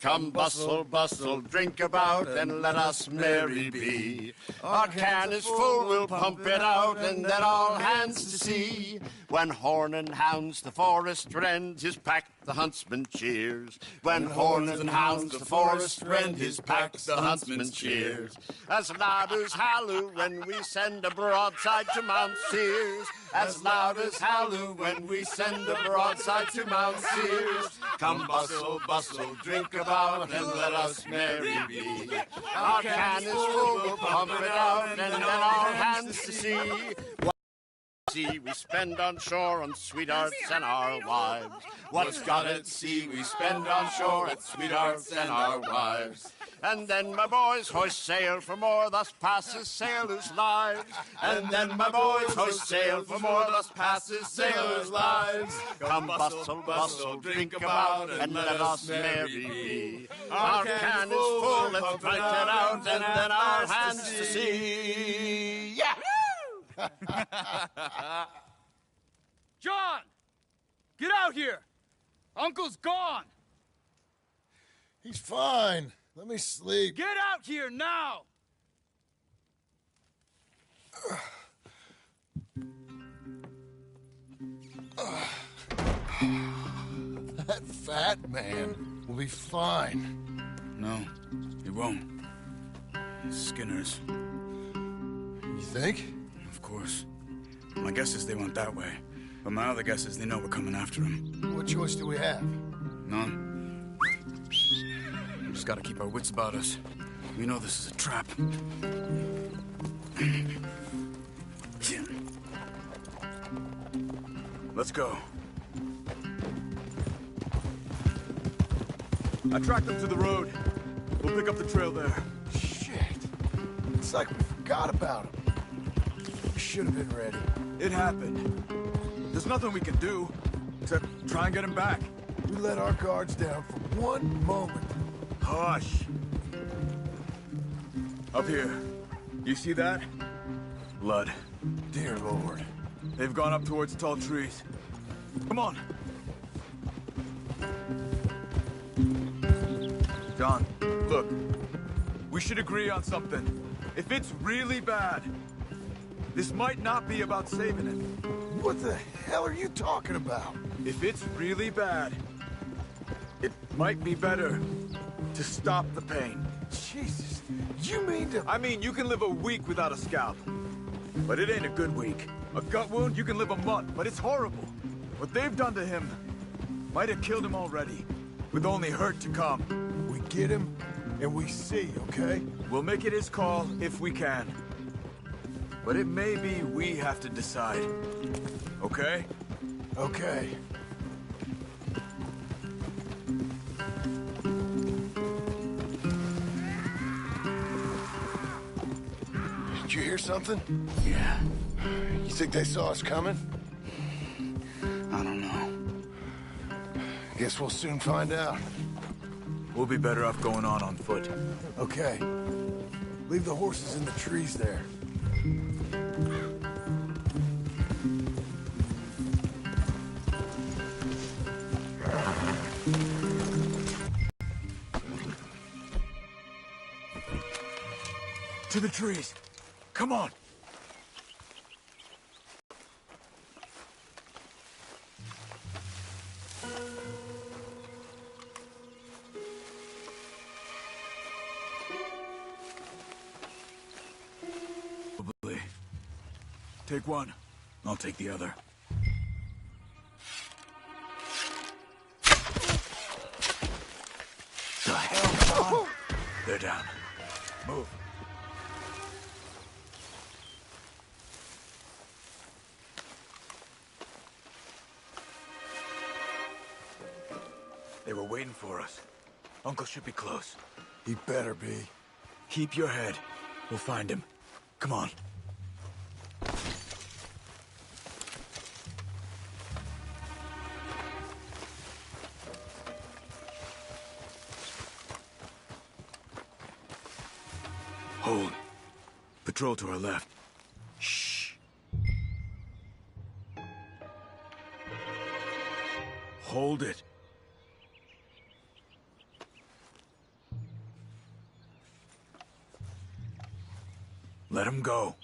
Come bustle, bustle, drink about, and let us merry be. Our can is full, we'll pump it out, and then all hands to see. When horn and hounds the forest rend, his pack the huntsman cheers. When horn and hounds the forest rend, his pack the huntsman cheers. As loud as halloo when we send a broadside to Mount Sears. As loud as halloo when we send a broadside to Mount Sears. Come bustle, bustle, drink about, and let us merry be. Our can is full, we'll pump it out, and then all hands to see. We spend on shore on sweethearts and our wives. What's got at sea we spend on shore at sweethearts and our wives. And then my boys hoist sail for more, thus passes sailors' lives. And then my boys hoist sail for more, thus passes sailors' lives. Come bustle, bustle, drink about, and let us merry be. Our can is full, let's drink it out, and then our hands to see. Yeah! John! Get out here! Uncle's gone! He's fine. Let me sleep. Get out here now! That fat man will be fine. No, he won't. Skinner's. You think? Of course. My guess is they went that way. But my other guess is they know we're coming after him. What choice do we have? None. We just gotta keep our wits about us. We know this is a trap. Let's go. I tracked them to the road. We'll pick up the trail there. Shit. It's like we forgot about him. should have been ready. It happened. There's nothing we can do, except try and get him back. We let our guards down for one moment. Hush. Up here. You see that? Blood. Dear Lord. They've gone up towards tall trees. Come on. John, look. We should agree on something. If it's really bad, this might not be about saving it. What the hell are you talking about? If it's really bad, it might be better to stop the pain. Jesus, you mean to... I mean, you can live a week without a scalp, but it ain't a good week. A gut wound, you can live a month, but it's horrible. What they've done to him might have killed him already, with only hurt to come. We get him, and we see, okay? We'll make it his call if we can. But it may be we have to decide. Okay? Okay. Did you hear something? Yeah. You think they saw us coming? I don't know. Guess we'll soon find out. We'll be better off going on foot. Okay. Leave the horses in the trees there. To the trees. Come on. Probably. Take one. I'll take the other. The hell, John? They're down. Move. They were waiting for us. Uncle should be close. He better be. Keep your head. We'll find him. Come on. Hold. Patrol to our left. Shh. Hold it. Let him go.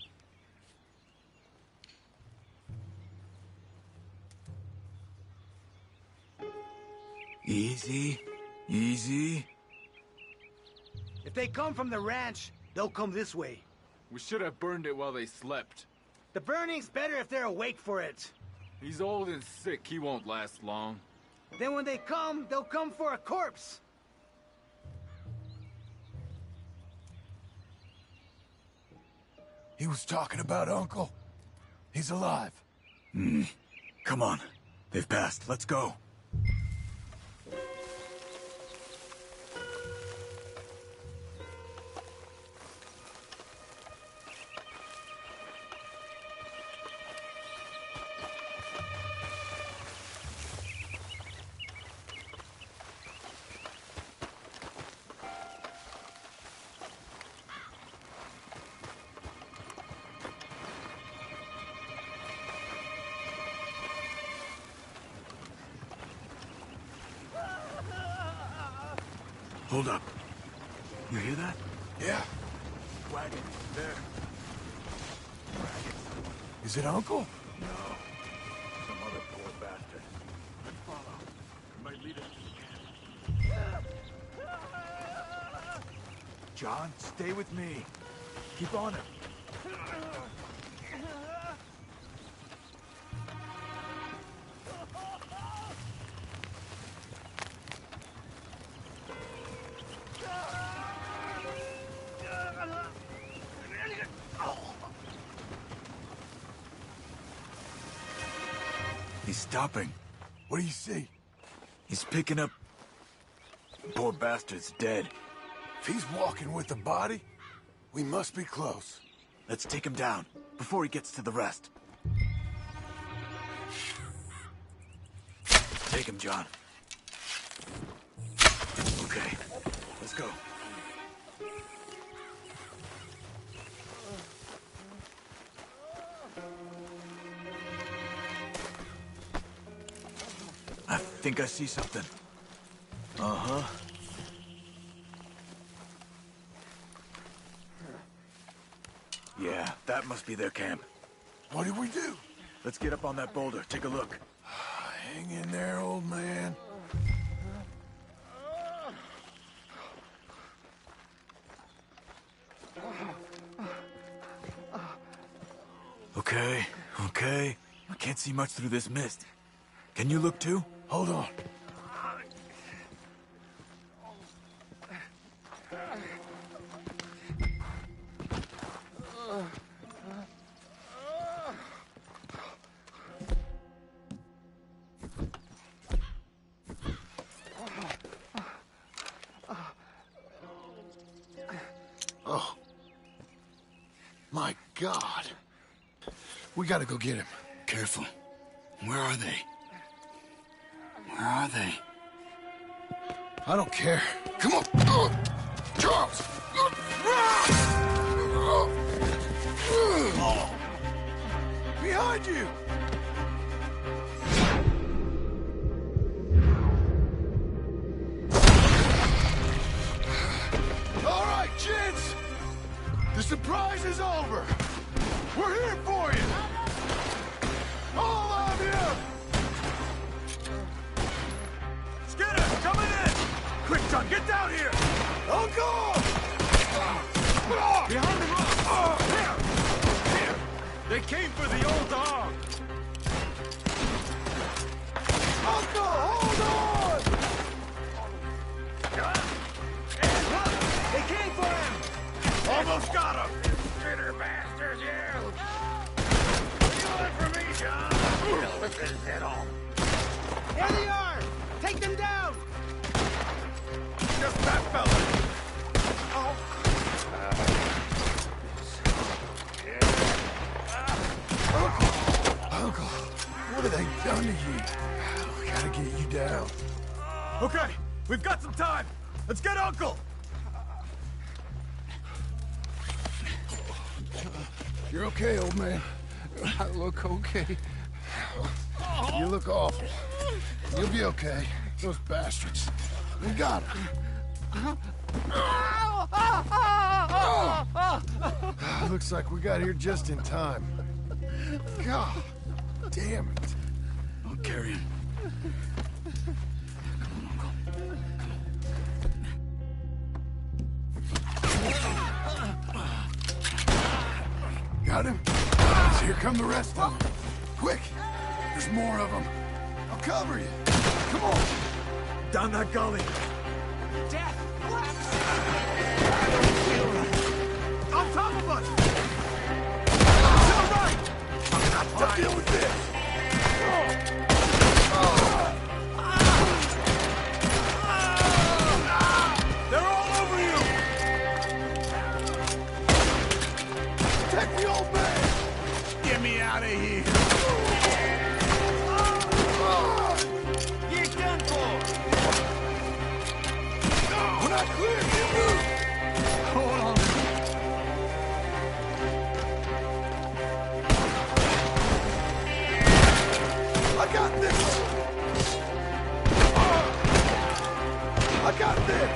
Easy. Easy. If they come from the ranch, they'll come this way. We should have burned it while they slept. The burning's better if they're awake for it. He's old and sick. He won't last long. Then when they come, they'll come for a corpse. He was talking about Uncle. He's alive. Come on. They've passed. Let's go. Hold up. You hear that? Yeah. Wagon. There. Is it Uncle? No. Some other poor bastard. Let's follow. It might lead us to the camp. John, stay with me. Keep on him. He's stopping. What do you see? He's picking up... Poor bastard's dead. If he's walking with the body, we must be close. Let's take him down. before he gets to the rest. Take him, John. Okay, let's go. I think I see something. Uh-huh. Yeah, that must be their camp. What do we do? Let's get up on that boulder, take a look. Hang in there, old man. Okay, okay. I can't see much through this mist. Can you look too? Hold on. Oh. My God. We gotta go get him. Careful. Where are they? Where are they? I don't care. Come on. Charles! Behind you! All right, gents. The surprise is over. We're here for you. All of you! Skinner, coming in! Quick, John, get down here! Uncle! Behind the rock! Here! They came for the old dog! Uncle, hold on! Look! They came for him! Almost got him! Bitter bastards, you! What do you want from me, John? He'll rip his head off. There they are! Take them down! Just that fella! Uncle, what have they done to you? We gotta get you down. Okay, we've got some time. Let's get Uncle! You're okay, old man. I look okay. You look awful. You'll be okay. Those bastards. We got him. Looks like we got here just in time. God damn it. I'll carry him. Got him? So here come the rest of them. Quick! There's more of them. I'll cover you. Come on. Down that gully. Death! On top of us! To the right! I'll deal with this. They're all over you! Protect the old man! Get me out of here! You're done for! We're not clear. You move. Hold on. I got this. I got this.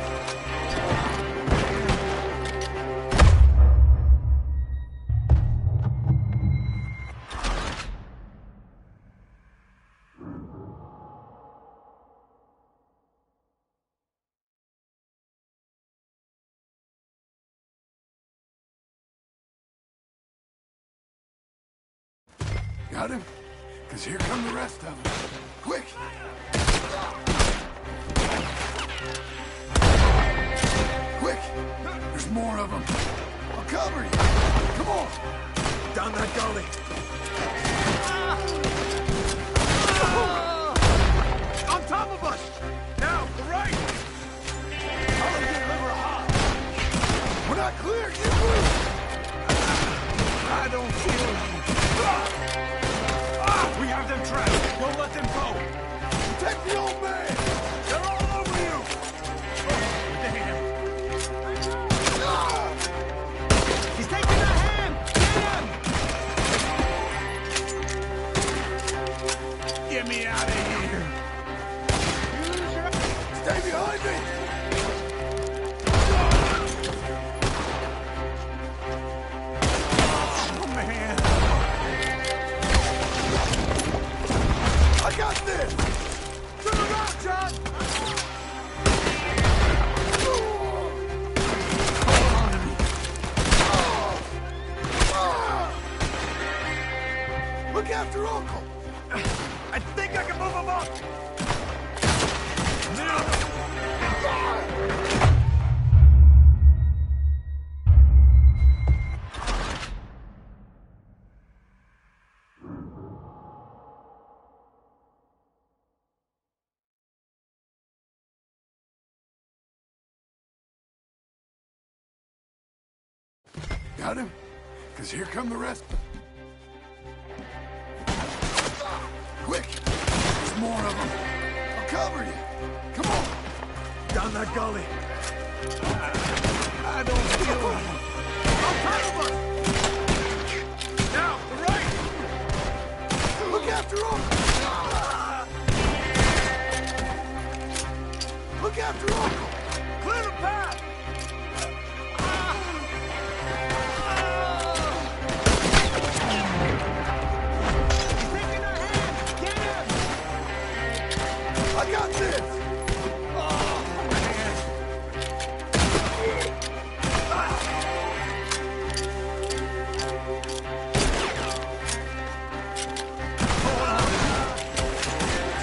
Got him? Because here come the rest of them. Quick! Quick! There's more of them. I'll cover you. Come on! Down that gully. On top of us! Now, the right! I'll get liver hot. We're not clear. You move. I don't feel uncle! I think I can move him up! Got him? Because here come the rest. Quick! There's more of them. I'll cover you. Come on. Down that gully. I don't feel it. On top of us! Now, the right! Look after Uncle! Look after Uncle! Clear the path! I got this! Oh, man!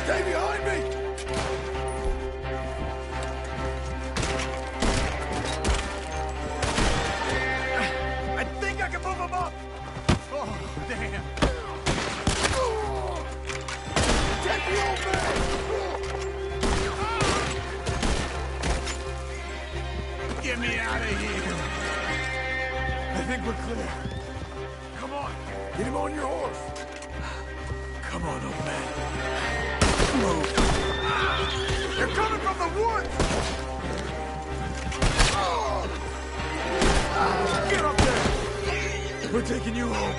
Stay behind me! I think I can move him up! Oh, damn! Get the old man! Get me out of here! I think we're clear. Come on! Get him on your horse! Come on, old man. Move! They're coming from the woods! Get up there! We're taking you home.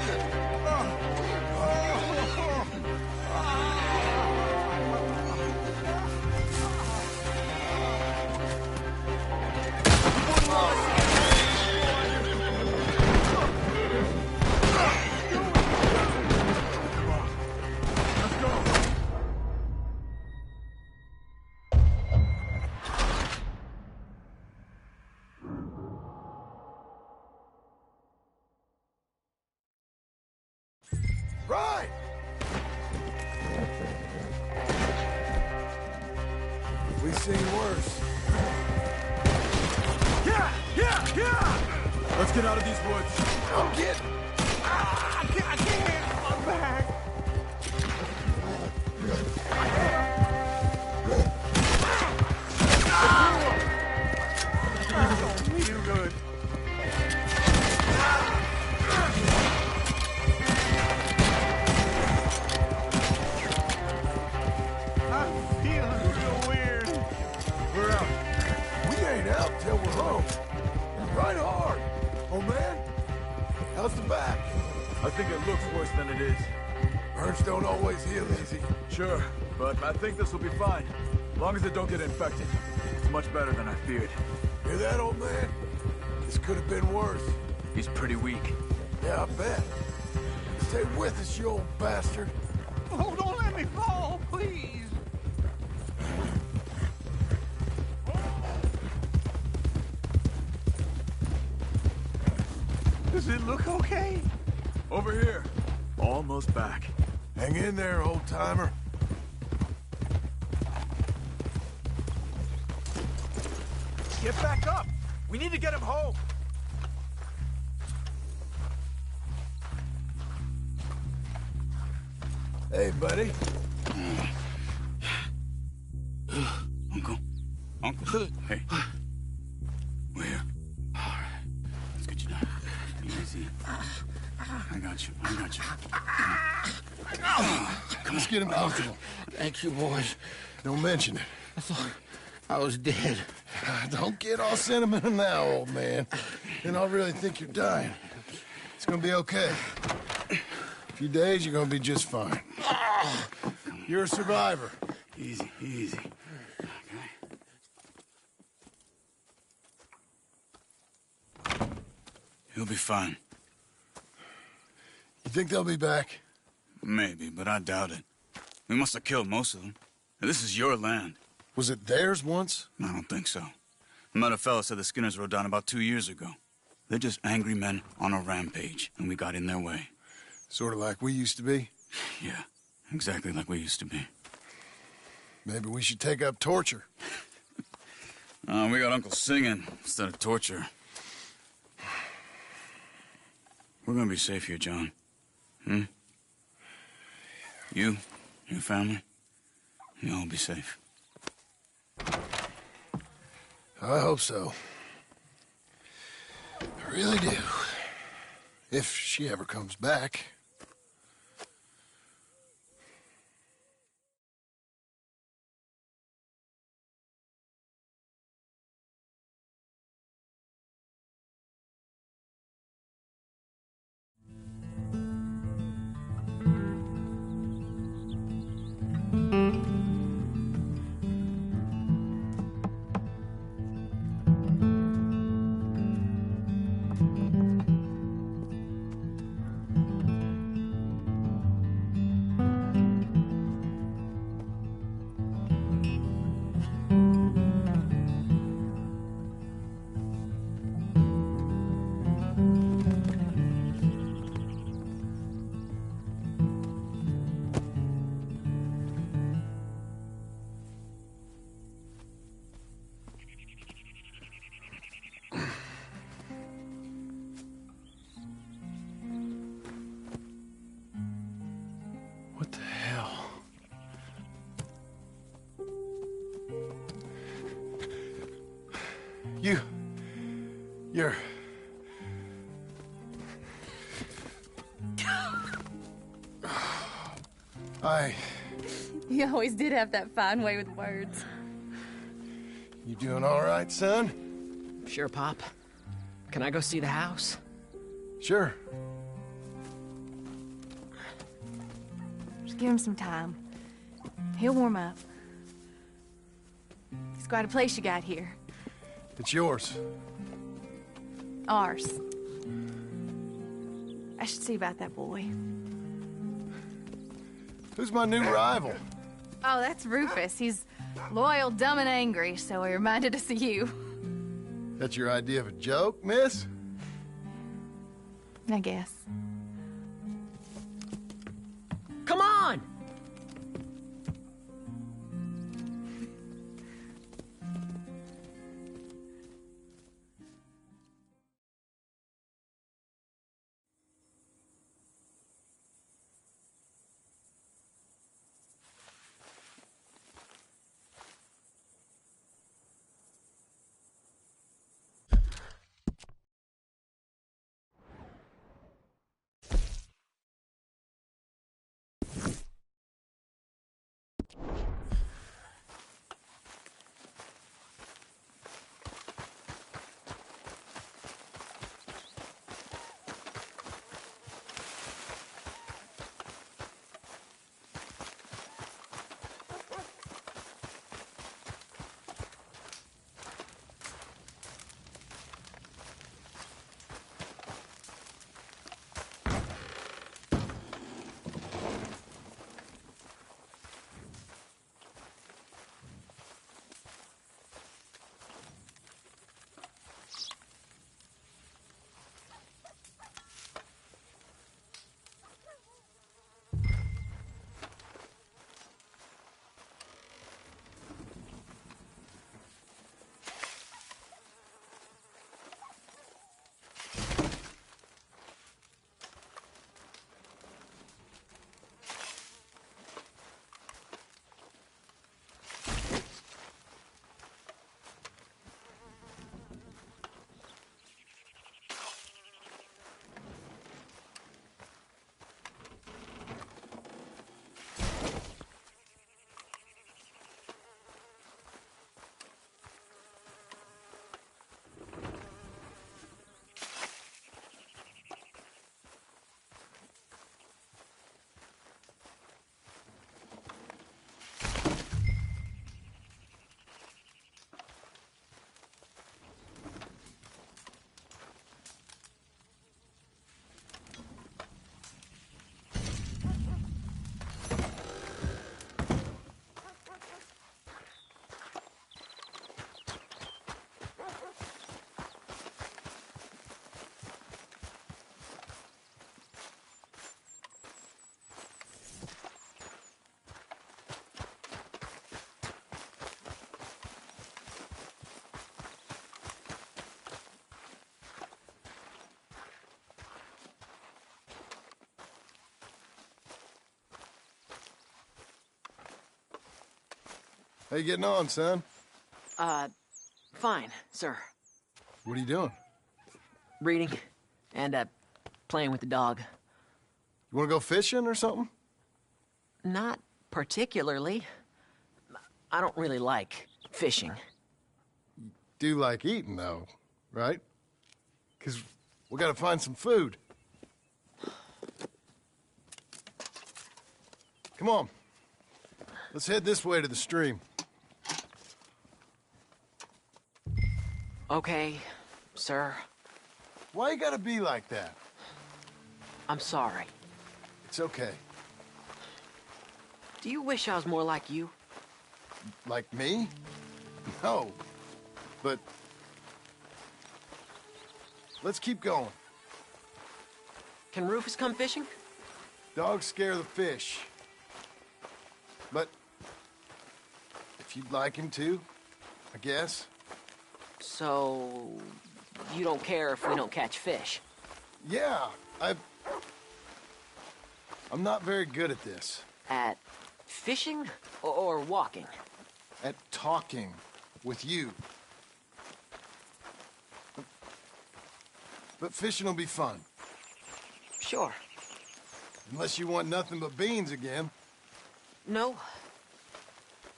Right! We've seen worse. Yeah! Let's get out of these woods. I'm getting... I can't! My back! You good. I'm feeling real weird. We're out. We ain't out till we're home. Right hard. Oh, man. How's the back? I think it looks worse than it is. Burns don't always heal easy. Sure, but I think this will be fine. As long as it don't get infected. It's much better than I feared. Hear that, old man? This could have been worse. He's pretty weak. Yeah, I bet. Stay with us, you old bastard. Oh, don't let me fall, please! Does it look okay? Over here. Almost back. Hang in there, old-timer. Get back up! We need to get him home! Hey, buddy. Uncle. Hey. We're here. All right. Let's get you down. Easy. I got you. Let's get him comfortable. Thank you, boys. Don't mention it. I thought I was dead. Don't get all sentimental now, old man. Then I'll really think you're dying. It's gonna be okay. A few days, you're gonna be just fine. You're a survivor. Easy. Okay. He'll be fine. You think they'll be back? Maybe, but I doubt it. We must have killed most of them. This is your land. Was it theirs once? I don't think so. I met a fella said the Skinners rode down about 2 years ago. They're just angry men on a rampage, and we got in their way. Sort of like we used to be? Yeah, exactly like we used to be. Maybe we should take up torture. We got Uncle singing instead of torture. We're gonna be safe here, John. Hmm? You, your family, you'll all be safe. I hope so. I really do. If she ever comes back. What the hell? You're... You always did have that fine way with words. You doing all right, son? Sure, Pop. Can I go see the house? Sure. Just give him some time. He'll warm up. It's quite a place you got here. It's yours. Ours. I should see about that boy. Who's my new rival? Oh, that's Rufus. He's loyal, dumb, and angry, so he reminded us of you. That's your idea of a joke, miss? I guess. Come on! How you getting on, son? Fine, sir. What are you doing? Reading and, playing with the dog. You wanna go fishing or something? Not particularly. I don't really like fishing. Do like eating, though, right? 'Cause we gotta find some food. Come on. Let's head this way to the stream. Okay, sir. Why you gotta be like that? I'm sorry. It's okay. Do you wish I was more like you? Like me? No. But... let's keep going. Can Rufus come fishing? Dogs scare the fish. But... if you'd like him to, I guess. So... you don't care if we don't catch fish? Yeah, I'm not very good at this. At fishing or walking? At talking with you. But fishing will be fun. Sure. Unless you want nothing but beans again. No.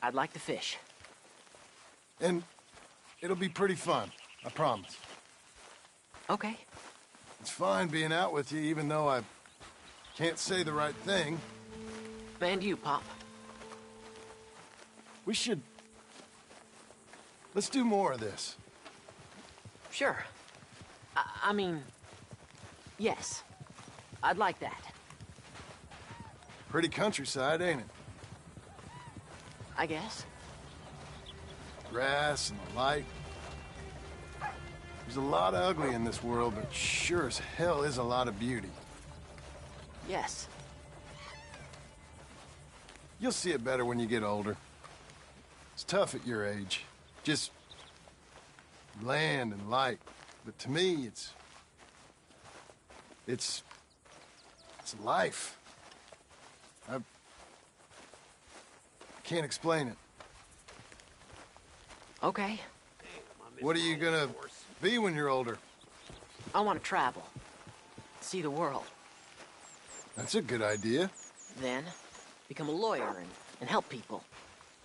I'd like to fish. And it'll be pretty fun, I promise. Okay. It's fine being out with you, even though I can't say the right thing. And you, Pop. We should... let's do more of this. Sure. I mean... yes. I'd like that. Pretty countryside, ain't it? I guess. Grass and the light. There's a lot of ugly in this world, but sure as hell is a lot of beauty. Yes. You'll see it better when you get older. It's tough at your age. Just land and light. But to me, it's life. I can't explain it. Okay. What are you gonna be when you're older? I want to travel. See the world. That's a good idea. Then, become a lawyer and help people.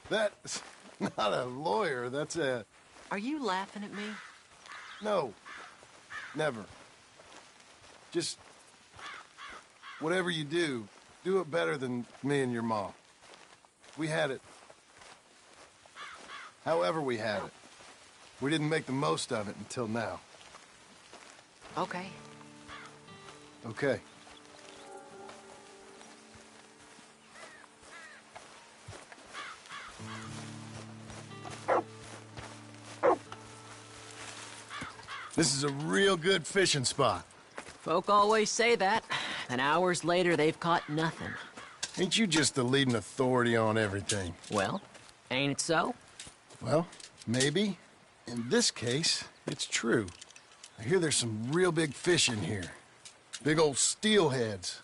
That's not a lawyer, that's a... Are you laughing at me? No. Never. Just... whatever you do it better than me and your mom. We had it. However we had it. We didn't make the most of it until now. Okay. Okay. This is a real good fishing spot. Folk always say that, and hours later they've caught nothing. Ain't you just the leading authority on everything? Well, ain't it so? Well, maybe. In this case, it's true. I hear there's some real big fish in here. Big old steelheads.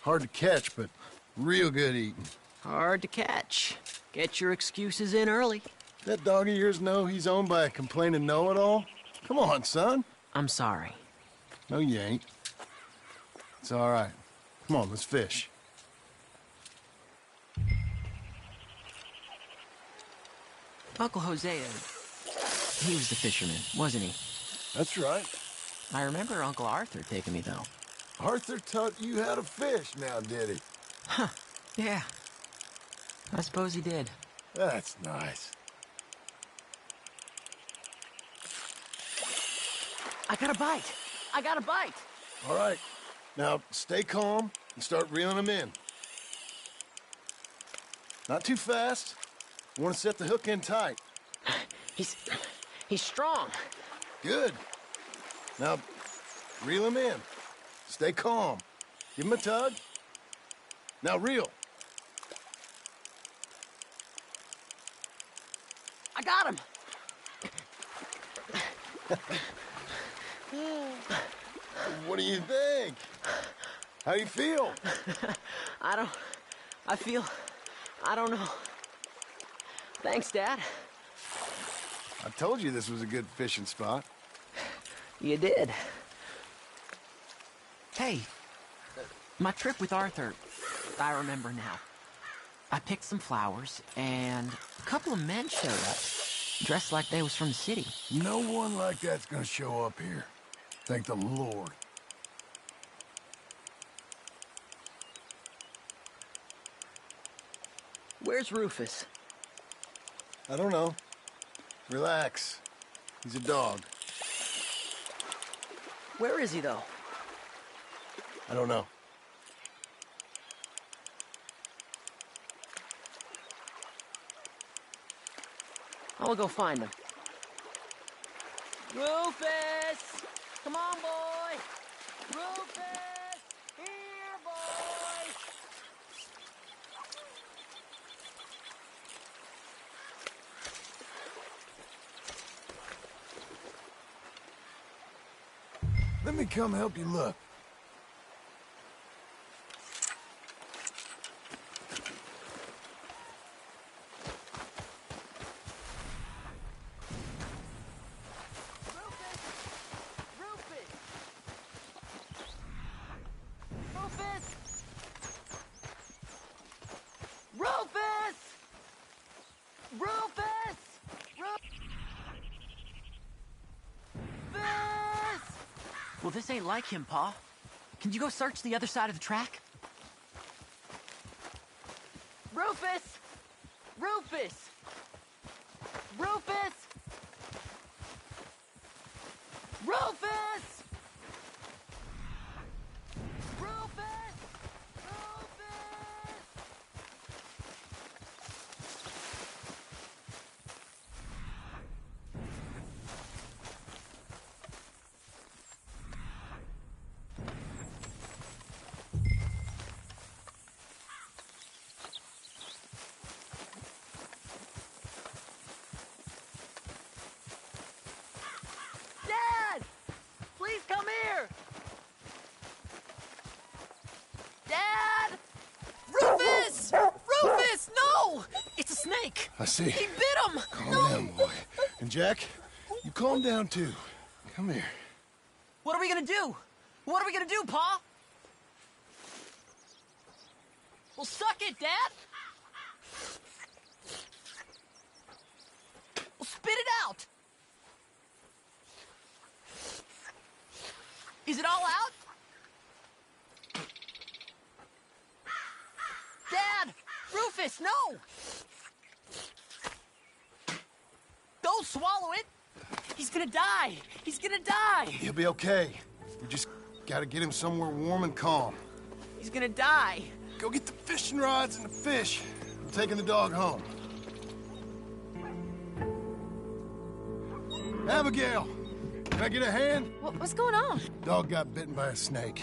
Hard to catch, but real good eating. Hard to catch. Get your excuses in early. That dog of yours know he's owned by a complaining know-it-all? Come on, son. I'm sorry. No, you ain't. It's all right. Come on, let's fish. Uncle Hosea, he was the fisherman, wasn't he? That's right. I remember Uncle Arthur taking me, though. Arthur taught you how to fish now, did he? Huh, yeah. I suppose he did. That's nice. I got a bite! I got a bite! All right. Now, stay calm and start reeling them in. Not too fast. You want to set the hook in tight. He's strong. Good. Now, reel him in. Stay calm. Give him a tug. Now reel. I got him! What do you think? How you feel? I don't know. Thanks, Dad. I told you this was a good fishing spot. You did. Hey, my trip with Arthur, I remember now. I picked some flowers, and a couple of men showed up, dressed like they was from the city. No one like that's gonna show up here. Thank the Lord. Where's Rufus? I don't know. Relax. He's a dog. Where is he, though? I don't know. I'll go find him. Rufus! Come on, boy! Rufus! Here, boy! Let me come help you look. Well, this ain't like him, Pa. Can you go search the other side of the track? Rufus! Rufus! Rufus! Rufus! Rufus! Dad! Please come here! Dad! Rufus! Rufus! No! It's a snake! I see. He bit him! Calm down, boy. And Jack, you calm down too. Come here. What are we gonna do? What are we gonna do, Pa? Well, suck it, Dad! Well, spit it out! Is it all out? Dad! Rufus, no! Don't swallow it! He's gonna die! He's gonna die! He'll be okay. We just gotta get him somewhere warm and calm. He's gonna die! Go get the fishing rods and the fish. I'm taking the dog home. Abigail! Can I get a hand? What's going on? Dog got bitten by a snake.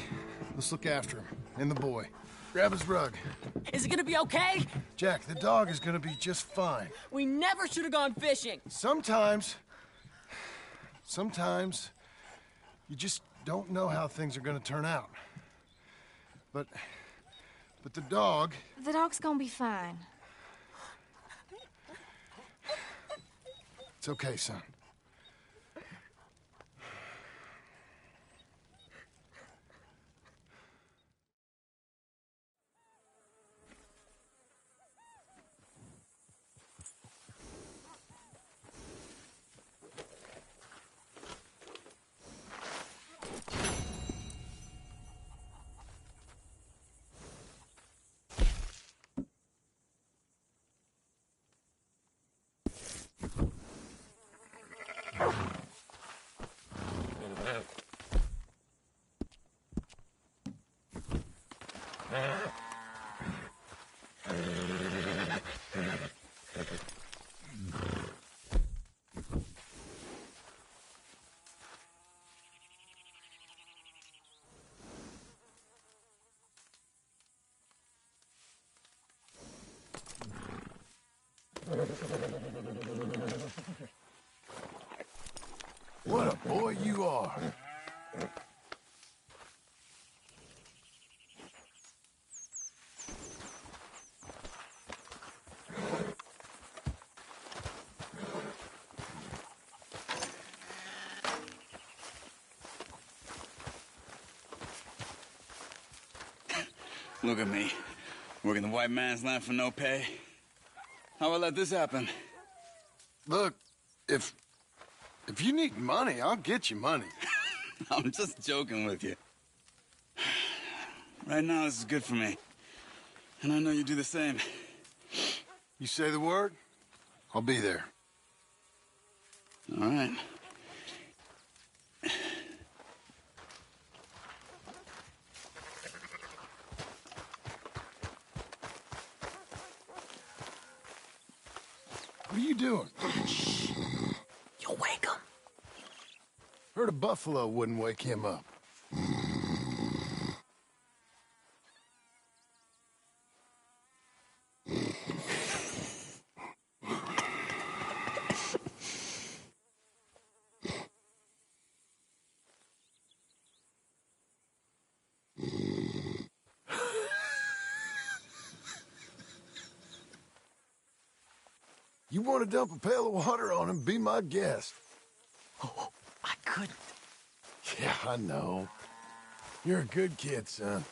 Let's look after him. And the boy. Grab his rug. Is it gonna be okay? Jack, the dog is gonna be just fine. We never should have gone fishing. Sometimes you just don't know how things are gonna turn out. But the dog... The dog's gonna be fine. It's okay, son. What a boy you are. Look at me, working the white man's land for no pay. How I let this happen? Look, if you need money, I'll get you money. I'm just joking with you. Right now, this is good for me. And I know you do the same. You say the word, I'll be there. All right. What are you doing? You'll wake him. Heard a buffalo wouldn't wake him up. You want to dump a pail of water on him, be my guest. Oh, I couldn't. Yeah, I know. You're a good kid, son.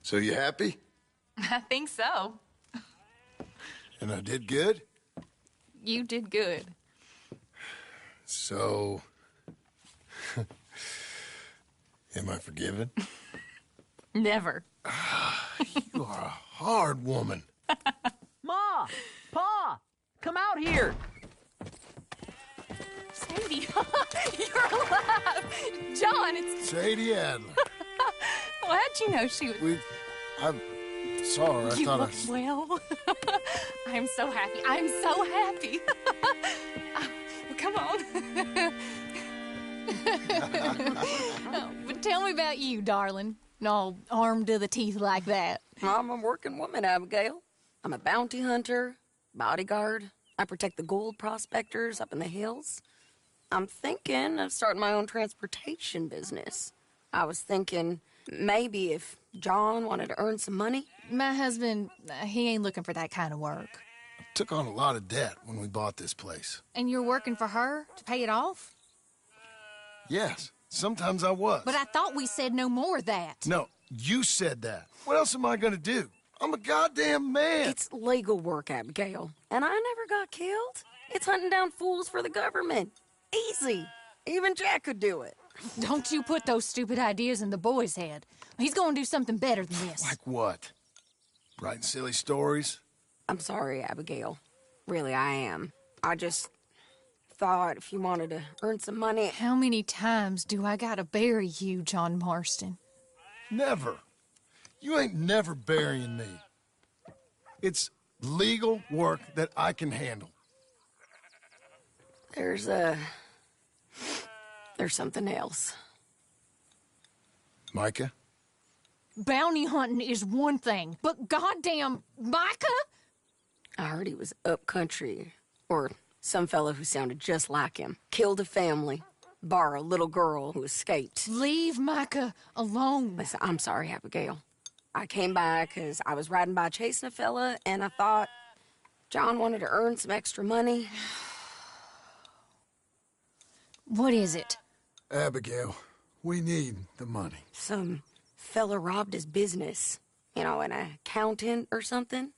So you happy? I think so. And I did good? You did good. So... am I forgiven? Never. You are a hard woman. Ma! Pa! Come out here! Sadie, you're alive! John, it's... Sadie Adler. Well, how'd you know she was... I saw her. I You thought look well. I'm so happy. I'm so happy. Well, come on. Oh, but tell me about you, darling. All armed to the teeth like that. I'm a working woman, Abigail. I'm a bounty hunter, bodyguard. I protect the gold prospectors up in the hills. I'm thinking of starting my own transportation business. I was thinking maybe if John wanted to earn some money. My husband, he ain't looking for that kind of work. Took on a lot of debt when we bought this place. And you're working for her to pay it off? Yes, sometimes I was. But I thought we said no more of that. No, you said that. What else am I gonna do? I'm a goddamn man. It's legal work, Abigail. And I never got killed. It's hunting down fools for the government. Easy. Even Jack could do it. Don't you put those stupid ideas in the boy's head. He's gonna do something better than this. Like what? Writing silly stories? I'm sorry, Abigail. Really, I am. I just thought if you wanted to earn some money... How many times do I gotta bury you, John Marston? Never. You ain't never burying me. It's legal work that I can handle. There's something else. Micah? Bounty hunting is one thing, but goddamn Micah? I heard he was up country, or some fellow who sounded just like him. Killed a family, bar a little girl who escaped. Leave Micah alone. Listen, I'm sorry, Abigail. I came by because I was riding by chasing a fella, and I thought John wanted to earn some extra money. What is it? Abigail, we need the money. Some fella robbed his business. You know, an accountant or something.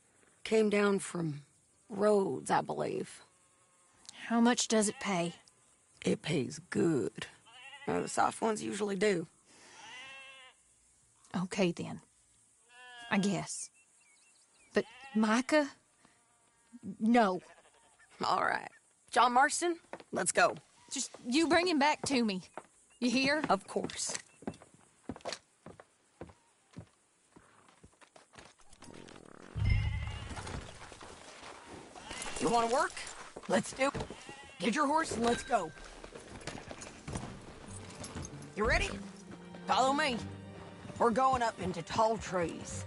Came down from Rhodes, I believe. How much does it pay? It pays good. You know, the soft ones usually do. Okay, then. I guess. But Micah? No. All right. John Marston, let's go. Just you bring him back to me. You hear? Of course. You want to work? Let's do it. Get your horse and let's go. You ready? Follow me. We're going up into tall trees.